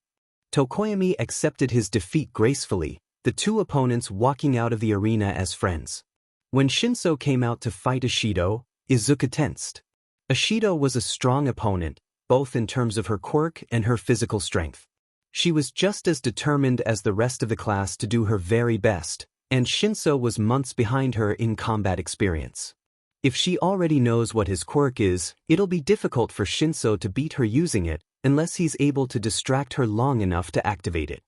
Tokoyami accepted his defeat gracefully, the two opponents walking out of the arena as friends. When Shinso came out to fight Ishido, Izuku tensed. Ishido was a strong opponent, both in terms of her quirk and her physical strength. She was just as determined as the rest of the class to do her very best, and Shinso was months behind her in combat experience. If she already knows what his quirk is, it'll be difficult for Shinso to beat her using it unless he's able to distract her long enough to activate it.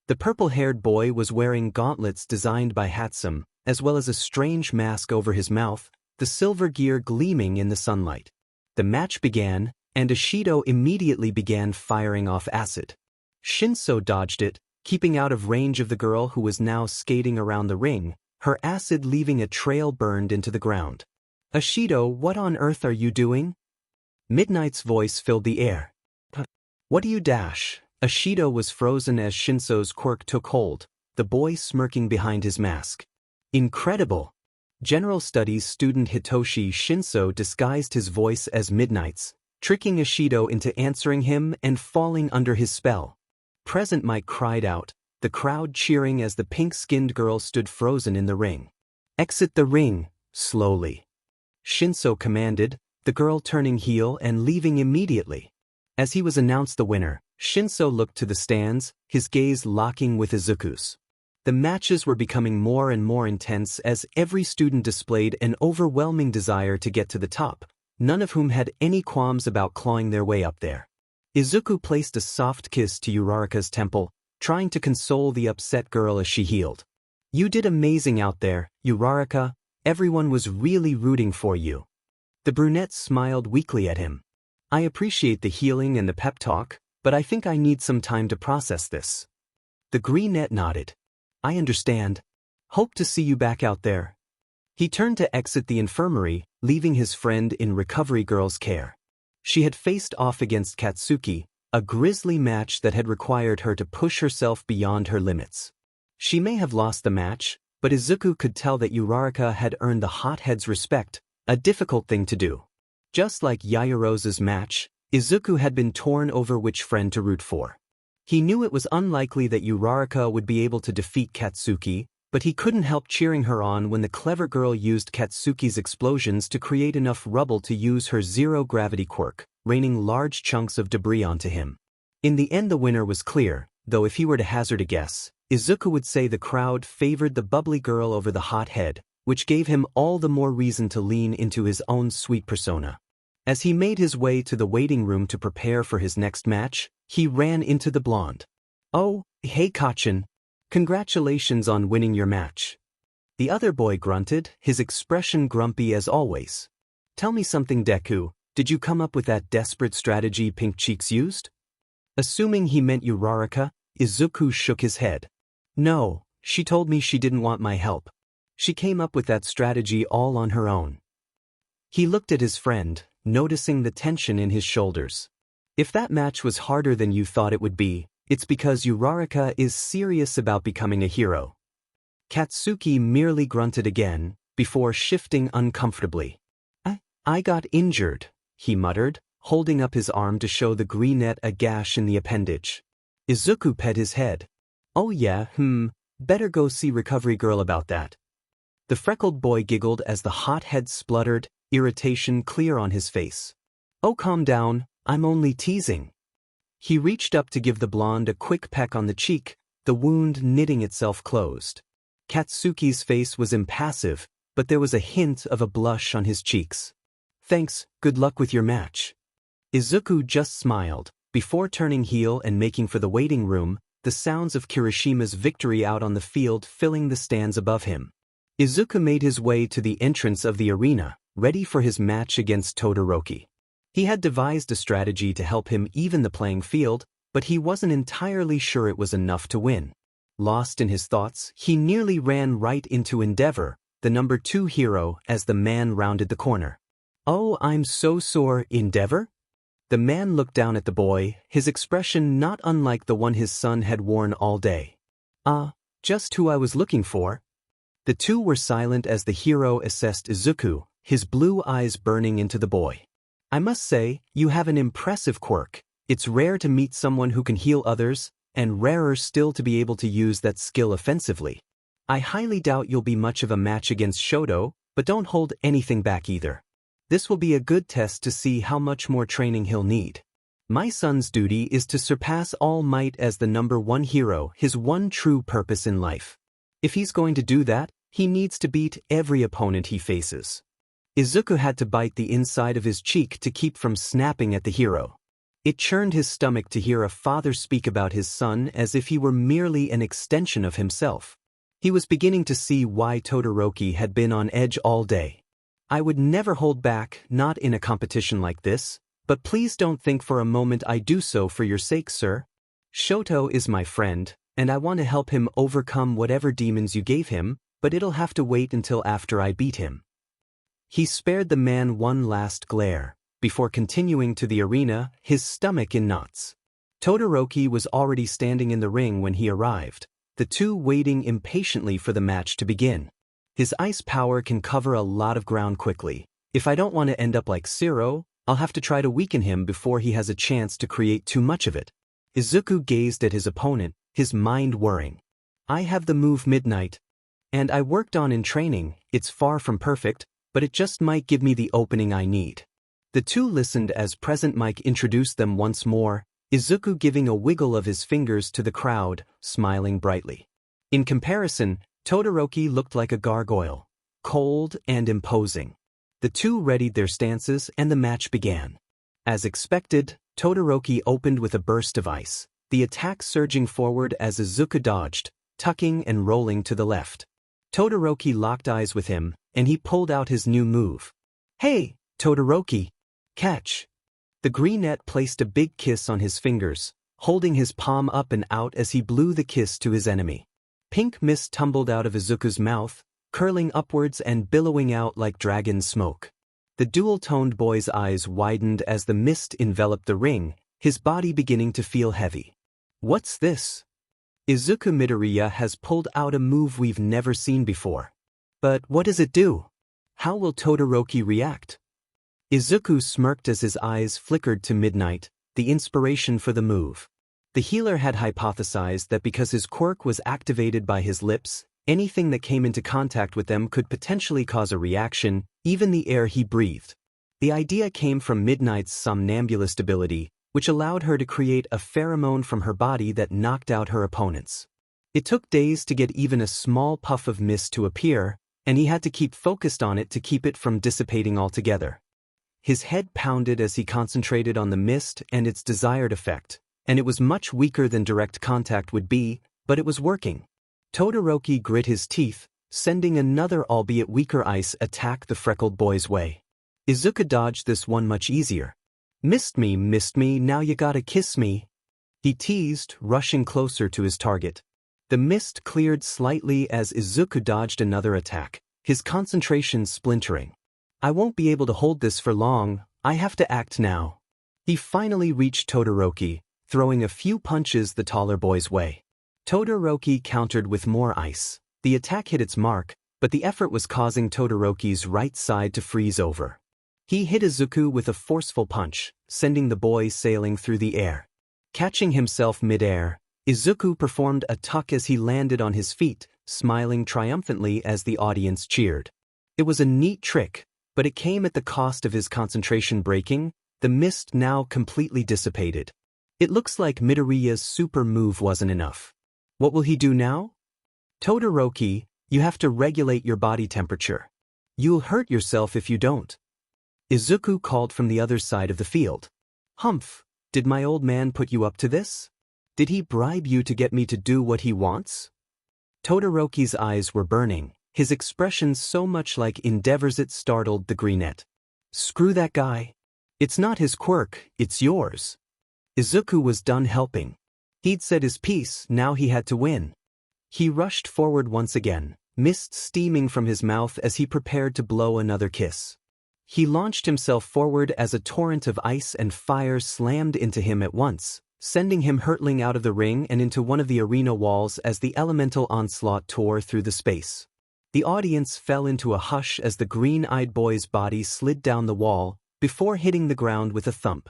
The purple-haired boy was wearing gauntlets designed by Hatsum, as well as a strange mask over his mouth, the silver gear gleaming in the sunlight. The match began, and Ishido immediately began firing off acid. Shinso dodged it, keeping out of range of the girl who was now skating around the ring, her acid leaving a trail burned into the ground. Ishido, what on earth are you doing? Midnight's voice filled the air. What do you dash? Ishido was frozen as Shinso's quirk took hold, the boy smirking behind his mask. Incredible! General Studies student Hitoshi Shinso disguised his voice as Midnight's, tricking Ishido into answering him and falling under his spell. Present Mike cried out, the crowd cheering as the pink-skinned girl stood frozen in the ring. Exit the ring, slowly. Shinso commanded, the girl turning heel and leaving immediately. As he was announced the winner, Shinso looked to the stands, his gaze locking with Izuku's. The matches were becoming more and more intense as every student displayed an overwhelming desire to get to the top, none of whom had any qualms about clawing their way up there. Izuku placed a soft kiss to Uraraka's temple, trying to console the upset girl as she healed. You did amazing out there, Uraraka, everyone was really rooting for you. The brunette smiled weakly at him. I appreciate the healing and the pep talk, but I think I need some time to process this. The brunette nodded. I understand. Hope to see you back out there. He turned to exit the infirmary, leaving his friend in recovery girl's care. She had faced off against Katsuki, a grisly match that had required her to push herself beyond her limits. She may have lost the match, but Izuku could tell that Uraraka had earned the hothead's respect, a difficult thing to do. Just like Yaioro's match, Izuku had been torn over which friend to root for. He knew it was unlikely that Uraraka would be able to defeat Katsuki, but he couldn't help cheering her on when the clever girl used Katsuki's explosions to create enough rubble to use her zero-gravity quirk, raining large chunks of debris onto him. In the end the winner was clear, though if he were to hazard a guess, Izuku would say the crowd favored the bubbly girl over the hot head, which gave him all the more reason to lean into his own sweet persona. As he made his way to the waiting room to prepare for his next match, he ran into the blonde. "Oh, hey Kachin. Congratulations on winning your match." The other boy grunted, his expression grumpy as always. "Tell me something, Deku, did you come up with that desperate strategy Pink Cheeks used?" Assuming he meant Uraraka, Izuku shook his head. "No, she told me she didn't want my help. She came up with that strategy all on her own." He looked at his friend, noticing the tension in his shoulders. "If that match was harder than you thought it would be, it's because Uraraka is serious about becoming a hero." Katsuki merely grunted again, before shifting uncomfortably. I got injured," he muttered, holding up his arm to show the greenette a gash in the appendage. Izuku pet his head. "Oh yeah, better go see Recovery Girl about that." The freckled boy giggled as the hot head spluttered, irritation clear on his face. "Oh calm down, I'm only teasing." He reached up to give the blonde a quick peck on the cheek, the wound knitting itself closed. Katsuki's face was impassive, but there was a hint of a blush on his cheeks. "Thanks, good luck with your match." Izuku just smiled, before turning heel and making for the waiting room, the sounds of Kirishima's victory out on the field filling the stands above him. Izuku made his way to the entrance of the arena, ready for his match against Todoroki. He had devised a strategy to help him even the playing field, but he wasn't entirely sure it was enough to win. Lost in his thoughts, he nearly ran right into Endeavor, the number 2 hero, as the man rounded the corner. "Oh, I'm so sore, Endeavor?" The man looked down at the boy, his expression not unlike the one his son had worn all day. Just who I was looking for." The two were silent as the hero assessed Izuku, his blue eyes burning into the boy. "I must say, you have an impressive quirk. It's rare to meet someone who can heal others, and rarer still to be able to use that skill offensively. I highly doubt you'll be much of a match against Shoto, but don't hold anything back either. This will be a good test to see how much more training he'll need. My son's duty is to surpass All Might as the number 1 hero, his one true purpose in life. If he's going to do that, he needs to beat every opponent he faces." Izuku had to bite the inside of his cheek to keep from snapping at the hero. It churned his stomach to hear a father speak about his son as if he were merely an extension of himself. He was beginning to see why Todoroki had been on edge all day. "I would never hold back, not in a competition like this, but please don't think for a moment I do so for your sake, sir. Shoto is my friend, and I want to help him overcome whatever demons you gave him, but it'll have to wait until after I beat him." He spared the man one last glare, before continuing to the arena, his stomach in knots. Todoroki was already standing in the ring when he arrived, the two waiting impatiently for the match to begin. His ice power can cover a lot of ground quickly. If I don't want to end up like Zero, I'll have to try to weaken him before he has a chance to create too much of it. Izuku gazed at his opponent, his mind whirring. "I have the move Midnight. And I worked on in training, it's far from perfect, but it just might give me the opening I need." The two listened as Present Mike introduced them once more, Izuku giving a wiggle of his fingers to the crowd, smiling brightly. In comparison, Todoroki looked like a gargoyle, cold and imposing. The two readied their stances and the match began. As expected, Todoroki opened with a burst of ice, the attack surging forward as Izuku dodged, tucking and rolling to the left. Todoroki locked eyes with him, and he pulled out his new move. "Hey, Todoroki! Catch!" The greenette placed a big kiss on his fingers, holding his palm up and out as he blew the kiss to his enemy. Pink mist tumbled out of Izuku's mouth, curling upwards and billowing out like dragon smoke. The dual-toned boy's eyes widened as the mist enveloped the ring, his body beginning to feel heavy. "What's this?" "Izuku Midoriya has pulled out a move we've never seen before. But what does it do? How will Todoroki react?" Izuku smirked as his eyes flickered to midnight, the inspiration for the move. The healer had hypothesized that because his quirk was activated by his lips, anything that came into contact with them could potentially cause a reaction, even the air he breathed. The idea came from Midnight's somnambulist ability, which allowed her to create a pheromone from her body that knocked out her opponents. It took days to get even a small puff of mist to appear, and he had to keep focused on it to keep it from dissipating altogether. His head pounded as he concentrated on the mist and its desired effect, and it was much weaker than direct contact would be, but it was working. Todoroki grit his teeth, sending another albeit weaker ice attack the freckled boy's way. Izuku dodged this one much easier. Missed me, now you gotta kiss me," he teased, rushing closer to his target. The mist cleared slightly as Izuku dodged another attack, his concentration splintering. "I won't be able to hold this for long, I have to act now." He finally reached Todoroki, throwing a few punches the taller boy's way. Todoroki countered with more ice. The attack hit its mark, but the effort was causing Todoroki's right side to freeze over. He hit Izuku with a forceful punch, sending the boy sailing through the air. Catching himself mid-air, Izuku performed a tuck as he landed on his feet, smiling triumphantly as the audience cheered. It was a neat trick, but it came at the cost of his concentration breaking. The mist now completely dissipated. It looks like Midoriya's super move wasn't enough. What will he do now? "Todoroki, you have to regulate your body temperature. You'll hurt yourself if you don't," Izuku called from the other side of the field. "Humph, did my old man put you up to this? Did he bribe you to get me to do what he wants?" Todoroki's eyes were burning, his expression so much like endeavors it startled the greenette. "Screw that guy. It's not his quirk, it's yours." Izuku was done helping. He'd said his piece, now he had to win. He rushed forward once again, mist steaming from his mouth as he prepared to blow another kiss. He launched himself forward as a torrent of ice and fire slammed into him at once, sending him hurtling out of the ring and into one of the arena walls as the elemental onslaught tore through the space. The audience fell into a hush as the green-eyed boy's body slid down the wall, before hitting the ground with a thump.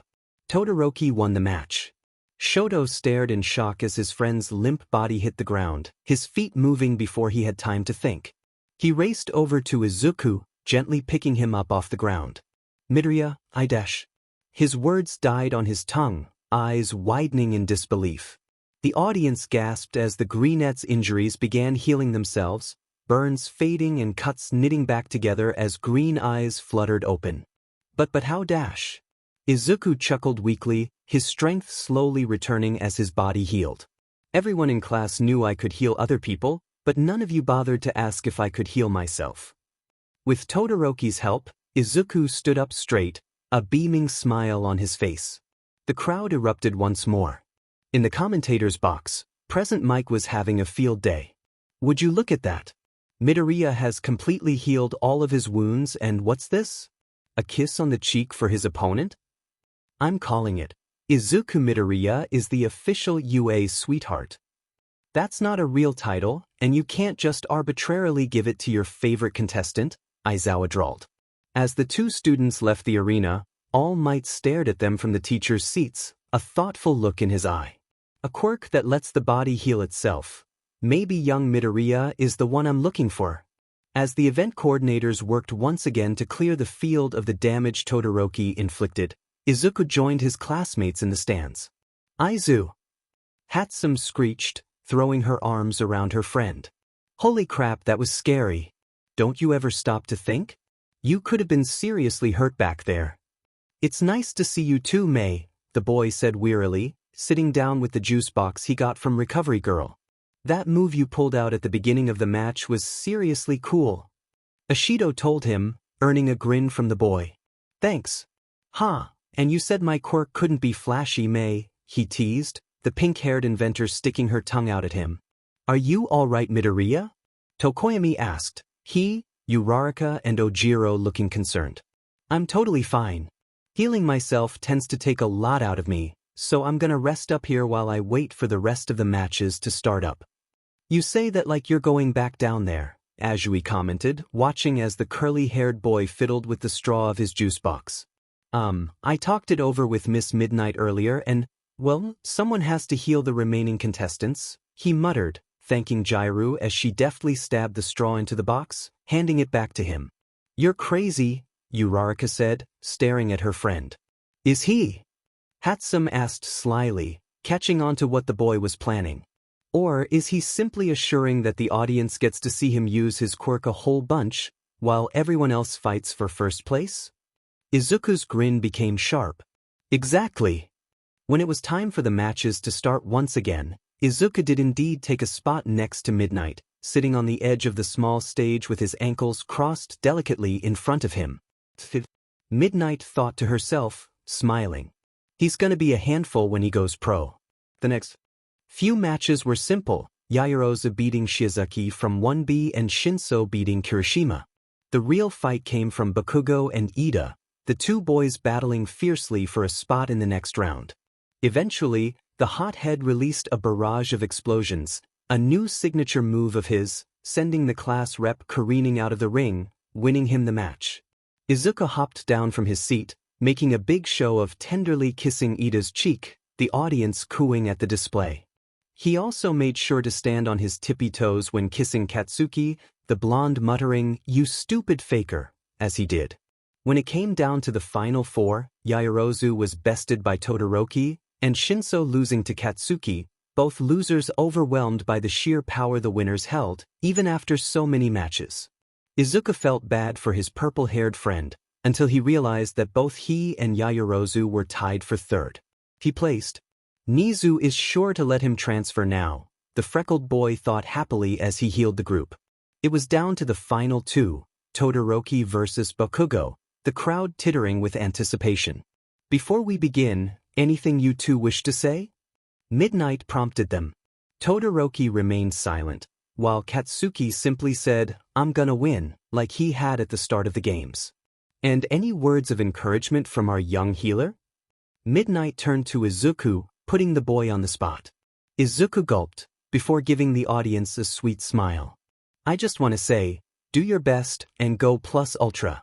Todoroki won the match. Shoto stared in shock as his friend's limp body hit the ground, his feet moving before he had time to think. He raced over to Izuku, gently picking him up off the ground. "Midoriya, I dash." His words died on his tongue, eyes widening in disbelief. The audience gasped as the greenette's injuries began healing themselves, burns fading and cuts knitting back together as green eyes fluttered open. But how dash?" Izuku chuckled weakly, his strength slowly returning as his body healed. "Everyone in class knew I could heal other people, but none of you bothered to ask if I could heal myself." With Todoroki's help, Izuku stood up straight, a beaming smile on his face. The crowd erupted once more. In the commentator's box, Present Mike was having a field day. "Would you look at that? Midoriya has completely healed all of his wounds and what's this? A kiss on the cheek for his opponent? I'm calling it. Izuku Midoriya is the official UA sweetheart. That's not a real title, and you can't just arbitrarily give it to your favorite contestant," Aizawa drawled. As the two students left the arena, All Might stared at them from the teacher's seats, a thoughtful look in his eye. "A quirk that lets the body heal itself. Maybe young Midoriya is the one I'm looking for." As the event coordinators worked once again to clear the field of the damage Todoroki inflicted, Izuku joined his classmates in the stands. "Aizu!" Hatsum screeched, throwing her arms around her friend. "Holy crap, that was scary. Don't you ever stop to think? You could have been seriously hurt back there." "It's nice to see you too, May," the boy said wearily, sitting down with the juice box he got from Recovery Girl. "That move you pulled out at the beginning of the match was seriously cool." Ashido told him, earning a grin from the boy. "Thanks." "Huh, and you said my quirk couldn't be flashy, May," he teased, the pink-haired inventor sticking her tongue out at him. "Are you all right, Midoriya?" Tokoyami asked, he, Uraraka and Ojiro looking concerned. "I'm totally fine. Healing myself tends to take a lot out of me, so I'm gonna rest up here while I wait for the rest of the matches to start up." "You say that like you're going back down there," Azui commented, watching as the curly-haired boy fiddled with the straw of his juice box. I talked it over with Miss Midnight earlier and, well, someone has to heal the remaining contestants, he muttered, thanking Jairu as she deftly stabbed the straw into the box, handing it back to him. You're crazy, Uraraka said, staring at her friend. Is he? Hatsum asked slyly, catching on to what the boy was planning. Or is he simply assuring that the audience gets to see him use his quirk a whole bunch, while everyone else fights for first place? Izuku's grin became sharp. Exactly. When it was time for the matches to start once again, Izuku did indeed take a spot next to Midnight, sitting on the edge of the small stage with his ankles crossed delicately in front of him. Midnight thought to herself, smiling. He's gonna be a handful when he goes pro. The next few matches were simple, Yaoyorozu beating Shizuki from 1B and Shinso beating Kirishima. The real fight came from Bakugo and Ida, the two boys battling fiercely for a spot in the next round. Eventually, the hothead released a barrage of explosions, a new signature move of his, sending the class rep careening out of the ring, winning him the match. Izuku hopped down from his seat, making a big show of tenderly kissing Ida's cheek, the audience cooing at the display. He also made sure to stand on his tippy toes when kissing Katsuki, the blonde muttering, "You stupid faker," as he did. When it came down to the final four, Yaoyorozu was bested by Todoroki, and Shinso losing to Katsuki, both losers overwhelmed by the sheer power the winners held, even after so many matches. Izuku felt bad for his purple-haired friend, until he realized that both he and Yaoyorozu were tied for third. He placed. Nizu is sure to let him transfer now, the freckled boy thought happily as he healed the group. It was down to the final two, Todoroki versus Bakugo, the crowd tittering with anticipation. Before we begin, anything you two wish to say? Midnight prompted them. Todoroki remained silent, while Katsuki simply said, "I'm gonna win," like he had at the start of the games. And any words of encouragement from our young healer? Midnight turned to Izuku, putting the boy on the spot. Izuku gulped, before giving the audience a sweet smile. I just want to say, do your best and go plus ultra.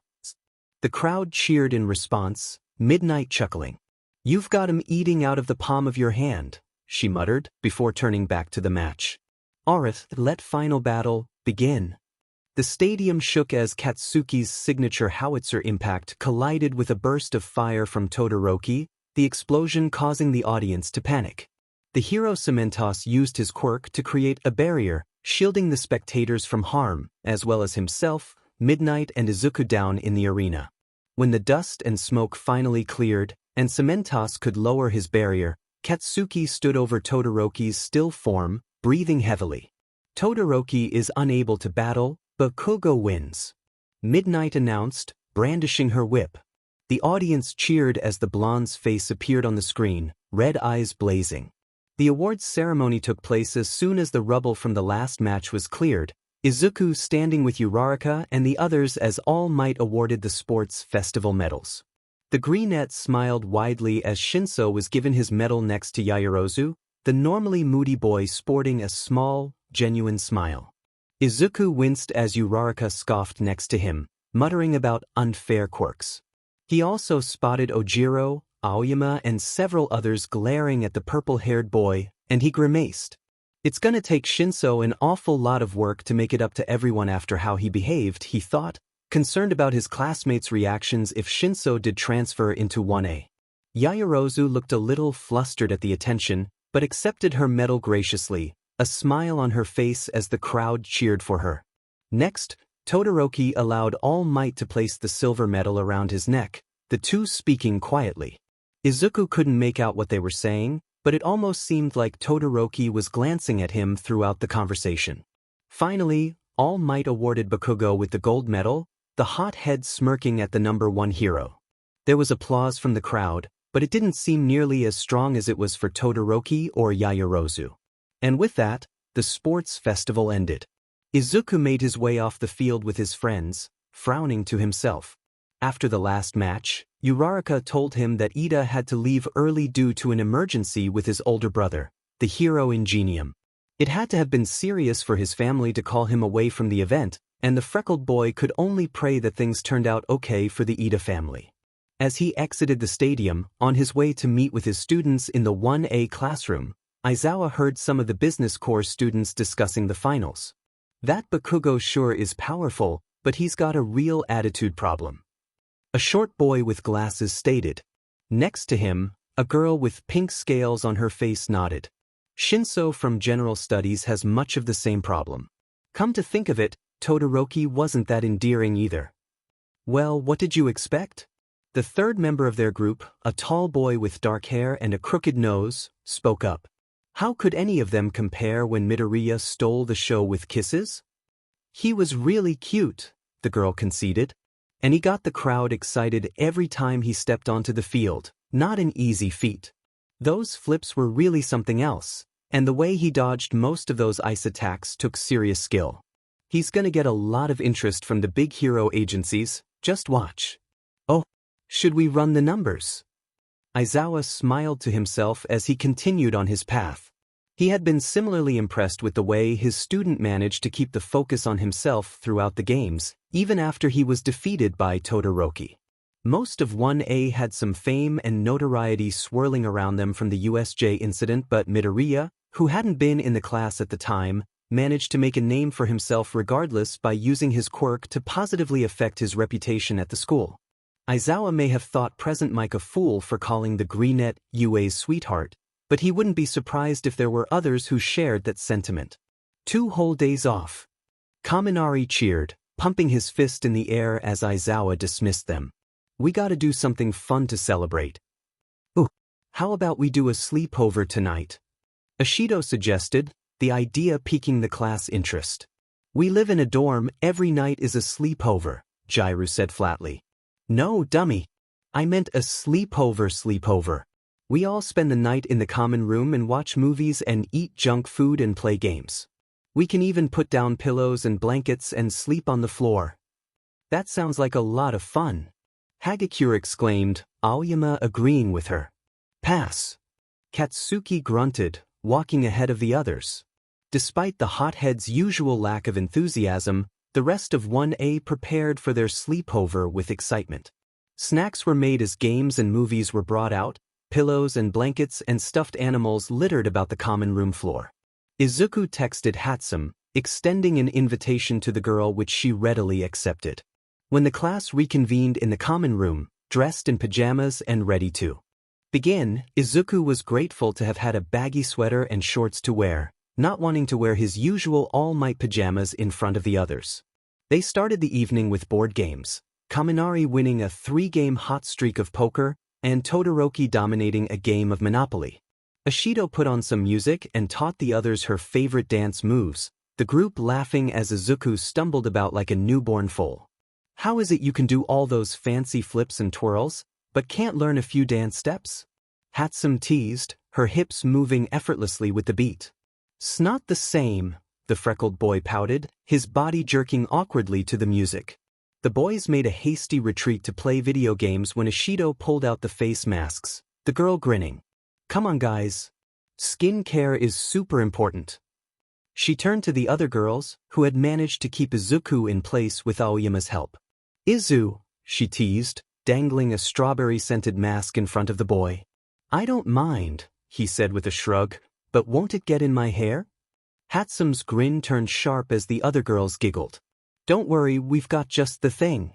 The crowd cheered in response, Midnight chuckling. You've got him eating out of the palm of your hand, she muttered, before turning back to the match. Alright, let final battle begin. The stadium shook as Katsuki's signature howitzer impact collided with a burst of fire from Todoroki, the explosion causing the audience to panic. The hero Cementos used his quirk to create a barrier, shielding the spectators from harm, as well as himself, Midnight and Izuku down in the arena. When the dust and smoke finally cleared, and Cementos could lower his barrier, Katsuki stood over Todoroki's still form, breathing heavily. Todoroki is unable to battle, but Bakugo wins. Midnight announced, brandishing her whip. The audience cheered as the blonde's face appeared on the screen, red eyes blazing. The awards ceremony took place as soon as the rubble from the last match was cleared, Izuku standing with Uraraka and the others as All Might awarded the sports festival medals. The greenette smiled widely as Shinso was given his medal next to Yaoyorozu, the normally moody boy sporting a small, genuine smile. Izuku winced as Uraraka scoffed next to him, muttering about unfair quirks. He also spotted Ojiro, Aoyama and several others glaring at the purple-haired boy, and he grimaced. It's gonna take Shinso an awful lot of work to make it up to everyone after how he behaved, he thought, concerned about his classmates' reactions if Shinso did transfer into 1A. Yaoyorozu looked a little flustered at the attention, but accepted her medal graciously, a smile on her face as the crowd cheered for her. Next, Todoroki allowed All Might to place the silver medal around his neck, the two speaking quietly. Izuku couldn't make out what they were saying, but it almost seemed like Todoroki was glancing at him throughout the conversation. Finally, All Might awarded Bakugo with the gold medal, the hothead smirking at the number one hero. There was applause from the crowd, but it didn't seem nearly as strong as it was for Todoroki or Yaoyorozu. And with that, the sports festival ended. Izuku made his way off the field with his friends, frowning to himself. After the last match, Uraraka told him that Ida had to leave early due to an emergency with his older brother, the hero Ingenium. It had to have been serious for his family to call him away from the event, and the freckled boy could only pray that things turned out okay for the Ida family. As he exited the stadium, on his way to meet with his students in the 1A classroom, Aizawa heard some of the business course students discussing the finals. That Bakugo sure is powerful, but he's got a real attitude problem. A short boy with glasses stated. Next to him, a girl with pink scales on her face nodded. Shinso from General Studies has much of the same problem. Come to think of it, Todoroki wasn't that endearing either. Well, what did you expect? The third member of their group, a tall boy with dark hair and a crooked nose, spoke up. How could any of them compare when Midoriya stole the show with kisses? He was really cute, the girl conceded. And he got the crowd excited every time he stepped onto the field, not an easy feat. Those flips were really something else, and the way he dodged most of those ice attacks took serious skill. He's gonna get a lot of interest from the big hero agencies, just watch. Oh, should we run the numbers? Aizawa smiled to himself as he continued on his path. He had been similarly impressed with the way his student managed to keep the focus on himself throughout the games, even after he was defeated by Todoroki. Most of 1A had some fame and notoriety swirling around them from the USJ incident, but Midoriya, who hadn't been in the class at the time, managed to make a name for himself regardless by using his quirk to positively affect his reputation at the school. Aizawa may have thought Present Mike a fool for calling the Greenette UA's sweetheart, but he wouldn't be surprised if there were others who shared that sentiment. 2 whole days off. Kaminari cheered, pumping his fist in the air as Aizawa dismissed them. We gotta do something fun to celebrate. Ooh, how about we do a sleepover tonight? Ishido suggested, the idea piquing the class interest. We live in a dorm, every night is a sleepover, Jiru said flatly. No, dummy. I meant a sleepover. We all spend the night in the common room and watch movies and eat junk food and play games. We can even put down pillows and blankets and sleep on the floor. That sounds like a lot of fun. Hagakure exclaimed, Aoyama agreeing with her. Pass. Katsuki grunted, walking ahead of the others. Despite the hothead's usual lack of enthusiasm, the rest of 1A prepared for their sleepover with excitement. Snacks were made as games and movies were brought out, pillows and blankets and stuffed animals littered about the common room floor. Izuku texted Hatsum, extending an invitation to the girl which she readily accepted. When the class reconvened in the common room, dressed in pajamas and ready to begin, Izuku was grateful to have had a baggy sweater and shorts to wear, not wanting to wear his usual all-might pajamas in front of the others. They started the evening with board games, Kaminari winning a 3-game hot streak of poker, and Todoroki dominating a game of Monopoly. Ishido put on some music and taught the others her favorite dance moves, the group laughing as Izuku stumbled about like a newborn foal. How is it you can do all those fancy flips and twirls, but can't learn a few dance steps? Hatsum teased, her hips moving effortlessly with the beat. Snot the same, the freckled boy pouted, his body jerking awkwardly to the music. The boys made a hasty retreat to play video games when Ishido pulled out the face masks, the girl grinning. Come on guys. Skin care is super important. She turned to the other girls, who had managed to keep Izuku in place with Aoyama's help. Izu, she teased, dangling a strawberry-scented mask in front of the boy. I don't mind, he said with a shrug, but won't it get in my hair? Hatsum's grin turned sharp as the other girls giggled. Don't worry, we've got just the thing.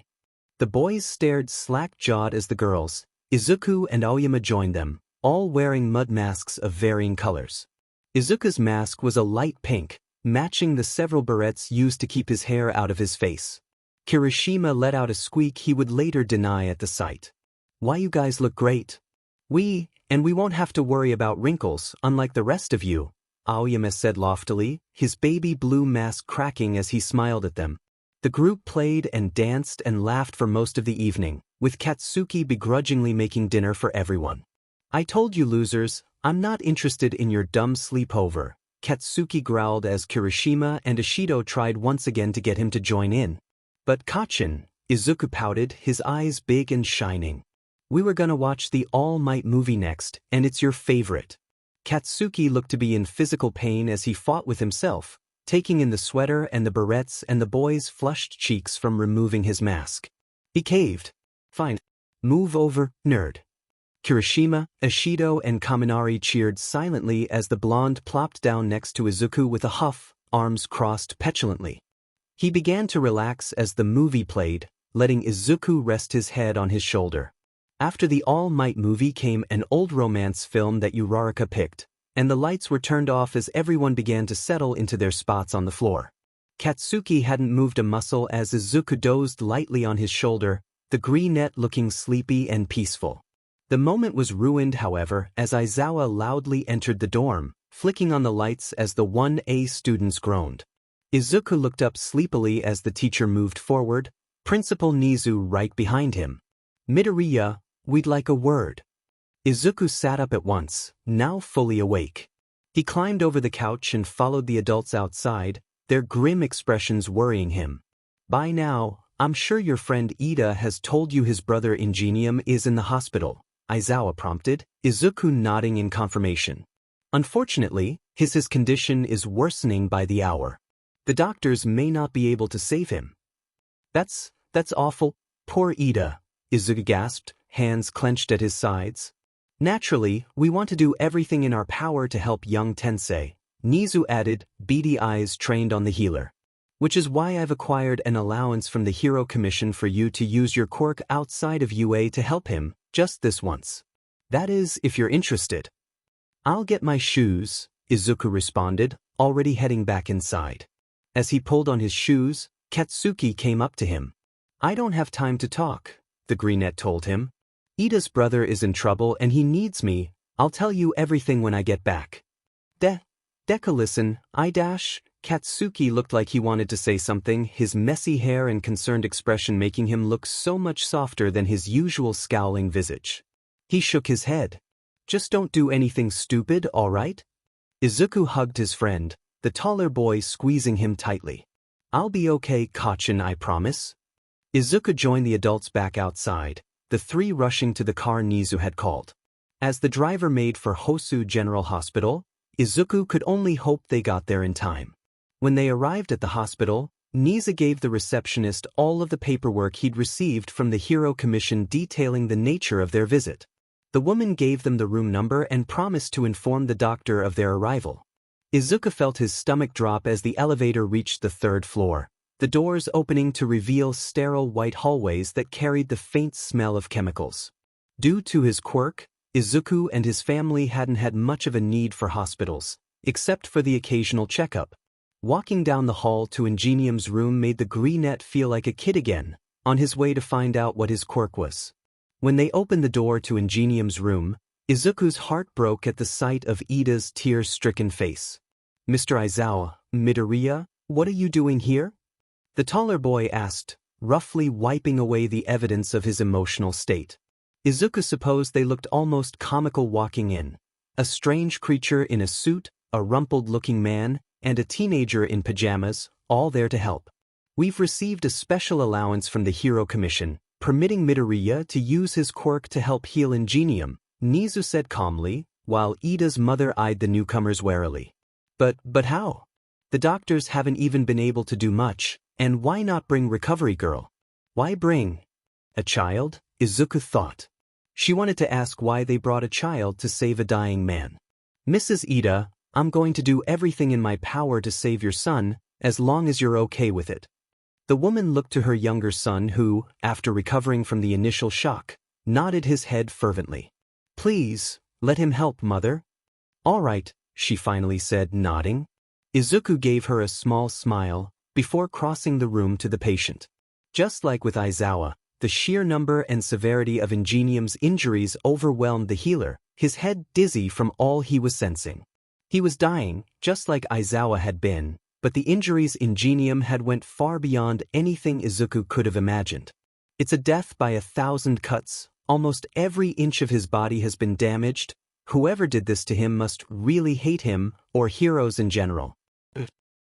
The boys stared slack-jawed as the girls, Izuku and Aoyama joined them, all wearing mud masks of varying colors. Izuku's mask was a light pink, matching the several barrettes used to keep his hair out of his face. Kirishima let out a squeak he would later deny at the sight. Why you guys look great. We won't have to worry about wrinkles, unlike the rest of you, Aoyama said loftily, his baby blue mask cracking as he smiled at them. The group played and danced and laughed for most of the evening, with Katsuki begrudgingly making dinner for everyone. I told you losers, I'm not interested in your dumb sleepover, Katsuki growled as Kirishima and Ishido tried once again to get him to join in. But Kachin, Izuku pouted, his eyes big and shining. We were gonna watch the All Might movie next, and it's your favorite. Katsuki looked to be in physical pain as he fought with himself, taking in the sweater and the barrettes and the boy's flushed cheeks from removing his mask. He caved. Fine. Move over, nerd. Kirishima, Ishido and Kaminari cheered silently as the blonde plopped down next to Izuku with a huff, arms crossed petulantly. He began to relax as the movie played, letting Izuku rest his head on his shoulder. After the All Might movie came an old romance film that Uraraka picked, and the lights were turned off as everyone began to settle into their spots on the floor. Katsuki hadn't moved a muscle as Izuku dozed lightly on his shoulder, the greenette looking sleepy and peaceful. The moment was ruined, however, as Aizawa loudly entered the dorm, flicking on the lights as the 1A students groaned. Izuku looked up sleepily as the teacher moved forward, Principal Nizu right behind him. Midoriya, we'd like a word. Izuku sat up at once, now fully awake. He climbed over the couch and followed the adults outside, their grim expressions worrying him. By now, I'm sure your friend Ida has told you his brother Ingenium is in the hospital, Aizawa prompted, Izuku nodding in confirmation. Unfortunately, his condition is worsening by the hour. The doctors may not be able to save him. That's awful, poor Ida, Izuku gasped, hands clenched at his sides. Naturally, we want to do everything in our power to help young Tensei, Nizu added, beady eyes trained on the healer. Which is why I've acquired an allowance from the Hero Commission for you to use your quirk outside of UA to help him, just this once. That is, if you're interested. I'll get my shoes, Izuku responded, already heading back inside. As he pulled on his shoes, Katsuki came up to him. I don't have time to talk, the greenette told him. Ida's brother is in trouble and he needs me. I'll tell you everything when I get back. Deku, listen, Katsuki looked like he wanted to say something, his messy hair and concerned expression making him look so much softer than his usual scowling visage. He shook his head. Just don't do anything stupid, all right? Izuku hugged his friend, the taller boy squeezing him tightly. I'll be okay, Kachin, I promise. Izuku joined the adults back outside, the three rushing to the car Nizu had called. As the driver made for Hosu General Hospital, Izuku could only hope they got there in time. When they arrived at the hospital, Nizu gave the receptionist all of the paperwork he'd received from the Hero Commission detailing the nature of their visit. The woman gave them the room number and promised to inform the doctor of their arrival. Izuku felt his stomach drop as the elevator reached the third floor, the doors opening to reveal sterile white hallways that carried the faint smell of chemicals. Due to his quirk, Izuku and his family hadn't had much of a need for hospitals, except for the occasional checkup. Walking down the hall to Ingenium's room made the greenette feel like a kid again, on his way to find out what his quirk was. When they opened the door to Ingenium's room, Izuku's heart broke at the sight of Ida's tear-stricken face. Mr. Aizawa, Midoriya, what are you doing here? The taller boy asked, roughly wiping away the evidence of his emotional state. Izuku supposed they looked almost comical walking in. A strange creature in a suit, a rumpled-looking man, and a teenager in pajamas, all there to help. We've received a special allowance from the Hero Commission, permitting Midoriya to use his quirk to help heal Ingenium, Nizu said calmly, while Ida's mother eyed the newcomers warily. But how? The doctors haven't even been able to do much, and why not bring Recovery Girl? Why bring a child? Izuku thought. She wanted to ask why they brought a child to save a dying man. Mrs. Ida, I'm going to do everything in my power to save your son, as long as you're okay with it. The woman looked to her younger son who, after recovering from the initial shock, nodded his head fervently. Please, let him help, mother. All right, she finally said, nodding. Izuku gave her a small smile, before crossing the room to the patient. Just like with Aizawa, the sheer number and severity of Ingenium's injuries overwhelmed the healer, his head dizzy from all he was sensing. He was dying, just like Aizawa had been, but the injuries Ingenium had went far beyond anything Izuku could have imagined. It's a death by 1,000 cuts, almost every inch of his body has been damaged. Whoever did this to him must really hate him, or heroes in general.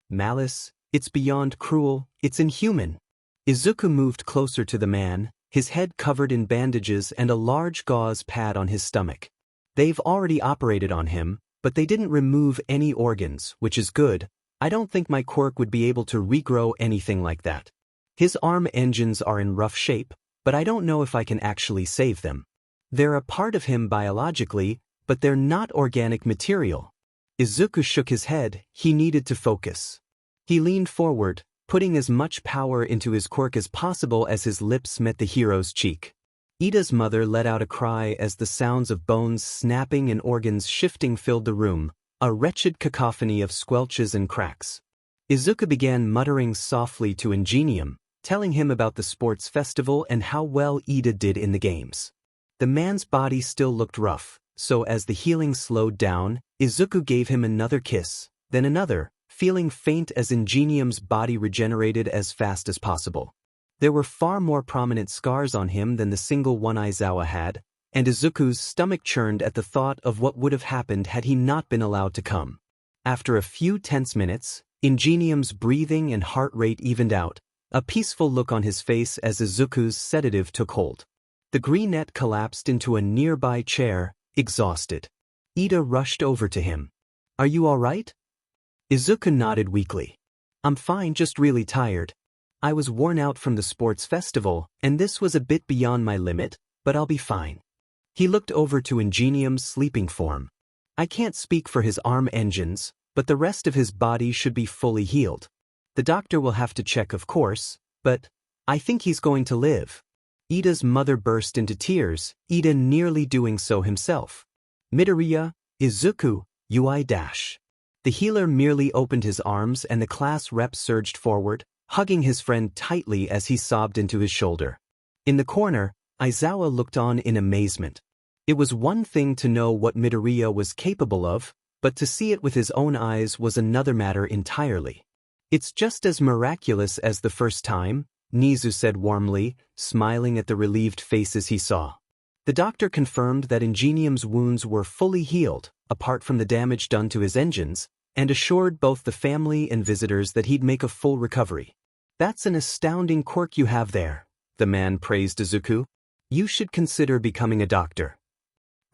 Malice, it's beyond cruel, it's inhuman. Izuku moved closer to the man, his head covered in bandages and a large gauze pad on his stomach. They've already operated on him, but they didn't remove any organs, which is good. I don't think my quirk would be able to regrow anything like that. His arm engines are in rough shape, but I don't know if I can actually save them. They're a part of him biologically, but they're not organic material. Izuku shook his head. He needed to focus. He leaned forward, putting as much power into his quirk as possible as his lips met the hero's cheek. Ida's mother let out a cry as the sounds of bones snapping and organs shifting filled the room, a wretched cacophony of squelches and cracks. Izuku began muttering softly to Ingenium, telling him about the sports festival and how well Ida did in the games. The man's body still looked rough, so as the healing slowed down, Izuku gave him another kiss, then another, feeling faint as Ingenium's body regenerated as fast as possible. There were far more prominent scars on him than the single one Aizawa had, and Izuku's stomach churned at the thought of what would have happened had he not been allowed to come. After a few tense minutes, Ingenium's breathing and heart rate evened out, a peaceful look on his face as Izuku's sedative took hold. The greenette collapsed into a nearby chair, exhausted. Ida rushed over to him. "Are you all right?" Izuku nodded weakly. "I'm fine, just really tired. I was worn out from the sports festival, and this was a bit beyond my limit, but I'll be fine." He looked over to Ingenium's sleeping form. "I can't speak for his arm engines, but the rest of his body should be fully healed. The doctor will have to check, of course, but I think he's going to live." Ida's mother burst into tears, Ida nearly doing so himself. "Midoriya, Izuku, UI dash." The healer merely opened his arms and the class rep surged forward, hugging his friend tightly as he sobbed into his shoulder. In the corner, Aizawa looked on in amazement. It was one thing to know what Midoriya was capable of, but to see it with his own eyes was another matter entirely. "It's just as miraculous as the first time," Nizu said warmly, smiling at the relieved faces he saw. The doctor confirmed that Ingenium's wounds were fully healed, apart from the damage done to his engines, and assured both the family and visitors that he'd make a full recovery. "That's an astounding quirk you have there," the man praised Izuku. "You should consider becoming a doctor."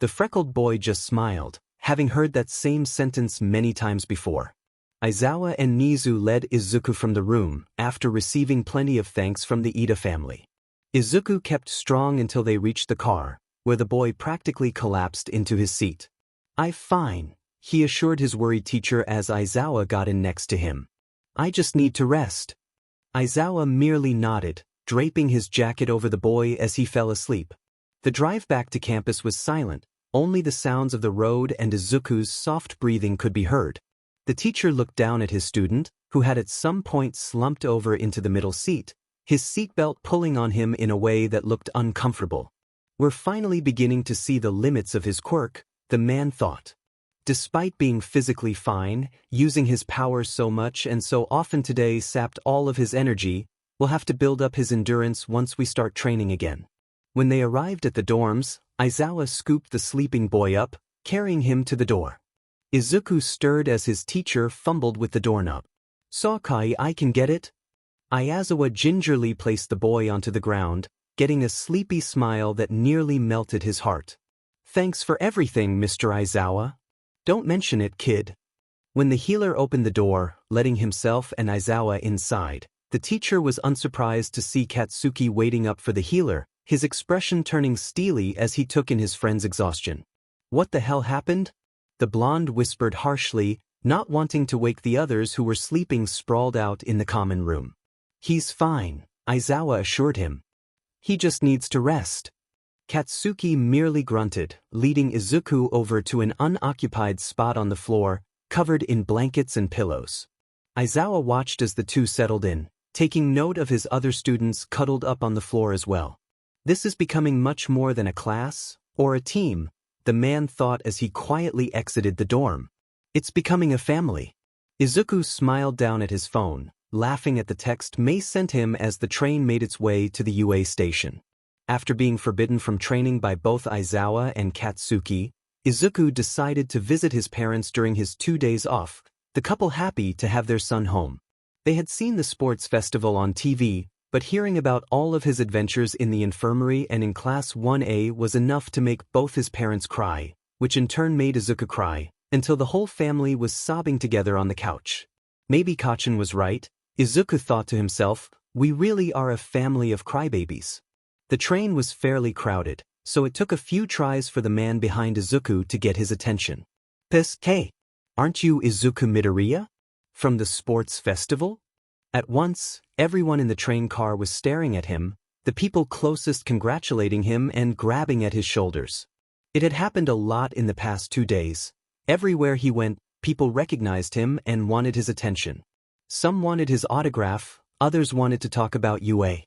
The freckled boy just smiled, having heard that same sentence many times before. Aizawa and Nizu led Izuku from the room, after receiving plenty of thanks from the Ida family. Izuku kept strong until they reached the car, where the boy practically collapsed into his seat. "I'm fine," he assured his worried teacher as Aizawa got in next to him. "I just need to rest." Aizawa merely nodded, draping his jacket over the boy as he fell asleep. The drive back to campus was silent, only the sounds of the road and Izuku's soft breathing could be heard. The teacher looked down at his student, who had at some point slumped over into the middle seat, his seatbelt pulling on him in a way that looked uncomfortable. "We're finally beginning to see the limits of his quirk," the man thought. Despite being physically fine, using his power so much and so often today sapped all of his energy, we'll have to build up his endurance once we start training again. When they arrived at the dorms, Aizawa scooped the sleeping boy up, carrying him to the door. Izuku stirred as his teacher fumbled with the doorknob. "Sakai, I can get it?" Aizawa gingerly placed the boy onto the ground, getting a sleepy smile that nearly melted his heart. "Thanks for everything, Mr. Aizawa. Don't mention it, kid." When the healer opened the door, letting himself and Aizawa inside, the teacher was unsurprised to see Katsuki waiting up for the healer, his expression turning steely as he took in his friend's exhaustion. "What the hell happened?" the blonde whispered harshly, not wanting to wake the others who were sleeping sprawled out in the common room. "He's fine," Aizawa assured him. "He just needs to rest." Katsuki merely grunted, leading Izuku over to an unoccupied spot on the floor, covered in blankets and pillows. Aizawa watched as the two settled in, taking note of his other students cuddled up on the floor as well. "This is becoming much more than a class, or a team," the man thought as he quietly exited the dorm. "It's becoming a family." Izuku smiled down at his phone, laughing at the text May sent him as the train made its way to the UA station. After being forbidden from training by both Aizawa and Katsuki, Izuku decided to visit his parents during his 2 days off, the couple happy to have their son home. They had seen the sports festival on TV, but hearing about all of his adventures in the infirmary and in Class 1A was enough to make both his parents cry, which in turn made Izuku cry, until the whole family was sobbing together on the couch. Maybe Kachin was right, Izuku thought to himself, we really are a family of crybabies. The train was fairly crowded, so it took a few tries for the man behind Izuku to get his attention. Hey, aren't you Izuku Midoriya? From the sports festival? At once, everyone in the train car was staring at him, the people closest congratulating him and grabbing at his shoulders. It had happened a lot in the past 2 days. Everywhere he went, people recognized him and wanted his attention. Some wanted his autograph, others wanted to talk about UA.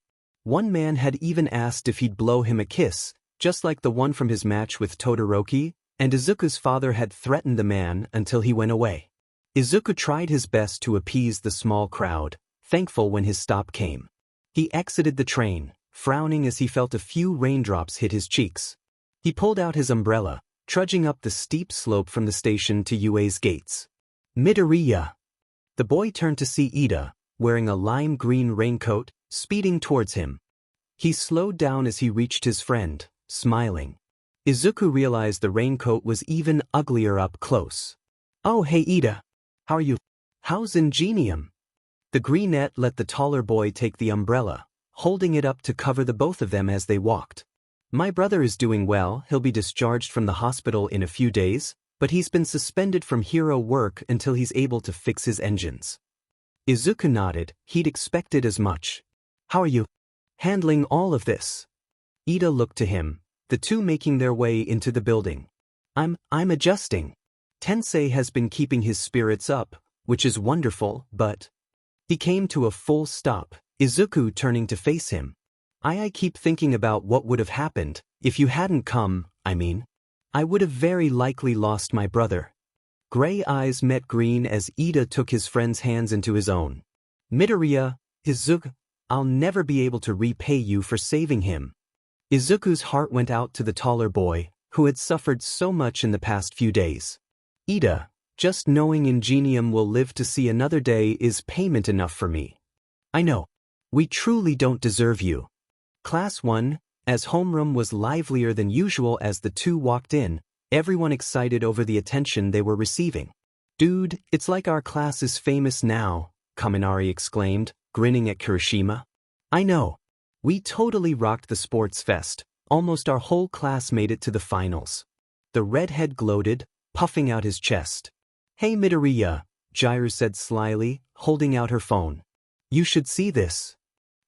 One man had even asked if he'd blow him a kiss, just like the one from his match with Todoroki, and Izuku's father had threatened the man until he went away. Izuku tried his best to appease the small crowd, thankful when his stop came. He exited the train, frowning as he felt a few raindrops hit his cheeks. He pulled out his umbrella, trudging up the steep slope from the station to UA's gates. Midoriya. The boy turned to see Ida, wearing a lime green raincoat, speeding towards him. He slowed down as he reached his friend, smiling. Izuku realized the raincoat was even uglier up close. Oh hey Ida. How are you? How's Ingenium? The greenette let the taller boy take the umbrella, holding it up to cover the both of them as they walked. My brother is doing well, he'll be discharged from the hospital in a few days, but he's been suspended from hero work until he's able to fix his engines. Izuku nodded, he'd expected as much. How are you handling all of this? Ida looked to him, the two making their way into the building. I'm adjusting. Tensei has been keeping his spirits up, which is wonderful, but... He came to a full stop, Izuku turning to face him. I keep thinking about what would have happened if you hadn't come, I would have very likely lost my brother. Gray eyes met green as Ida took his friend's hands into his own. Midoriya, Izuku, I'll never be able to repay you for saving him. Izuku's heart went out to the taller boy, who had suffered so much in the past few days. Ida, just knowing Ingenium will live to see another day is payment enough for me. I know. We truly don't deserve you. Class 1, as homeroom was livelier than usual as the two walked in, everyone excited over the attention they were receiving. Dude, it's like our class is famous now, Kaminari exclaimed, grinning at Kirishima. I know. We totally rocked the sports fest, almost our whole class made it to the finals. The redhead gloated, puffing out his chest. Hey Midoriya, Jiru said slyly, holding out her phone. You should see this.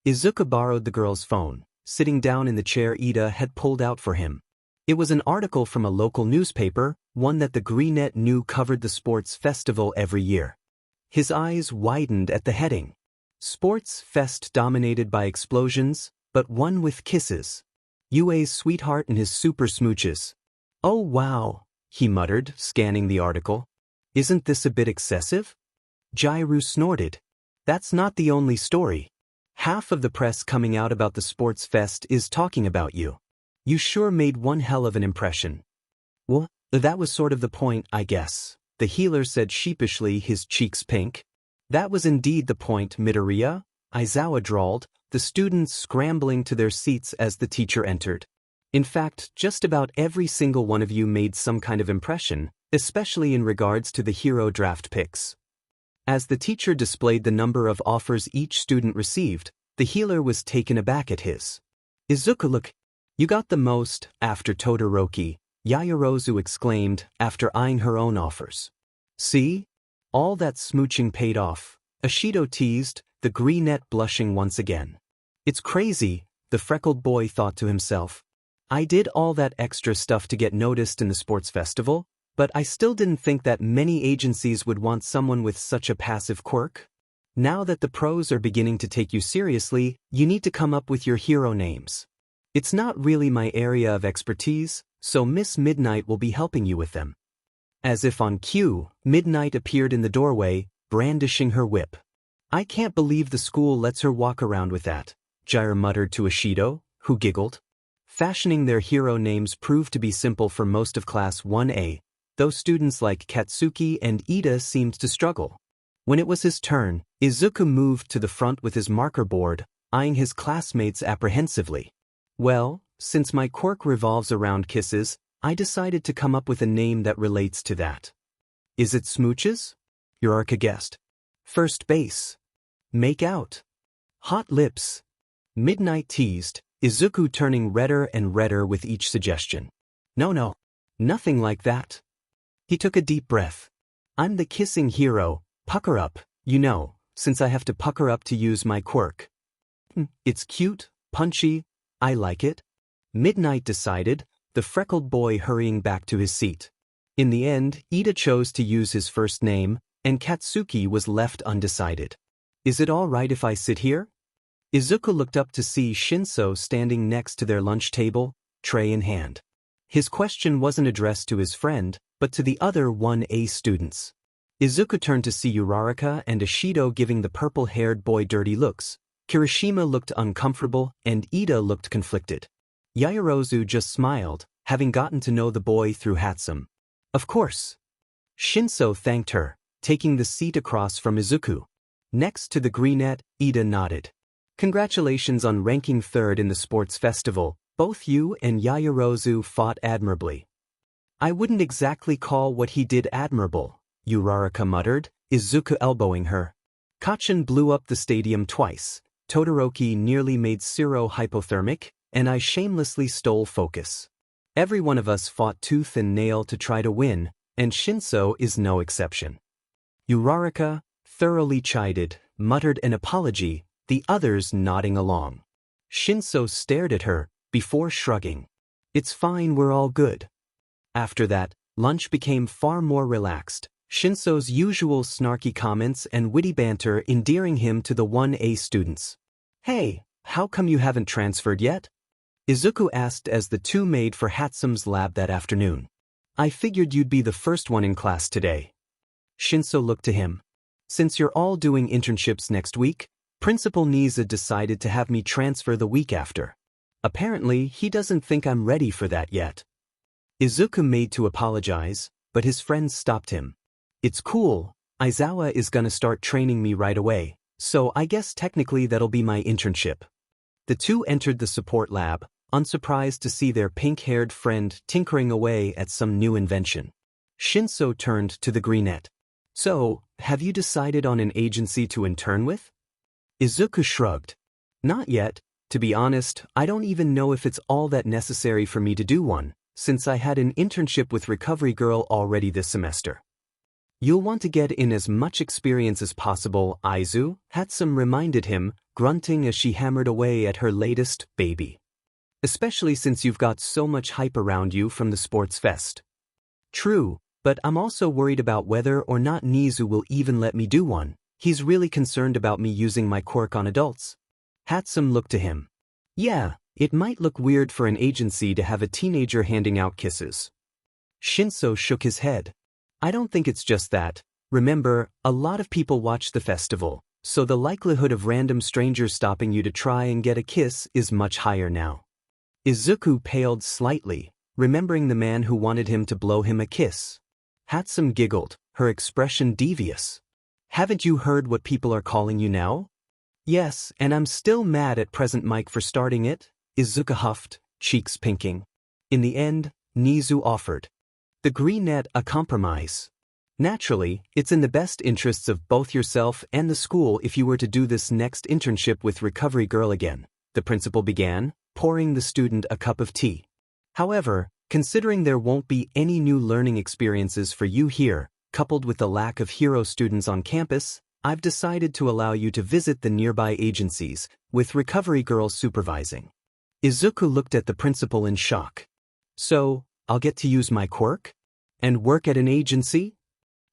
Izuku borrowed the girl's phone, sitting down in the chair Ida had pulled out for him. It was an article from a local newspaper, one that the Greenette knew covered the sports festival every year. His eyes widened at the heading. Sports fest dominated by explosions, but one with kisses. UA's sweetheart and his super smooches. Oh wow, he muttered, scanning the article. Isn't this a bit excessive? Jiru snorted. That's not the only story. Half of the press coming out about the sports fest is talking about you. You sure made one hell of an impression. Well, that was sort of the point, I guess, the healer said sheepishly, his cheeks pink. That was indeed the point, Midoriya, Aizawa drawled, the students scrambling to their seats as the teacher entered. In fact, just about every single one of you made some kind of impression, especially in regards to the hero draft picks. As the teacher displayed the number of offers each student received, the healer was taken aback at his. Izuku, look, you got the most, after Todoroki, Yaoyorozu exclaimed, after eyeing her own offers. See? All that smooching paid off, Ashido teased, the greenette blushing once again. It's crazy, the freckled boy thought to himself. I did all that extra stuff to get noticed in the sports festival, but I still didn't think that many agencies would want someone with such a passive quirk. Now that the pros are beginning to take you seriously, you need to come up with your hero names. It's not really my area of expertise, so Miss Midnight will be helping you with them. As if on cue, Midnight appeared in the doorway, brandishing her whip. I can't believe the school lets her walk around with that, Jiru muttered to Ashido, who giggled. Fashioning their hero names proved to be simple for most of Class 1A, though students like Katsuki and Ida seemed to struggle. When it was his turn, Izuku moved to the front with his marker board, eyeing his classmates apprehensively. Well, since my quirk revolves around kisses, I decided to come up with a name that relates to that. Is it smooches? Yorarka guessed. First base. Make out. Hot lips. Midnight teased, Izuku turning redder and redder with each suggestion. No, nothing like that. He took a deep breath. I'm the kissing hero, pucker up, since I have to pucker up to use my quirk. It's cute, punchy, I like it. Midnight decided, the freckled boy hurrying back to his seat. In the end, Ida chose to use his first name, and Katsuki was left undecided. Is it all right if I sit here? Izuku looked up to see Shinso standing next to their lunch table, tray in hand. His question wasn't addressed to his friend, but to the other 1A students. Izuku turned to see Uraraka and Ashido giving the purple-haired boy dirty looks. Kirishima looked uncomfortable, and Ida looked conflicted. Yaoyorozu just smiled, having gotten to know the boy through Hatsum. Of course. Shinso thanked her, taking the seat across from Izuku. Next to the greenette, Ida nodded. Congratulations on ranking third in the sports festival, both you and Yaoyorozu fought admirably. I wouldn't exactly call what he did admirable, Uraraka muttered, Izuku elbowing her. Kacchan blew up the stadium twice, Todoroki nearly made Siro hypothermic, and I shamelessly stole focus. Every one of us fought tooth and nail to try to win, and Shinso is no exception. Uraraka, thoroughly chided, muttered an apology, the others nodding along. Shinso stared at her, before shrugging. It's fine, we're all good. After that, lunch became far more relaxed, Shinso's usual snarky comments and witty banter endearing him to the 1A students. Hey, how come you haven't transferred yet? Izuku asked as the two made for Hatsum's lab that afternoon. I figured you'd be the first one in class today. Shinso looked to him. Since you're all doing internships next week, Principal Niza decided to have me transfer the week after. Apparently, he doesn't think I'm ready for that yet. Izuku made to apologize, but his friends stopped him. It's cool, Aizawa is gonna start training me right away, so I guess technically that'll be my internship. The two entered the support lab, unsurprised to see their pink-haired friend tinkering away at some new invention. Shinso turned to the greenette. So, have you decided on an agency to intern with? Izuku shrugged. Not yet. To be honest, I don't even know if it's all that necessary for me to do one, since I had an internship with Recovery Girl already this semester. You'll want to get in as much experience as possible, Aizu, Hatsum reminded him, grunting as she hammered away at her latest baby. Especially since you've got so much hype around you from the sports fest. True, but I'm also worried about whether or not Nizu will even let me do one. He's really concerned about me using my quirk on adults. Hatsum looked to him. Yeah, it might look weird for an agency to have a teenager handing out kisses. Shinso shook his head. I don't think it's just that. Remember, a lot of people watch the festival, so the likelihood of random strangers stopping you to try and get a kiss is much higher now. Izuku paled slightly, remembering the man who wanted him to blow him a kiss. Hatsum giggled, her expression devious. Haven't you heard what people are calling you now? Yes, and I'm still mad at Present Mike for starting it, Izuku huffed, cheeks pinking. In the end, Nizu offered. The greenette a compromise. Naturally, it's in the best interests of both yourself and the school if you were to do this next internship with Recovery Girl again, the principal began, pouring the student a cup of tea. However, considering there won't be any new learning experiences for you here, coupled with the lack of hero students on campus, I've decided to allow you to visit the nearby agencies, with Recovery Girl supervising. Izuku looked at the principal in shock. So, I'll get to use my quirk? And work at an agency?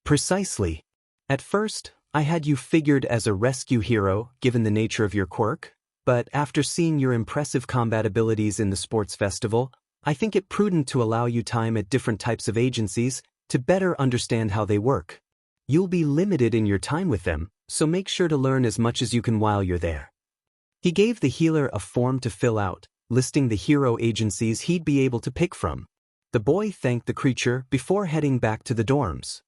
Precisely. At first, I had you figured as a rescue hero, given the nature of your quirk, but after seeing your impressive combat abilities in the sports festival, I think it prudent to allow you time at different types of agencies to better understand how they work. You'll be limited in your time with them, so make sure to learn as much as you can while you're there. He gave the healer a form to fill out, listing the hero agencies he'd be able to pick from. The boy thanked the creature before heading back to the dorms.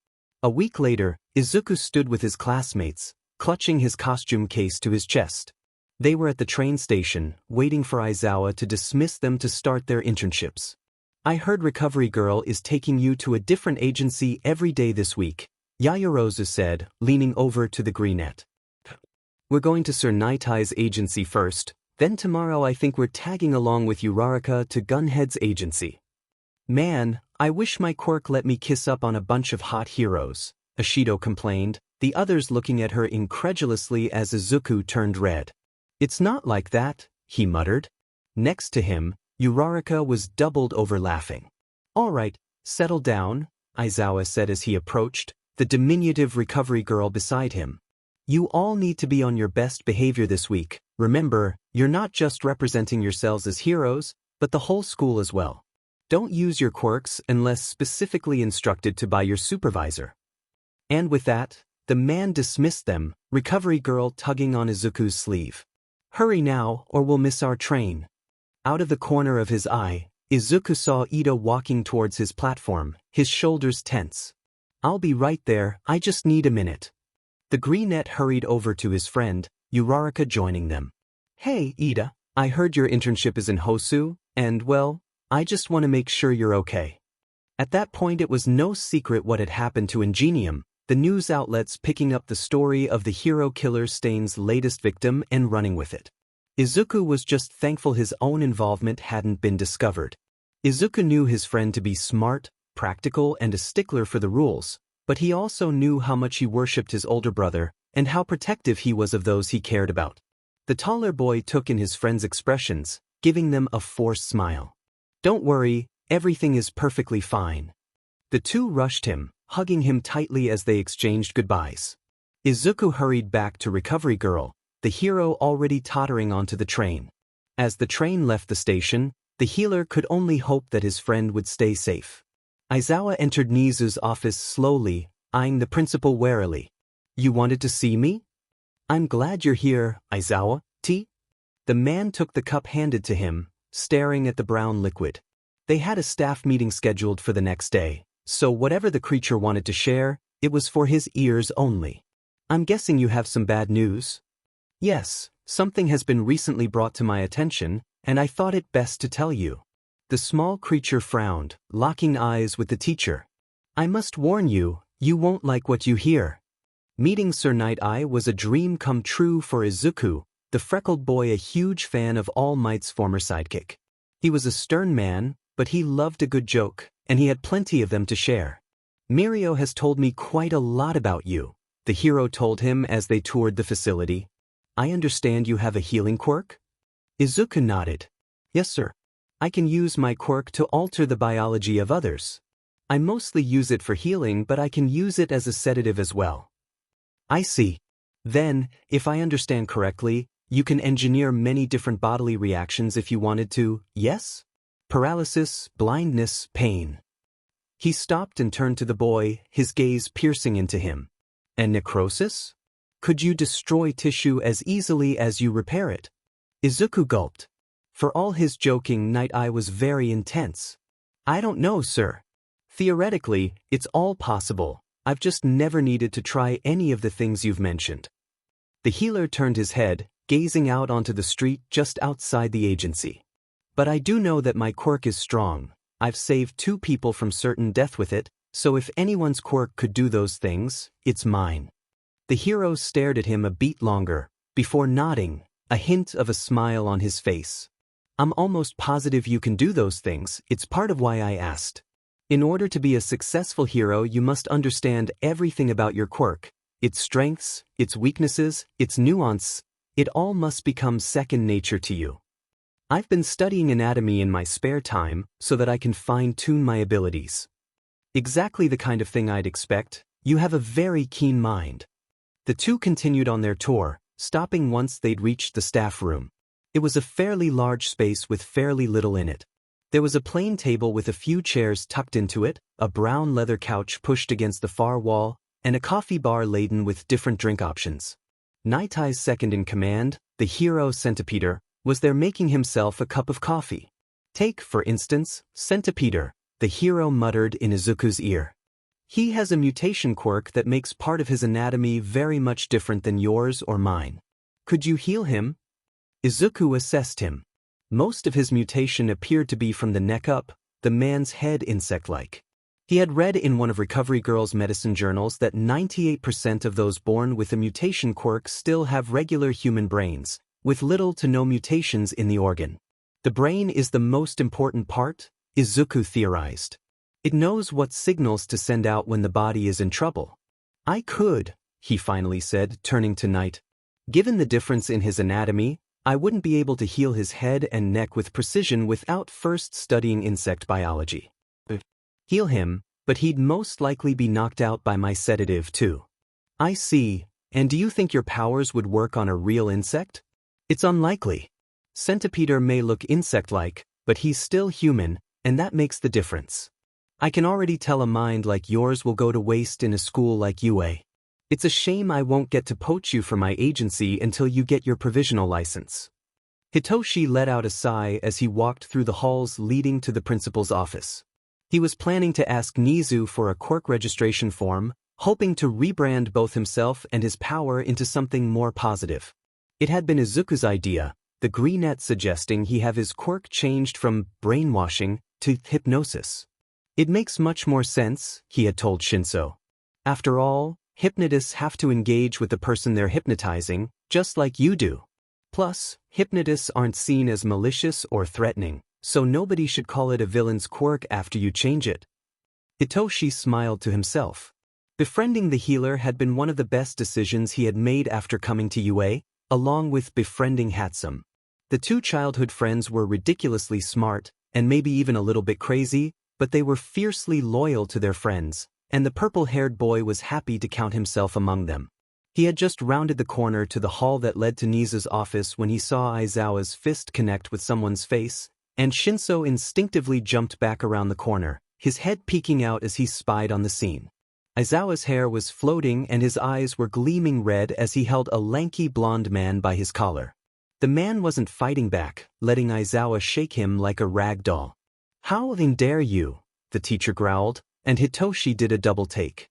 A week later, Izuku stood with his classmates, clutching his costume case to his chest. They were at the train station, waiting for Aizawa to dismiss them to start their internships. I heard Recovery Girl is taking you to a different agency every day this week, Yaoyorozu said, leaning over to the greenette. We're going to Sir Naitai's agency first, Then tomorrow I think we're tagging along with Uraraka to Gunhead's agency. Man, I wish my quirk let me kiss up on a bunch of hot heroes, Ashido complained, the others looking at her incredulously as Izuku turned red. It's not like that, he muttered. Next to him, Uraraka was doubled over laughing. All right, settle down, Aizawa said as he approached, the diminutive recovery girl beside him. You all need to be on your best behavior this week. Remember, you're not just representing yourselves as heroes, but the whole school as well. Don't use your quirks unless specifically instructed to by your supervisor. And with that, the man dismissed them, recovery girl tugging on Izuku's sleeve. Hurry now, or we'll miss our train. Out of the corner of his eye, Izuku saw Ida walking towards his platform, his shoulders tense. I'll be right there, I just need a minute. The greenette hurried over to his friend, Uraraka joining them. Hey, Ida, I heard your internship is in Hosu, and well, I just want to make sure you're okay. At that point it was no secret what had happened to Ingenium, the news outlets picking up the story of the hero killer Stain's latest victim and running with it. Izuku was just thankful his own involvement hadn't been discovered. Izuku knew his friend to be smart, practical and a stickler for the rules, but he also knew how much he worshipped his older brother and how protective he was of those he cared about. The taller boy took in his friend's expressions, giving them a forced smile. Don't worry, everything is perfectly fine. The two rushed him, hugging him tightly as they exchanged goodbyes. Izuku hurried back to Recovery Girl, the hero already tottering onto the train. As the train left the station, the healer could only hope that his friend would stay safe. Aizawa entered Nizu's office slowly, eyeing the principal warily. You wanted to see me? I'm glad you're here, Aizawa, T? The man took the cup handed to him, staring at the brown liquid. They had a staff meeting scheduled for the next day, so whatever the creature wanted to share, it was for his ears only. I'm guessing you have some bad news? Yes, something has been recently brought to my attention, and I thought it best to tell you. The small creature frowned, locking eyes with the teacher. I must warn you, you won't like what you hear. Meeting Sir Night-Eye was a dream come true for Izuku, the freckled boy a huge fan of All Might's former sidekick. He was a stern man, but he loved a good joke, and he had plenty of them to share. Mirio has told me quite a lot about you, the hero told him as they toured the facility. I understand you have a healing quirk? Izuku nodded. Yes, sir. I can use my quirk to alter the biology of others. I mostly use it for healing, but I can use it as a sedative as well. I see. Then, if I understand correctly, you can engineer many different bodily reactions if you wanted to, yes? Paralysis, blindness, pain. He stopped and turned to the boy, his gaze piercing into him. And necrosis? Could you destroy tissue as easily as you repair it? Izuku gulped. For all his joking, Night-Eye was very intense. I don't know, sir. Theoretically, it's all possible. I've just never needed to try any of the things you've mentioned. The healer turned his head, gazing out onto the street just outside the agency. But I do know that my quirk is strong. I've saved 2 people from certain death with it, so if anyone's quirk could do those things, it's mine. The hero stared at him a beat longer, before nodding, a hint of a smile on his face. I'm almost positive you can do those things, it's part of why I asked. In order to be a successful hero, you must understand everything about your quirk, its strengths, its weaknesses, its nuance. It all must become second nature to you. I've been studying anatomy in my spare time so that I can fine-tune my abilities. Exactly the kind of thing I'd expect. You have a very keen mind. The two continued on their tour, stopping once they'd reached the staff room. It was a fairly large space with fairly little in it. There was a plain table with a few chairs tucked into it, a brown leather couch pushed against the far wall, and a coffee bar laden with different drink options. Night-Eye's second in command, the hero Centipeder, was there making himself a cup of coffee. Take, for instance, Centipeder, the hero muttered in Izuku's ear. He has a mutation quirk that makes part of his anatomy very much different than yours or mine. Could you heal him? Izuku assessed him. Most of his mutation appeared to be from the neck up, the man's head insect-like. He had read in one of Recovery Girl's medicine journals that 98% of those born with a mutation quirk still have regular human brains, with little to no mutations in the organ. The brain is the most important part, Izuku theorized. It knows what signals to send out when the body is in trouble. I could, he finally said, turning to Knight. Given the difference in his anatomy, I wouldn't be able to heal his head and neck with precision without first studying insect biology. Heal him, but he'd most likely be knocked out by my sedative too. I see, and do you think your powers would work on a real insect? It's unlikely. Centipeder may look insect-like, but he's still human, and that makes the difference. I can already tell a mind like yours will go to waste in a school like UA. It's a shame I won't get to poach you from my agency until you get your provisional license. Hitoshi let out a sigh as he walked through the halls leading to the principal's office. He was planning to ask Nizu for a Quirk registration form, hoping to rebrand both himself and his power into something more positive. It had been Izuku's idea, the Greenette suggesting he have his Quirk changed from brainwashing to hypnosis. It makes much more sense, he had told Shinso. After all, hypnotists have to engage with the person they're hypnotizing, just like you do. Plus, hypnotists aren't seen as malicious or threatening, so nobody should call it a villain's quirk after you change it. Hitoshi smiled to himself. Befriending the healer had been one of the best decisions he had made after coming to UA, along with befriending Hatsum. The two childhood friends were ridiculously smart, and maybe even a little bit crazy, but they were fiercely loyal to their friends, and the purple-haired boy was happy to count himself among them. He had just rounded the corner to the hall that led to Nizu's office when he saw Aizawa's fist connect with someone's face, and Shinso instinctively jumped back around the corner, his head peeking out as he spied on the scene. Aizawa's hair was floating and his eyes were gleaming red as he held a lanky blonde man by his collar. The man wasn't fighting back, letting Aizawa shake him like a rag doll. How dare you? The teacher growled, and Hitoshi did a double take.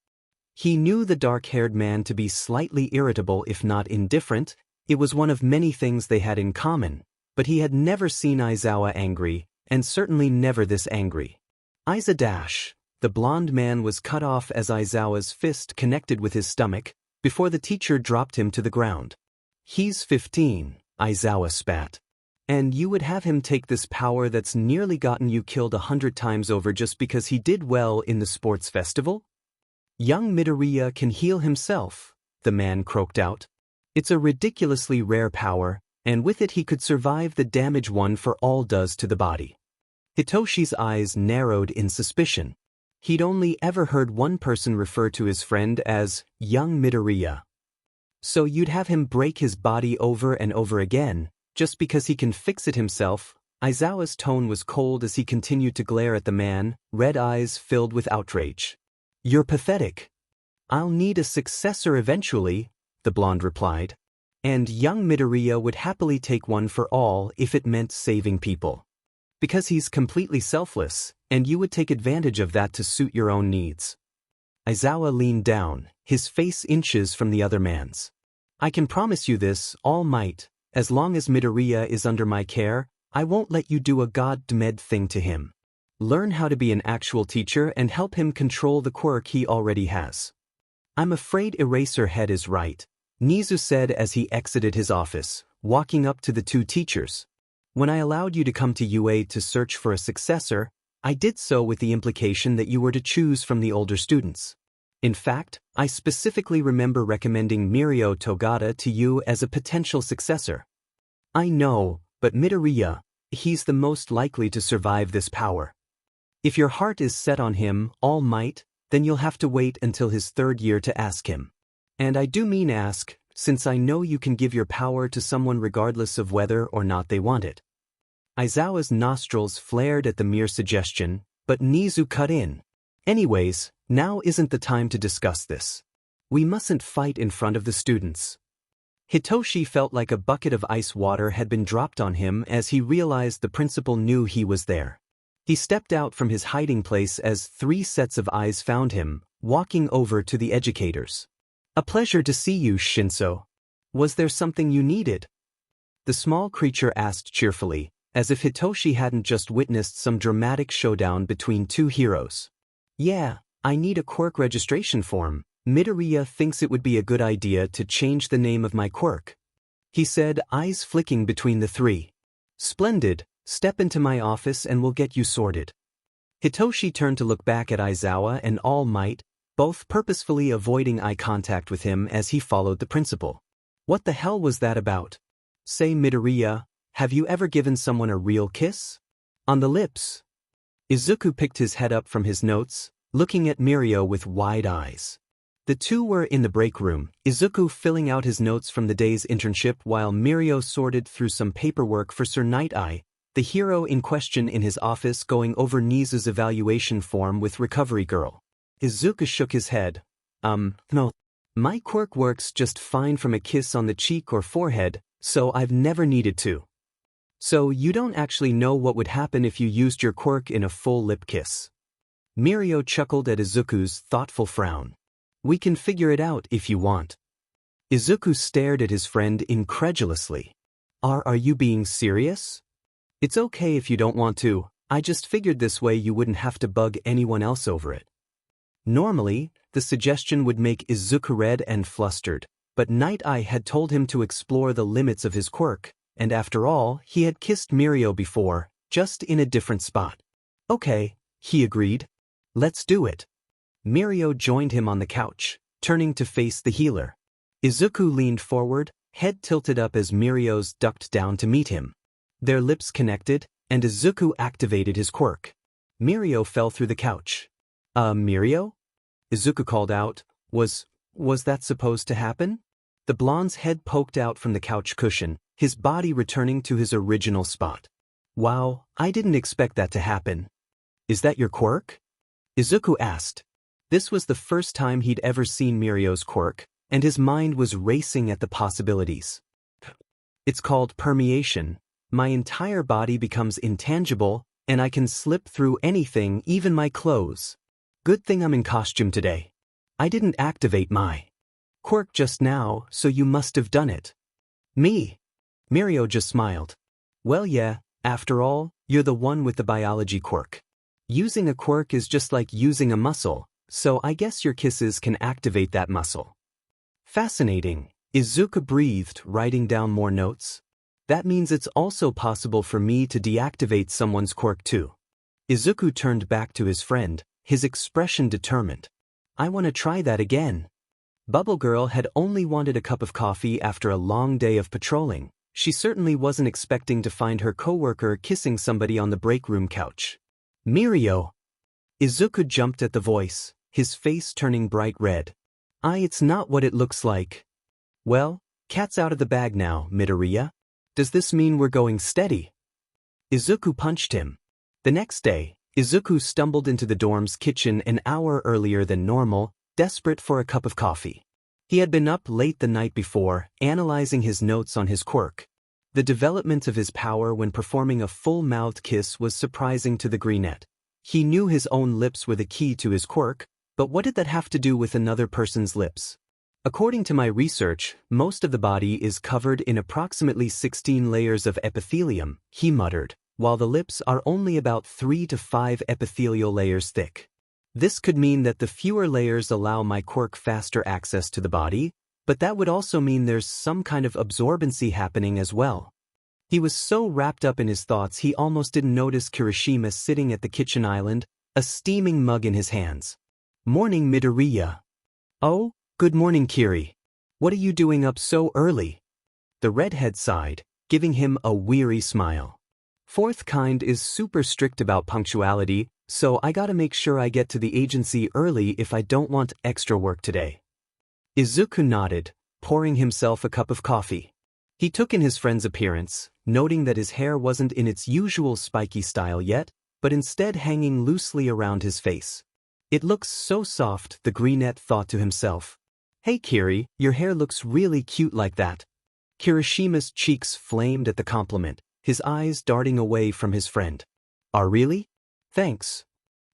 He knew the dark-haired man to be slightly irritable if not indifferent. It was one of many things they had in common, but he had never seen Aizawa angry, and certainly never this angry. Aiza-dash! The blonde man was cut off as Aizawa's fist connected with his stomach, before the teacher dropped him to the ground. He's 15, Aizawa spat. And you would have him take this power that's nearly gotten you killed 100 times over just because he did well in the sports festival? Young Midoriya can heal himself, the man croaked out. It's a ridiculously rare power, and with it he could survive the damage one for all does to the body. Hitoshi's eyes narrowed in suspicion. He'd only ever heard one person refer to his friend as young Midoriya. So you'd have him break his body over and over again, just because he can fix it himself? Aizawa's tone was cold as he continued to glare at the man, red eyes filled with outrage. You're pathetic. I'll need a successor eventually, the blonde replied. And young Midoriya would happily take one for all if it meant saving people. Because he's completely selfless, and you would take advantage of that to suit your own needs. Aizawa leaned down, his face inches from the other man's. I can promise you this, All Might. As long as Midoriya is under my care, I won't let you do a god-made thing to him. Learn how to be an actual teacher and help him control the quirk he already has. I'm afraid Eraserhead is right, Nizu said as he exited his office, walking up to the two teachers. When I allowed you to come to UA to search for a successor, I did so with the implication that you were to choose from the older students. In fact, I specifically remember recommending Mirio Togata to you as a potential successor. I know, but Midoriya, he's the most likely to survive this power. If your heart is set on him, All Might, then you'll have to wait until his 3rd year to ask him. And I do mean ask, since I know you can give your power to someone regardless of whether or not they want it. Aizawa's nostrils flared at the mere suggestion, but Nizu cut in. Anyways, now isn't the time to discuss this. We mustn't fight in front of the students. Hitoshi felt like a bucket of ice water had been dropped on him as he realized the principal knew he was there. He stepped out from his hiding place as 3 sets of eyes found him, walking over to the educators. A pleasure to see you, Shinso. Was there something you needed? The small creature asked cheerfully, as if Hitoshi hadn't just witnessed some dramatic showdown between 2 heroes. Yeah, I need a quirk registration form. Midoriya thinks it would be a good idea to change the name of my quirk. he said, eyes flicking between the three. Splendid, step into my office and we'll get you sorted. Hitoshi turned to look back at Aizawa and All Might, both purposefully avoiding eye contact with him as he followed the principal. What the hell was that about? Say, Midoriya, have you ever given someone a real kiss? On the lips. Izuku picked his head up from his notes, looking at Mirio with wide eyes. The two were in the break room, Izuku filling out his notes from the day's internship while Mirio sorted through some paperwork for Sir Night-Eye, the hero in question in his office going over Nizu's evaluation form with Recovery Girl. Izuku shook his head. No. My quirk works just fine from a kiss on the cheek or forehead, so I've never needed to. So you don't actually know what would happen if you used your quirk in a full lip kiss. Mirio chuckled at Izuku's thoughtful frown. We can figure it out if you want. Izuku stared at his friend incredulously. Are you being serious? It's okay if you don't want to, I just figured this way you wouldn't have to bug anyone else over it. Normally, the suggestion would make Izuku red and flustered, but Night-Eye had told him to explore the limits of his quirk, and after all, he had kissed Mirio before, just in a different spot. Okay, he agreed. Let's do it. Mirio joined him on the couch, turning to face the healer. Izuku leaned forward, head tilted up as Mirio's ducked down to meet him. Their lips connected, and Izuku activated his quirk. Mirio fell through the couch. Mirio? Izuku called out. Was that supposed to happen? The blonde's head poked out from the couch cushion, his body returning to his original spot. Wow, I didn't expect that to happen. Is that your quirk? Izuku asked. This was the first time he'd ever seen Mirio's quirk, and his mind was racing at the possibilities. It's called permeation. My entire body becomes intangible, and I can slip through anything, even my clothes. Good thing I'm in costume today. I didn't activate my quirk just now, so you must have done it. Me? Mirio just smiled. Well yeah, after all, you're the one with the biology quirk. Using a quirk is just like using a muscle, so I guess your kisses can activate that muscle. Fascinating. Izuku breathed, writing down more notes. That means it's also possible for me to deactivate someone's quirk too. Izuku turned back to his friend, his expression determined. I want to try that again. Bubble Girl had only wanted a cup of coffee after a long day of patrolling. She certainly wasn't expecting to find her coworker kissing somebody on the break room couch. Mirio! Izuku jumped at the voice, his face turning bright red. It's not what it looks like. Well, cat's out of the bag now, Midoriya. Does this mean we're going steady? Izuku punched him. The next day, Izuku stumbled into the dorm's kitchen an hour earlier than normal, desperate for a cup of coffee. He had been up late the night before, analyzing his notes on his quirk. The development of his power when performing a full-mouthed kiss was surprising to the greenette. He knew his own lips were the key to his quirk, but what did that have to do with another person's lips? According to my research, most of the body is covered in approximately 16 layers of epithelium, he muttered, while the lips are only about 3 to 5 epithelial layers thick. This could mean that the fewer layers allow my quirk faster access to the body, but that would also mean there's some kind of absorbency happening as well. He was so wrapped up in his thoughts he almost didn't notice Kirishima sitting at the kitchen island, a steaming mug in his hands. Morning, Midoriya. Oh? Good morning, Kiri. What are you doing up so early? The redhead sighed, giving him a weary smile. Fourth kind is super strict about punctuality, so I gotta make sure I get to the agency early if I don't want extra work today. Izuku nodded, pouring himself a cup of coffee. He took in his friend's appearance, noting that his hair wasn't in its usual spiky style yet, but instead hanging loosely around his face. It looks so soft, the greenette thought to himself. Hey Kiri, your hair looks really cute like that. Kirishima's cheeks flamed at the compliment, his eyes darting away from his friend. Really? Thanks.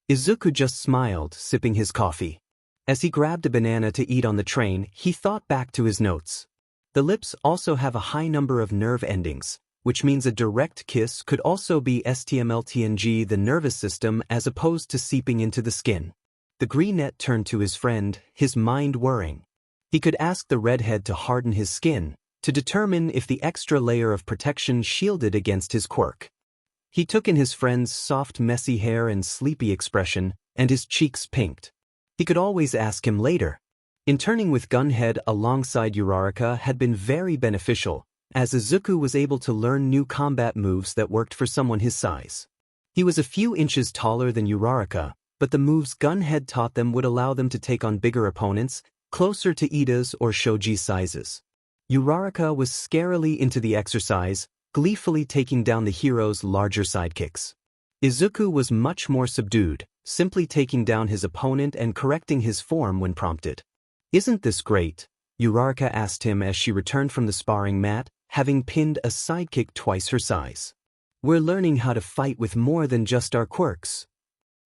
Izuku just smiled, sipping his coffee. As he grabbed a banana to eat on the train, he thought back to his notes. The lips also have a high number of nerve endings, which means a direct kiss could also be STMLTNG, the nervous system, as opposed to seeping into the skin. The greenette turned to his friend, his mind whirring. He could ask the redhead to harden his skin, to determine if the extra layer of protection shielded against his quirk. He took in his friend's soft messy hair and sleepy expression, and his cheeks pinked. He could always ask him later. Interning with Gunhead alongside Uraraka had been very beneficial, as Izuku was able to learn new combat moves that worked for someone his size. He was a few inches taller than Uraraka, but the moves Gunhead taught them would allow them to take on bigger opponents, closer to Ida's or Shoji's sizes. Uraraka was scarily into the exercise, gleefully taking down the hero's larger sidekicks. Izuku was much more subdued, simply taking down his opponent and correcting his form when prompted. "Isn't this great?" Uraraka asked him as she returned from the sparring mat, having pinned a sidekick twice her size. "We're learning how to fight with more than just our quirks."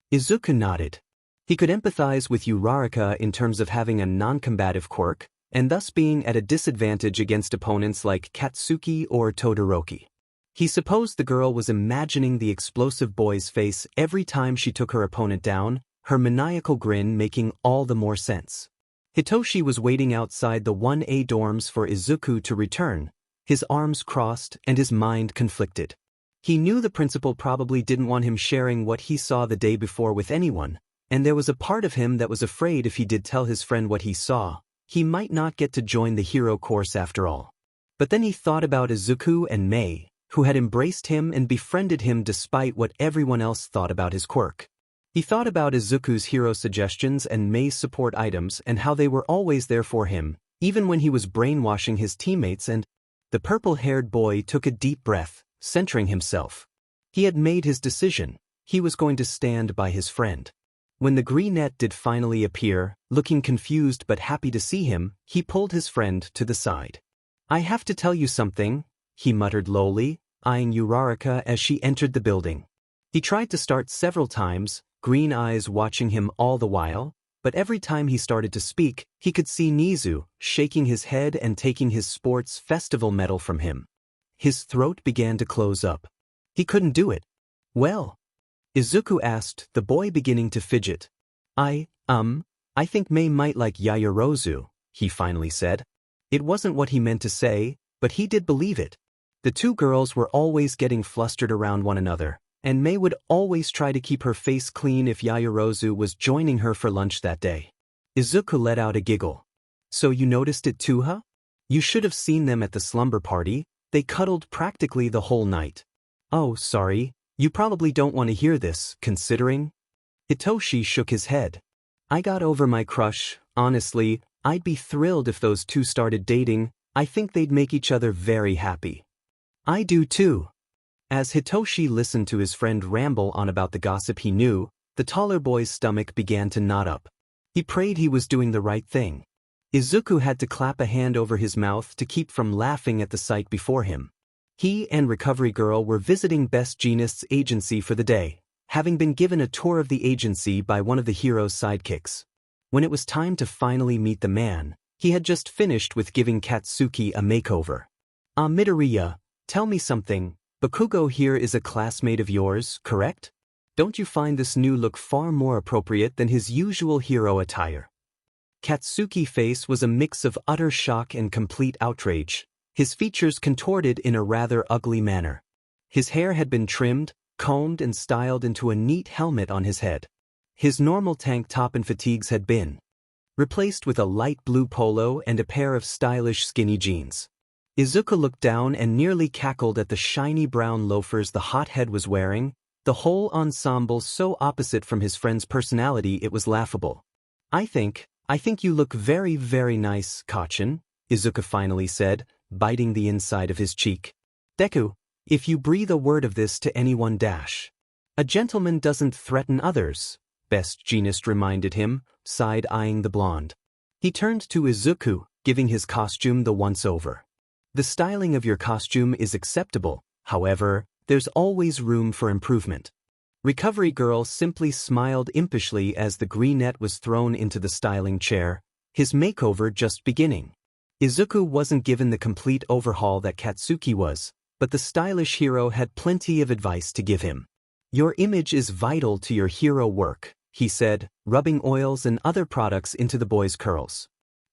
Izuku nodded. He could empathize with Uraraka in terms of having a non-combative quirk, and thus being at a disadvantage against opponents like Katsuki or Todoroki. He supposed the girl was imagining the explosive boy's face every time she took her opponent down, her maniacal grin making all the more sense. Hitoshi was waiting outside the 1A dorms for Izuku to return, his arms crossed and his mind conflicted. He knew the principal probably didn't want him sharing what he saw the day before with anyone, and there was a part of him that was afraid if he did tell his friend what he saw, he might not get to join the hero course after all. But then he thought about Izuku and Mei, who had embraced him and befriended him despite what everyone else thought about his quirk. He thought about Izuku's hero suggestions and Mei's support items and how they were always there for him, even when he was brainwashing his teammates, and the purple-haired boy took a deep breath, centering himself. He had made his decision. He was going to stand by his friend. When the greenette did finally appear, looking confused but happy to see him, he pulled his friend to the side. "I have to tell you something," he muttered lowly, eyeing Uraraka as she entered the building. He tried to start several times, green eyes watching him all the while, but every time he started to speak, he could see Nizu shaking his head and taking his sports festival medal from him. His throat began to close up. He couldn't do it. "Well?" Izuku asked, the boy beginning to fidget. I think Mei might like Yaoyorozu," he finally said. It wasn't what he meant to say, but he did believe it. The two girls were always getting flustered around one another, and Mei would always try to keep her face clean if Yaoyorozu was joining her for lunch that day. Izuku let out a giggle. "So you noticed it too, huh? You should have seen them at the slumber party. They cuddled practically the whole night." "Oh, sorry. You probably don't want to hear this, considering." Hitoshi shook his head. "I got over my crush, honestly. I'd be thrilled if those two started dating. I think they'd make each other very happy." "I do too." As Hitoshi listened to his friend ramble on about the gossip he knew, the taller boy's stomach began to knot up. He prayed he was doing the right thing. Izuku had to clap a hand over his mouth to keep from laughing at the sight before him. He and Recovery Girl were visiting Best Jeanist's agency for the day, having been given a tour of the agency by one of the hero's sidekicks. When it was time to finally meet the man, he had just finished with giving Katsuki a makeover. "Midoriya, tell me something. Bakugo here is a classmate of yours, correct? Don't you find this new look far more appropriate than his usual hero attire?" Katsuki's face was a mix of utter shock and complete outrage, his features contorted in a rather ugly manner. His hair had been trimmed, combed and styled into a neat helmet on his head. His normal tank top and fatigues had been replaced with a light blue polo and a pair of stylish skinny jeans. Izuku looked down and nearly cackled at the shiny brown loafers the hothead was wearing, the whole ensemble so opposite from his friend's personality it was laughable. I think you look very, very nice, Kachin," Izuku finally said, biting the inside of his cheek. "Deku, if you breathe a word of this to anyone a gentleman doesn't threaten others," Best Jeanist reminded him, side-eyeing the blonde. He turned to Izuku, giving his costume the once-over. "The styling of your costume is acceptable, however, there's always room for improvement." Recovery Girl simply smiled impishly as the greenette was thrown into the styling chair, his makeover just beginning. Izuku wasn't given the complete overhaul that Katsuki was, but the stylish hero had plenty of advice to give him. "Your image is vital to your hero work," he said, rubbing oils and other products into the boy's curls.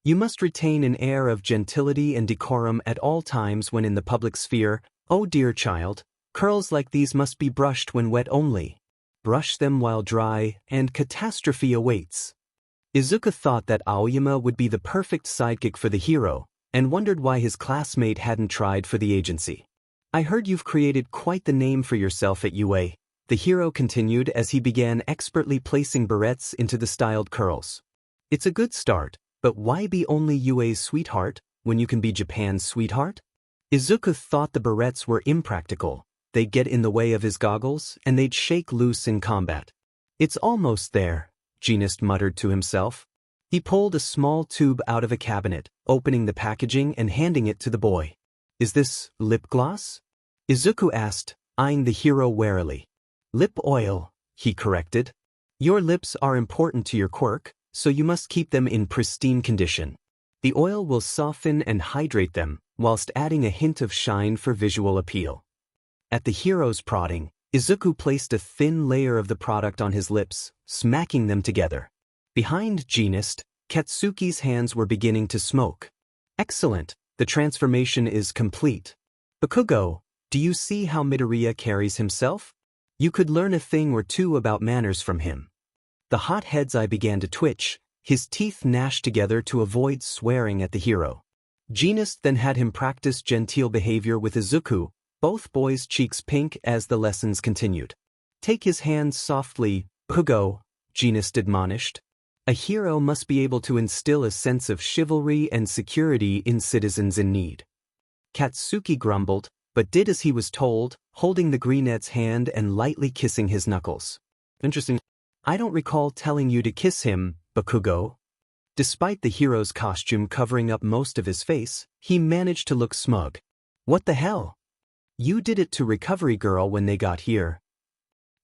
You must retain an air of gentility and decorum at all times when in the public sphere. Oh dear child, curls like these must be brushed when wet only. Brush them while dry, and catastrophe awaits. Izuku thought that Aoyama would be the perfect sidekick for the hero, and wondered why his classmate hadn't tried for the agency. I heard you've created quite the name for yourself at UA, the hero continued as he began expertly placing barrettes into the styled curls. It's a good start, but why be only UA's sweetheart when you can be Japan's sweetheart? Izuku thought the barrettes were impractical. They'd get in the way of his goggles, and they'd shake loose in combat. It's almost there, Genist muttered to himself. He pulled a small tube out of a cabinet, opening the packaging and handing it to the boy. Is this lip gloss? Izuku asked, eyeing the hero warily. Lip oil, he corrected. Your lips are important to your quirk, so you must keep them in pristine condition. The oil will soften and hydrate them, whilst adding a hint of shine for visual appeal. At the hero's prodding, Izuku placed a thin layer of the product on his lips, smacking them together. Behind Genist, Katsuki's hands were beginning to smoke. Excellent, the transformation is complete. Bakugo, do you see how Midoriya carries himself? You could learn a thing or two about manners from him. The hot head's eye began to twitch, his teeth gnashed together to avoid swearing at the hero. Genist then had him practice genteel behavior with Izuku, both boys' cheeks pink as the lessons continued. Take his hands softly, Bakugo, Genist admonished. A hero must be able to instill a sense of chivalry and security in citizens in need. Katsuki grumbled, but did as he was told, holding the greenette's hand and lightly kissing his knuckles. Interesting. I don't recall telling you to kiss him, Bakugo. Despite the hero's costume covering up most of his face, he managed to look smug. What the hell? You did it to Recovery Girl when they got here.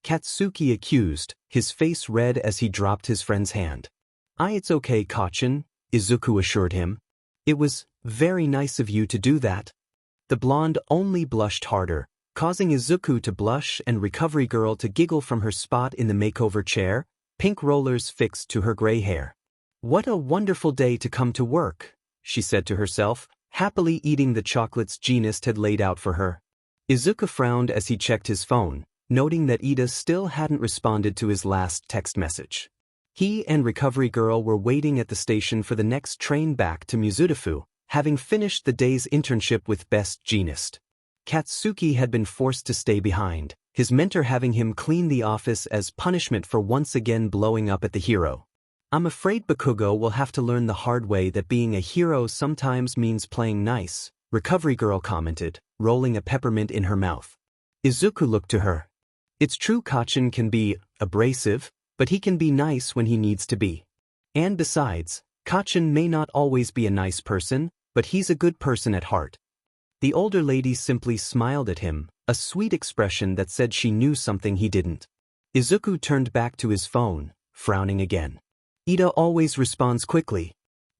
Katsuki accused, his face red as he dropped his friend's hand. It's okay, Kachin, Izuku assured him. It was very nice of you to do that. The blonde only blushed harder, causing Izuku to blush and Recovery Girl to giggle from her spot in the makeover chair, pink rollers fixed to her gray hair. What a wonderful day to come to work, she said to herself, happily eating the chocolates Genist had laid out for her. Izuku frowned as he checked his phone, noting that Ida still hadn't responded to his last text message. He and Recovery Girl were waiting at the station for the next train back to Mizudafu, having finished the day's internship with Best Genist. Katsuki had been forced to stay behind, his mentor having him clean the office as punishment for once again blowing up at the hero. I'm afraid Bakugo will have to learn the hard way that being a hero sometimes means playing nice, Recovery Girl commented, rolling a peppermint in her mouth. Izuku looked to her. It's true Kachin can be abrasive, but he can be nice when he needs to be. And besides, Kachin may not always be a nice person, but he's a good person at heart. The older lady simply smiled at him, a sweet expression that said she knew something he didn't. Izuku turned back to his phone, frowning again. Ida always responds quickly,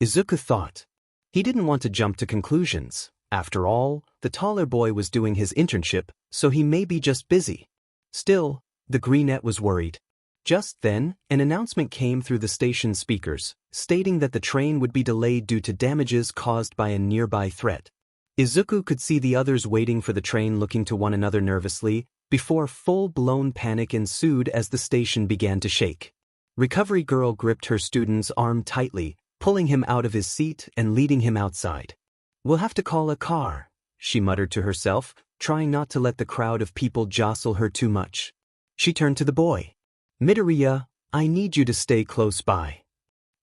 Izuku thought. He didn't want to jump to conclusions. After all, the taller boy was doing his internship, so he may be just busy. Still, the greenette was worried. Just then, an announcement came through the station speakers, stating that the train would be delayed due to damages caused by a nearby threat. Izuku could see the others waiting for the train looking to one another nervously, before full-blown panic ensued as the station began to shake. Recovery Girl gripped her student's arm tightly, pulling him out of his seat and leading him outside. We'll have to call a car, she muttered to herself, trying not to let the crowd of people jostle her too much. She turned to the boy. Midoriya, I need you to stay close by.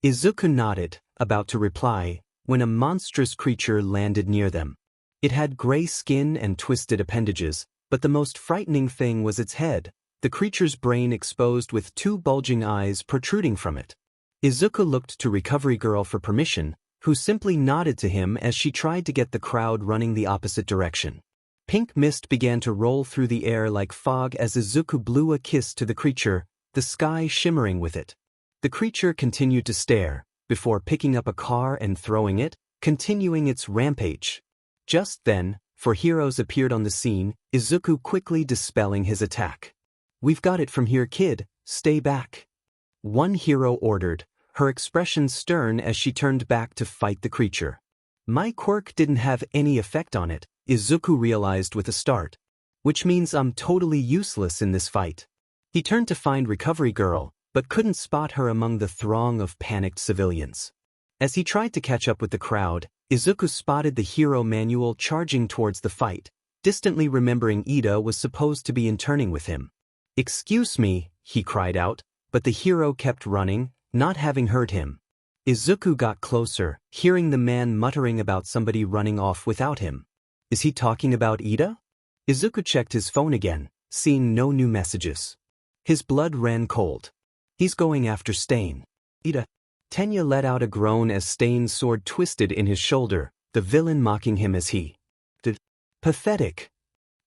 Izuku nodded, about to reply, when a monstrous creature landed near them. It had gray skin and twisted appendages, but the most frightening thing was its head, the creature's brain exposed with two bulging eyes protruding from it. Izuku looked to Recovery Girl for permission, who simply nodded to him as she tried to get the crowd running the opposite direction. Pink mist began to roll through the air like fog as Izuku blew a kiss to the creature, the sky shimmering with it. The creature continued to stare, before picking up a car and throwing it, continuing its rampage. Just then, four heroes appeared on the scene, Izuku quickly dispelling his attack. We've got it from here, kid, stay back. One hero ordered, her expression stern as she turned back to fight the creature. My quirk didn't have any effect on it, Izuku realized with a start. Which means I'm totally useless in this fight. He turned to find Recovery Girl, but couldn't spot her among the throng of panicked civilians. As he tried to catch up with the crowd, Izuku spotted the hero manual charging towards the fight, distantly remembering Ida was supposed to be interning with him. "Excuse me," he cried out, but the hero kept running, not having heard him. Izuku got closer, hearing the man muttering about somebody running off without him. Is he talking about Ida? Izuku checked his phone again, seeing no new messages. His blood ran cold. He's going after Stain. Ida. Tenya let out a groan as Stain's sword twisted in his shoulder, the villain mocking him as he did. Pathetic.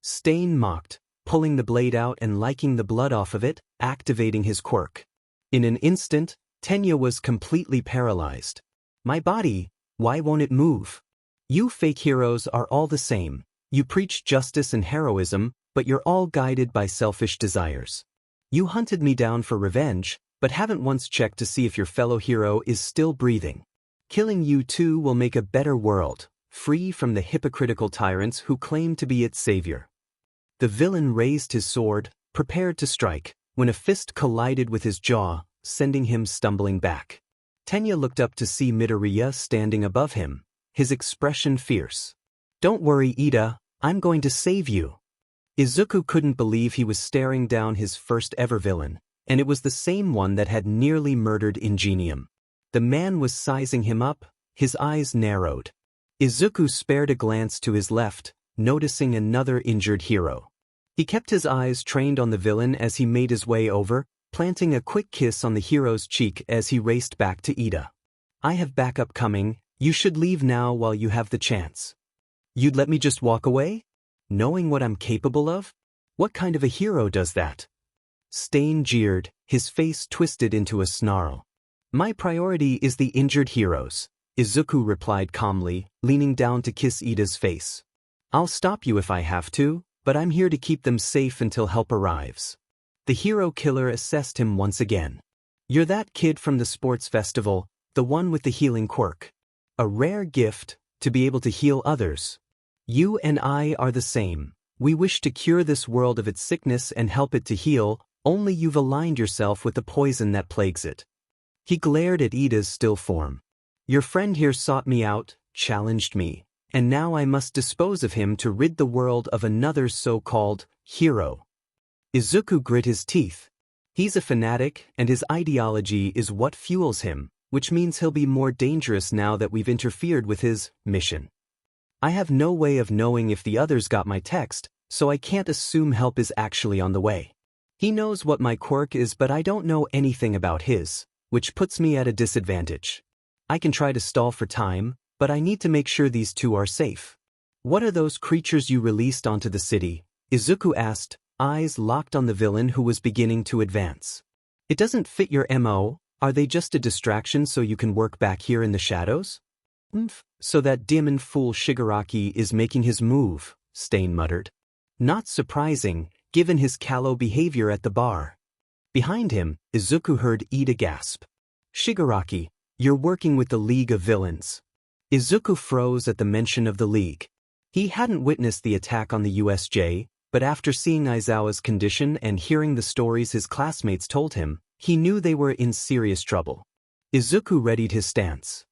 Stain mocked, pulling the blade out and liking the blood off of it, activating his quirk. In an instant, Tenya was completely paralyzed. My body, why won't it move? You fake heroes are all the same. You preach justice and heroism, but you're all guided by selfish desires. You hunted me down for revenge, but haven't once checked to see if your fellow hero is still breathing. Killing you too will make a better world, free from the hypocritical tyrants who claim to be its savior. The villain raised his sword, prepared to strike, when a fist collided with his jaw, sending him stumbling back. Tenya looked up to see Midoriya standing above him, his expression fierce. Don't worry, Ida, I'm going to save you. Izuku couldn't believe he was staring down his first ever villain, and it was the same one that had nearly murdered Ingenium. The man was sizing him up, his eyes narrowed. Izuku spared a glance to his left, noticing another injured hero. He kept his eyes trained on the villain as he made his way over, planting a quick kiss on the hero's cheek as he raced back to Ida. I have backup coming, you should leave now while you have the chance. You'd let me just walk away? Knowing what I'm capable of? What kind of a hero does that? Stain jeered, his face twisted into a snarl. My priority is the injured heroes, Izuku replied calmly, leaning down to kiss Ida's face. I'll stop you if I have to, but I'm here to keep them safe until help arrives. The hero killer assessed him once again. You're that kid from the sports festival, the one with the healing quirk. A rare gift, to be able to heal others. You and I are the same. We wish to cure this world of its sickness and help it to heal, only you've aligned yourself with the poison that plagues it. He glared at Ida's still form. Your friend here sought me out, challenged me, and now I must dispose of him to rid the world of another so-called hero. Izuku grit his teeth. He's a fanatic, and his ideology is what fuels him, which means he'll be more dangerous now that we've interfered with his mission. I have no way of knowing if the others got my text, so I can't assume help is actually on the way. He knows what my quirk is, but I don't know anything about his, which puts me at a disadvantage. I can try to stall for time, but I need to make sure these two are safe. What are those creatures you released onto the city? Izuku asked, eyes locked on the villain who was beginning to advance. It doesn't fit your MO, are they just a distraction so you can work back here in the shadows? So that demon fool Shigaraki is making his move, Stain muttered. Not surprising, given his callow behavior at the bar. Behind him, Izuku heard Ida gasp. Shigaraki, you're working with the League of Villains. Izuku froze at the mention of the League. He hadn't witnessed the attack on the USJ, but after seeing Aizawa's condition and hearing the stories his classmates told him, he knew they were in serious trouble. Izuku readied his stance.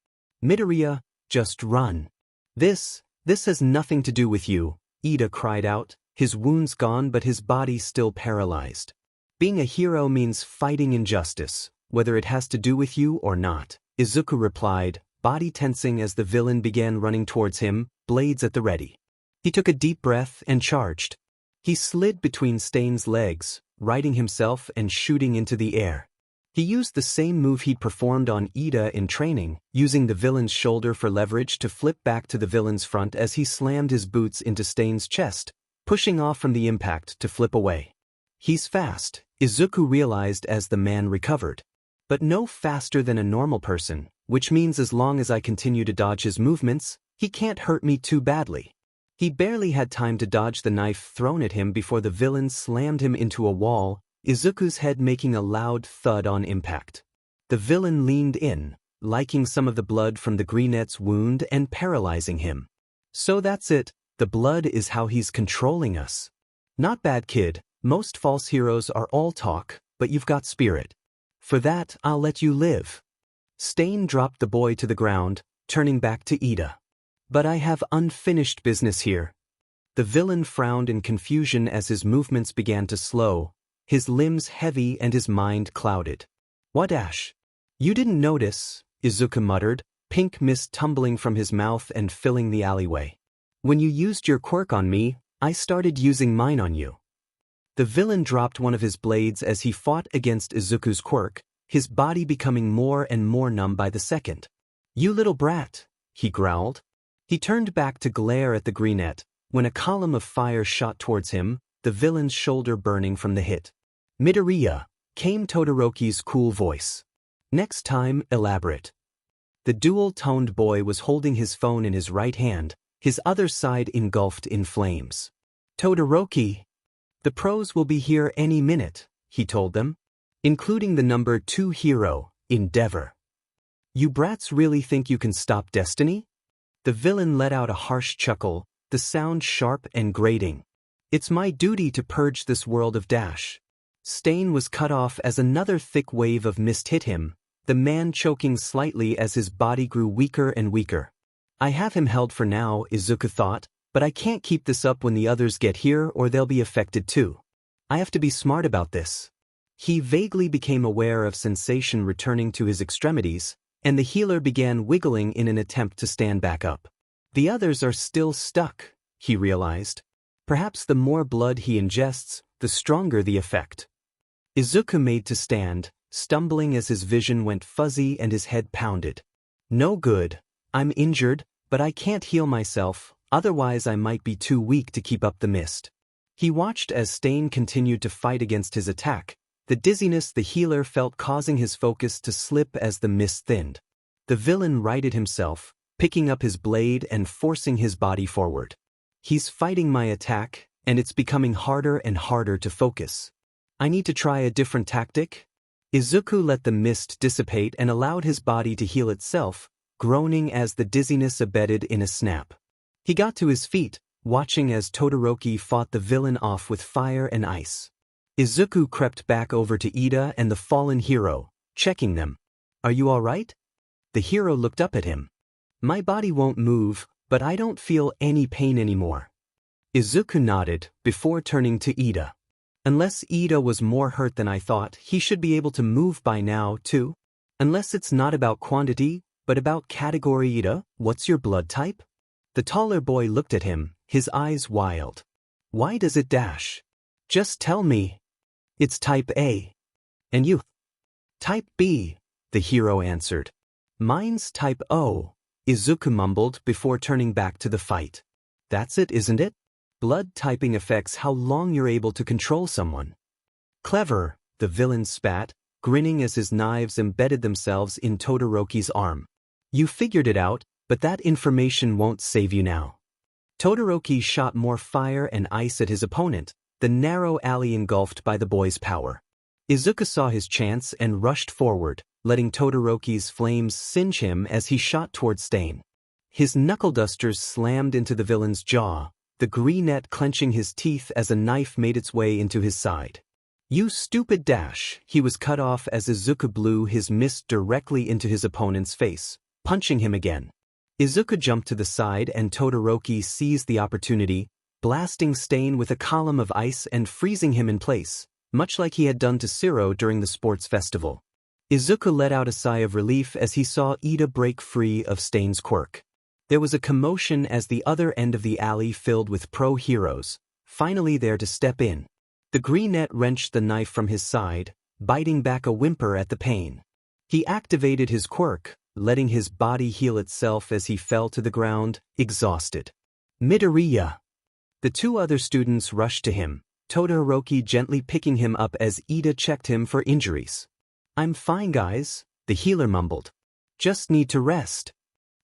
Midoriya, just run. This has nothing to do with you, Ida cried out, his wounds gone but his body still paralyzed. Being a hero means fighting injustice, whether it has to do with you or not, Izuku replied, body tensing as the villain began running towards him, blades at the ready. He took a deep breath and charged. He slid between Stain's legs, righting himself and shooting into the air. He used the same move he'd performed on Ida in training, using the villain's shoulder for leverage to flip back to the villain's front as he slammed his boots into Stain's chest, pushing off from the impact to flip away. He's fast, Izuku realized as the man recovered. But no faster than a normal person, which means as long as I continue to dodge his movements, he can't hurt me too badly. He barely had time to dodge the knife thrown at him before the villain slammed him into a wall, Izuku's head making a loud thud on impact. The villain leaned in, liking some of the blood from the Greenette's wound and paralyzing him. So that's it, the blood is how he's controlling us. Not bad, kid, most false heroes are all talk, but you've got spirit. For that, I'll let you live. Stain dropped the boy to the ground, turning back to Ida. But I have unfinished business here. The villain frowned in confusion as his movements began to slow, his limbs heavy and his mind clouded. What, Ash? You didn't notice, Izuku muttered, pink mist tumbling from his mouth and filling the alleyway. When you used your quirk on me, I started using mine on you. The villain dropped one of his blades as he fought against Izuku's quirk, his body becoming more and more numb by the second. You little brat, he growled. He turned back to glare at the Greenette, when a column of fire shot towards him, the villain's shoulder burning from the hit. Midoriya, came Todoroki's cool voice. Next time, elaborate. The dual-toned boy was holding his phone in his right hand, his other side engulfed in flames. Todoroki. The pros will be here any minute, he told them, including the number 2 hero, Endeavor. You brats really think you can stop destiny? The villain let out a harsh chuckle, the sound sharp and grating. It's my duty to purge this world of Dash. Stain was cut off as another thick wave of mist hit him, the man choking slightly as his body grew weaker and weaker. I have him held for now, Izuku thought, but I can't keep this up when the others get here or they'll be affected too. I have to be smart about this. He vaguely became aware of sensation returning to his extremities, and the healer began wiggling in an attempt to stand back up. The others are still stuck, he realized. Perhaps the more blood he ingests, the stronger the effect. Izuku made to stand, stumbling as his vision went fuzzy and his head pounded. No good. I'm injured, but I can't heal myself, otherwise I might be too weak to keep up the mist. He watched as Stain continued to fight against his attack, the dizziness the healer felt causing his focus to slip as the mist thinned. The villain righted himself, picking up his blade and forcing his body forward. He's fighting my attack, and it's becoming harder and harder to focus. I need to try a different tactic? Izuku let the mist dissipate and allowed his body to heal itself, groaning as the dizziness abated in a snap. He got to his feet, watching as Todoroki fought the villain off with fire and ice. Izuku crept back over to Ida and the fallen hero, checking them. Are you all right? The hero looked up at him. My body won't move, but I don't feel any pain anymore. Izuku nodded, before turning to Ida. Unless Ida was more hurt than I thought, he should be able to move by now, too. Unless it's not about quantity, but about category. Ida, what's your blood type? The taller boy looked at him, his eyes wild. Why does it dash? Just tell me. It's type A. And you? Type B, the hero answered. Mine's type O, Izuku mumbled before turning back to the fight. That's it, isn't it? Blood typing affects how long you're able to control someone. Clever, the villain spat, grinning as his knives embedded themselves in Todoroki's arm. You figured it out, but that information won't save you now. Todoroki shot more fire and ice at his opponent, the narrow alley engulfed by the boy's power. Izuku saw his chance and rushed forward, letting Todoroki's flames singe him as he shot toward Stain. His knuckle dusters slammed into the villain's jaw, the Greenette clenching his teeth as a knife made its way into his side. You stupid dash! He was cut off as Izuku blew his mist directly into his opponent's face, punching him again. Izuku jumped to the side and Todoroki seized the opportunity, blasting Stain with a column of ice and freezing him in place, much like he had done to Siro during the sports festival. Izuku let out a sigh of relief as he saw Ida break free of Stain's quirk. There was a commotion as the other end of the alley filled with pro heroes, finally there to step in. The Greenette wrenched the knife from his side, biting back a whimper at the pain. He activated his quirk, letting his body heal itself as he fell to the ground, exhausted. Midoriya! The two other students rushed to him, Todoroki gently picking him up as Ida checked him for injuries. I'm fine, guys, the healer mumbled. Just need to rest.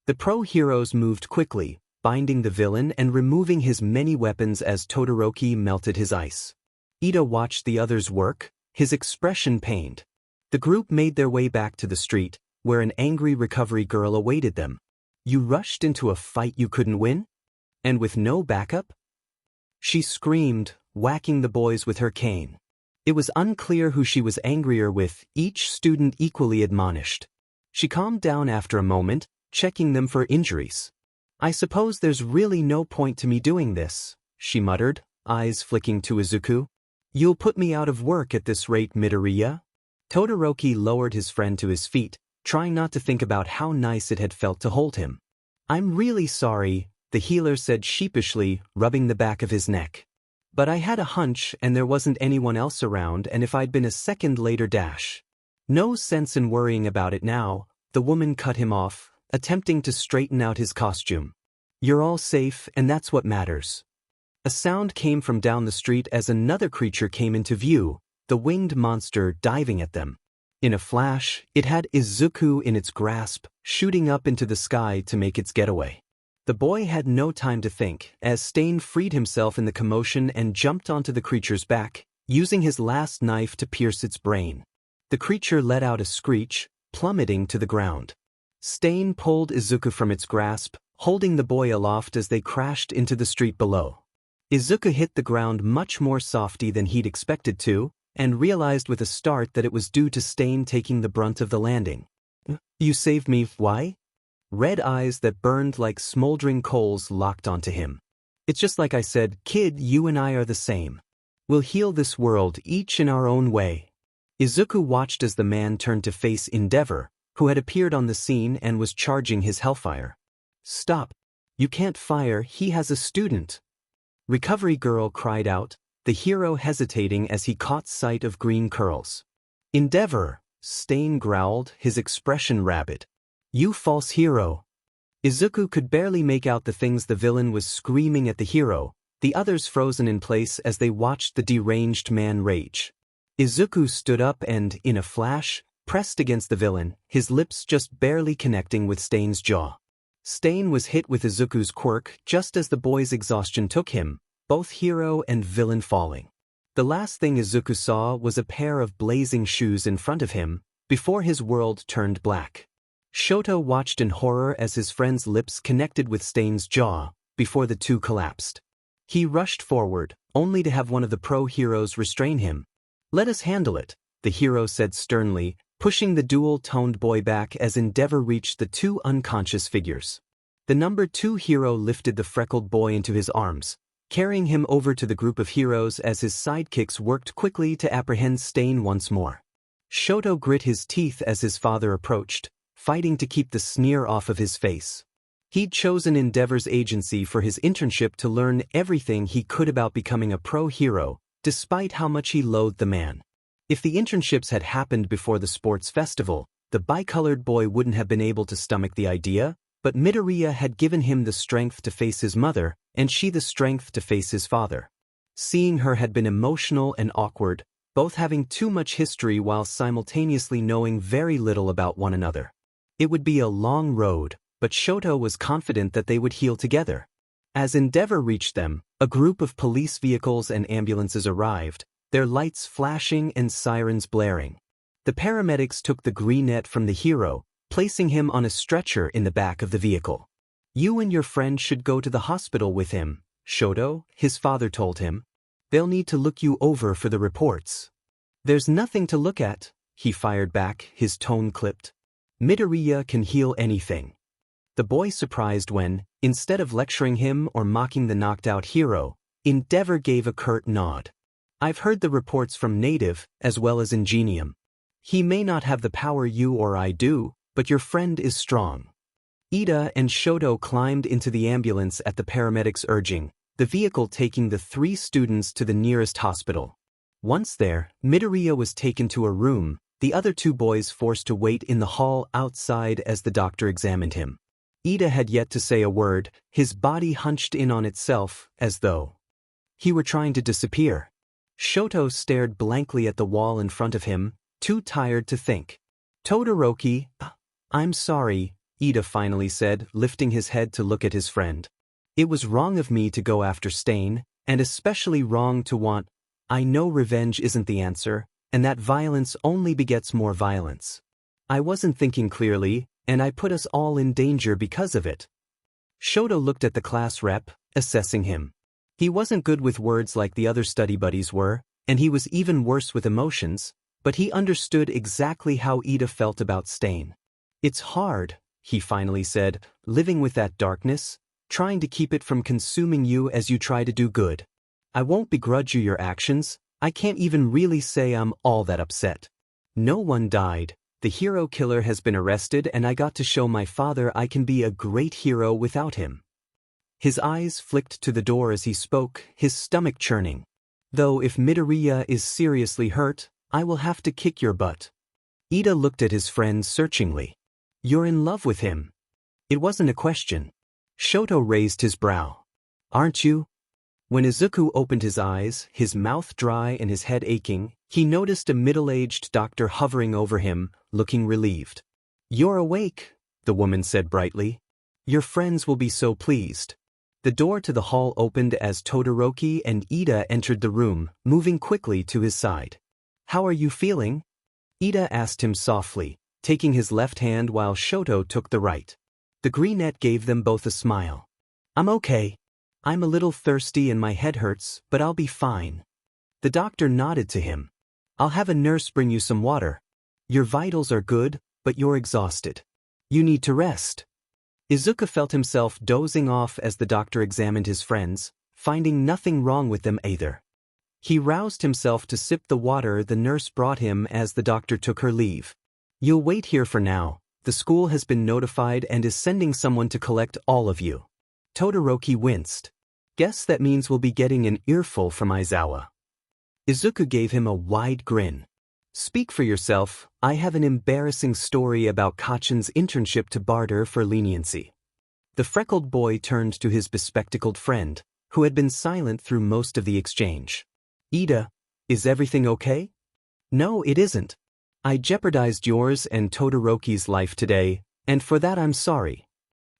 The pro heroes moved quickly, binding the villain and removing his many weapons as Todoroki melted his ice. Ida watched the others work, his expression pained. The group made their way back to the street, where an angry recovery girl awaited them. You rushed into a fight you couldn't win? And with no backup? She screamed, whacking the boys with her cane. It was unclear who she was angrier with, each student equally admonished. She calmed down after a moment, checking them for injuries. I suppose there's really no point to me doing this, she muttered, eyes flicking to Izuku. You'll put me out of work at this rate, Midoriya? Todoroki lowered his friend to his feet, trying not to think about how nice it had felt to hold him. I'm really sorry, the healer said sheepishly, rubbing the back of his neck. But I had a hunch and there wasn't anyone else around, and if I'd been a second later dash. No sense in worrying about it now, the woman cut him off, attempting to straighten out his costume. You're all safe and that's what matters. A sound came from down the street as another creature came into view, the winged monster diving at them. In a flash, it had Izuku in its grasp, shooting up into the sky to make its getaway. The boy had no time to think, as Stain freed himself in the commotion and jumped onto the creature's back, using his last knife to pierce its brain. The creature let out a screech, plummeting to the ground. Stain pulled Izuku from its grasp, holding the boy aloft as they crashed into the street below. Izuku hit the ground much more softly than he'd expected to, and realized with a start that it was due to Stain taking the brunt of the landing. You saved me, why? Red eyes that burned like smoldering coals locked onto him. It's just like I said, kid, you and I are the same. We'll heal this world each in our own way. Izuku watched as the man turned to face Endeavor, who had appeared on the scene and was charging his hellfire. Stop. You can't fire, he has a student. Recovery girl cried out, the hero hesitating as he caught sight of green curls. Endeavor, Stain growled, his expression rabid. You false hero. Izuku could barely make out the things the villain was screaming at the hero, the others frozen in place as they watched the deranged man rage. Izuku stood up and, in a flash, pressed against the villain, his lips just barely connecting with Stain's jaw. Stain was hit with Izuku's quirk just as the boy's exhaustion took him, both hero and villain falling. The last thing Izuku saw was a pair of blazing shoes in front of him, before his world turned black. Shoto watched in horror as his friend's lips connected with Stain's jaw, before the two collapsed. He rushed forward, only to have one of the pro-heroes restrain him. Let us handle it, the hero said sternly, pushing the dual-toned boy back as Endeavor reached the two unconscious figures. The number 2 hero lifted the freckled boy into his arms, carrying him over to the group of heroes as his sidekicks worked quickly to apprehend Stain once more. Shoto grit his teeth as his father approached, fighting to keep the sneer off of his face. He'd chosen Endeavor's agency for his internship to learn everything he could about becoming a pro-hero, despite how much he loathed the man. If the internships had happened before the sports festival, the bicolored boy wouldn't have been able to stomach the idea, but Midoriya had given him the strength to face his mother, and she the strength to face his father. Seeing her had been emotional and awkward, both having too much history while simultaneously knowing very little about one another. It would be a long road, but Shoto was confident that they would heal together. As Endeavor reached them, a group of police vehicles and ambulances arrived, their lights flashing and sirens blaring. The paramedics took the greenette from the hero, placing him on a stretcher in the back of the vehicle. You and your friend should go to the hospital with him, Shoto, his father told him. They'll need to look you over for the reports. There's nothing to look at, he fired back, his tone clipped. Midoriya can heal anything. The boy surprised when, instead of lecturing him or mocking the knocked-out hero, Endeavor gave a curt nod. I've heard the reports from Native, as well as Ingenium. He may not have the power you or I do, but your friend is strong. Ida and Shoto climbed into the ambulance at the paramedics' urging, the vehicle taking the 3 students to the nearest hospital. Once there, Midoriya was taken to a room, the other 2 boys forced to wait in the hall outside as the doctor examined him. Ida had yet to say a word, his body hunched in on itself, as though he were trying to disappear. Shoto stared blankly at the wall in front of him, too tired to think. Todoroki, I'm sorry, Ida finally said, lifting his head to look at his friend. It was wrong of me to go after Stain, and especially wrong to want. I know revenge isn't the answer, and that violence only begets more violence. I wasn't thinking clearly, and I put us all in danger because of it. Shoto looked at the class rep, assessing him. He wasn't good with words like the other study buddies were, and he was even worse with emotions, but he understood exactly how Ida felt about Stain. It's hard, he finally said, living with that darkness, trying to keep it from consuming you as you try to do good. I won't begrudge you your actions, I can't even really say I'm all that upset. No one died, the hero killer has been arrested, and I got to show my father I can be a great hero without him. His eyes flicked to the door as he spoke, his stomach churning. Though if Midoriya is seriously hurt, I will have to kick your butt. Ida looked at his friend searchingly. You're in love with him. It wasn't a question. Shoto raised his brow. Aren't you? When Izuku opened his eyes, his mouth dry and his head aching, he noticed a middle-aged doctor hovering over him, looking relieved. You're awake, the woman said brightly. Your friends will be so pleased. The door to the hall opened as Todoroki and Ida entered the room, moving quickly to his side. How are you feeling? Ida asked him softly, taking his left hand while Shoto took the right. The greenette gave them both a smile. I'm okay. I'm a little thirsty and my head hurts, but I'll be fine. The doctor nodded to him. I'll have a nurse bring you some water. Your vitals are good, but you're exhausted. You need to rest. Izuku felt himself dozing off as the doctor examined his friends, finding nothing wrong with them either. He roused himself to sip the water the nurse brought him as the doctor took her leave. You'll wait here for now. The school has been notified and is sending someone to collect all of you. Todoroki winced. Guess that means we'll be getting an earful from Aizawa. Izuku gave him a wide grin. Speak for yourself, I have an embarrassing story about Kachan's internship to barter for leniency. The freckled boy turned to his bespectacled friend, who had been silent through most of the exchange. Ida, is everything okay? No, it isn't. I jeopardized yours and Todoroki's life today, and for that I'm sorry.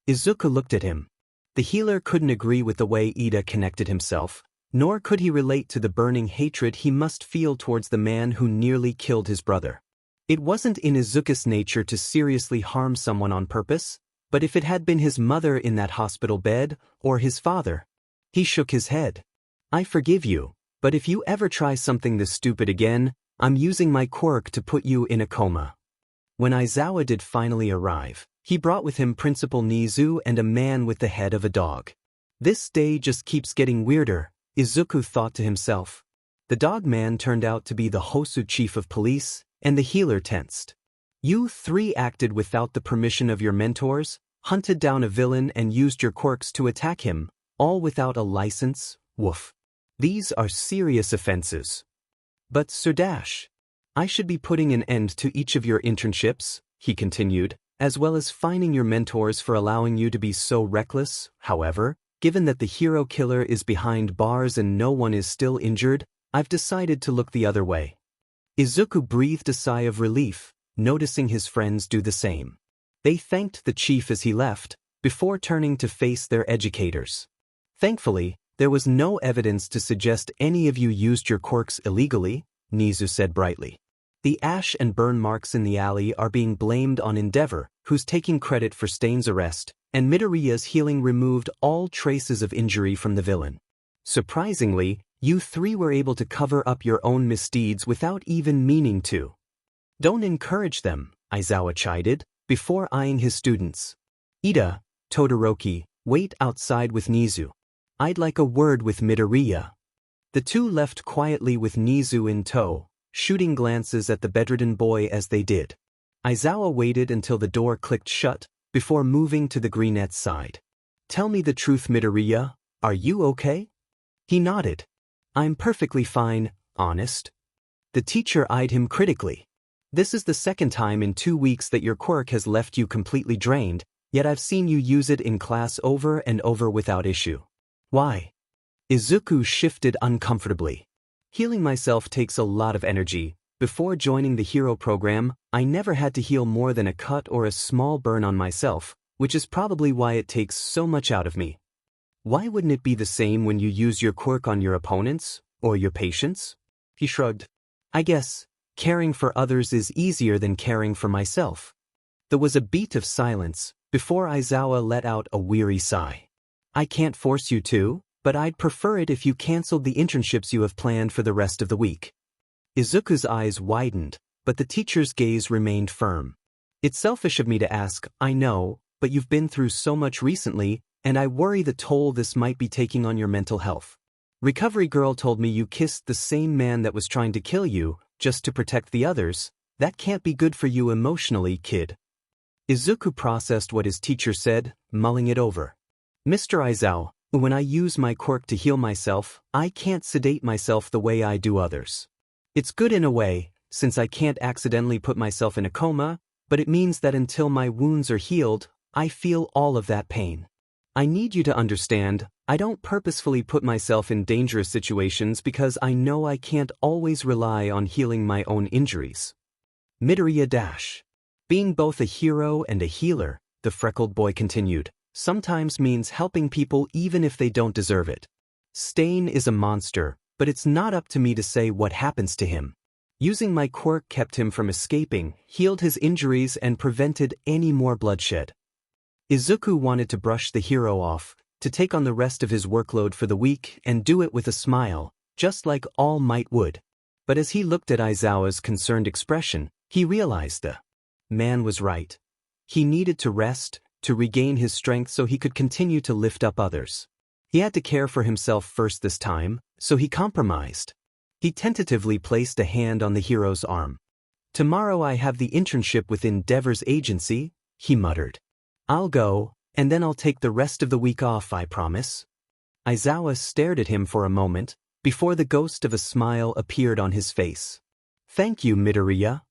Izuku looked at him. The healer couldn't agree with the way Ida connected himself, nor could he relate to the burning hatred he must feel towards the man who nearly killed his brother. It wasn't in Izuku's nature to seriously harm someone on purpose, but if it had been his mother in that hospital bed, or his father. He shook his head. I forgive you, but if you ever try something this stupid again, I'm using my quirk to put you in a coma. When Aizawa did finally arrive, he brought with him Principal Nizu and a man with the head of a dog. This day just keeps getting weirder, Izuku thought to himself. The dog man turned out to be the Hosu chief of police, and the healer tensed. You three acted without the permission of your mentors, hunted down a villain and used your quirks to attack him, all without a license, woof. These are serious offenses. But Sir Dash, I should be putting an end to each of your internships, he continued, as well as fining your mentors for allowing you to be so reckless. However, given that the hero killer is behind bars and no one is still injured, I've decided to look the other way. Izuku breathed a sigh of relief, noticing his friends do the same. They thanked the chief as he left, before turning to face their educators. Thankfully, there was no evidence to suggest any of you used your quirks illegally, Nizu said brightly. The ash and burn marks in the alley are being blamed on Endeavor, who's taking credit for Stain's arrest, and Midoriya's healing removed all traces of injury from the villain. Surprisingly, you three were able to cover up your own misdeeds without even meaning to. Don't encourage them, Aizawa chided, before eyeing his students. Ida, Todoroki, wait outside with Nizu. I'd like a word with Midoriya. The two left quietly with Nizu in tow, shooting glances at the bedridden boy as they did. Aizawa waited until the door clicked shut, before moving to the greenette's side. Tell me the truth, Midoriya, are you okay? He nodded. I'm perfectly fine, honest. The teacher eyed him critically. This is the second time in 2 weeks that your quirk has left you completely drained, yet I've seen you use it in class over and over without issue. Why? Izuku shifted uncomfortably. Healing myself takes a lot of energy. Before joining the hero program, I never had to heal more than a cut or a small burn on myself, which is probably why it takes so much out of me. Why wouldn't it be the same when you use your quirk on your opponents, or your patients? He shrugged. I guess, Caring for others is easier than caring for myself. There was a beat of silence before Aizawa let out a weary sigh. I can't force you to, but I'd prefer it if you canceled the internships you have planned for the rest of the week. Izuku's eyes widened, but the teacher's gaze remained firm. It's selfish of me to ask, I know, but you've been through so much recently, and I worry the toll this might be taking on your mental health. Recovery girl told me you kissed the same man that was trying to kill you, just to protect the others. That can't be good for you emotionally, kid. Izuku processed what his teacher said, mulling it over. Mr. Aizawa, when I use my quirk to heal myself, I can't sedate myself the way I do others. It's good in a way, since I can't accidentally put myself in a coma, but it means that until my wounds are healed, I feel all of that pain. I need you to understand, I don't purposefully put myself in dangerous situations because I know I can't always rely on healing my own injuries. Midoriya. Being both a hero and a healer, the freckled boy continued, sometimes means helping people even if they don't deserve it. Stain is a monster, but it's not up to me to say what happens to him. Using my quirk kept him from escaping, healed his injuries and prevented any more bloodshed. Izuku wanted to brush the hero off, to take on the rest of his workload for the week and do it with a smile, just like All Might would. But as he looked at Aizawa's concerned expression, he realized the man was right. He needed to rest, to regain his strength so he could continue to lift up others. He had to care for himself first this time, so he compromised. He tentatively placed a hand on the hero's arm. Tomorrow I have the internship with Endeavor's agency, he muttered. I'll go, and then I'll take the rest of the week off, I promise. Aizawa stared at him for a moment, before the ghost of a smile appeared on his face. Thank you, Midoriya.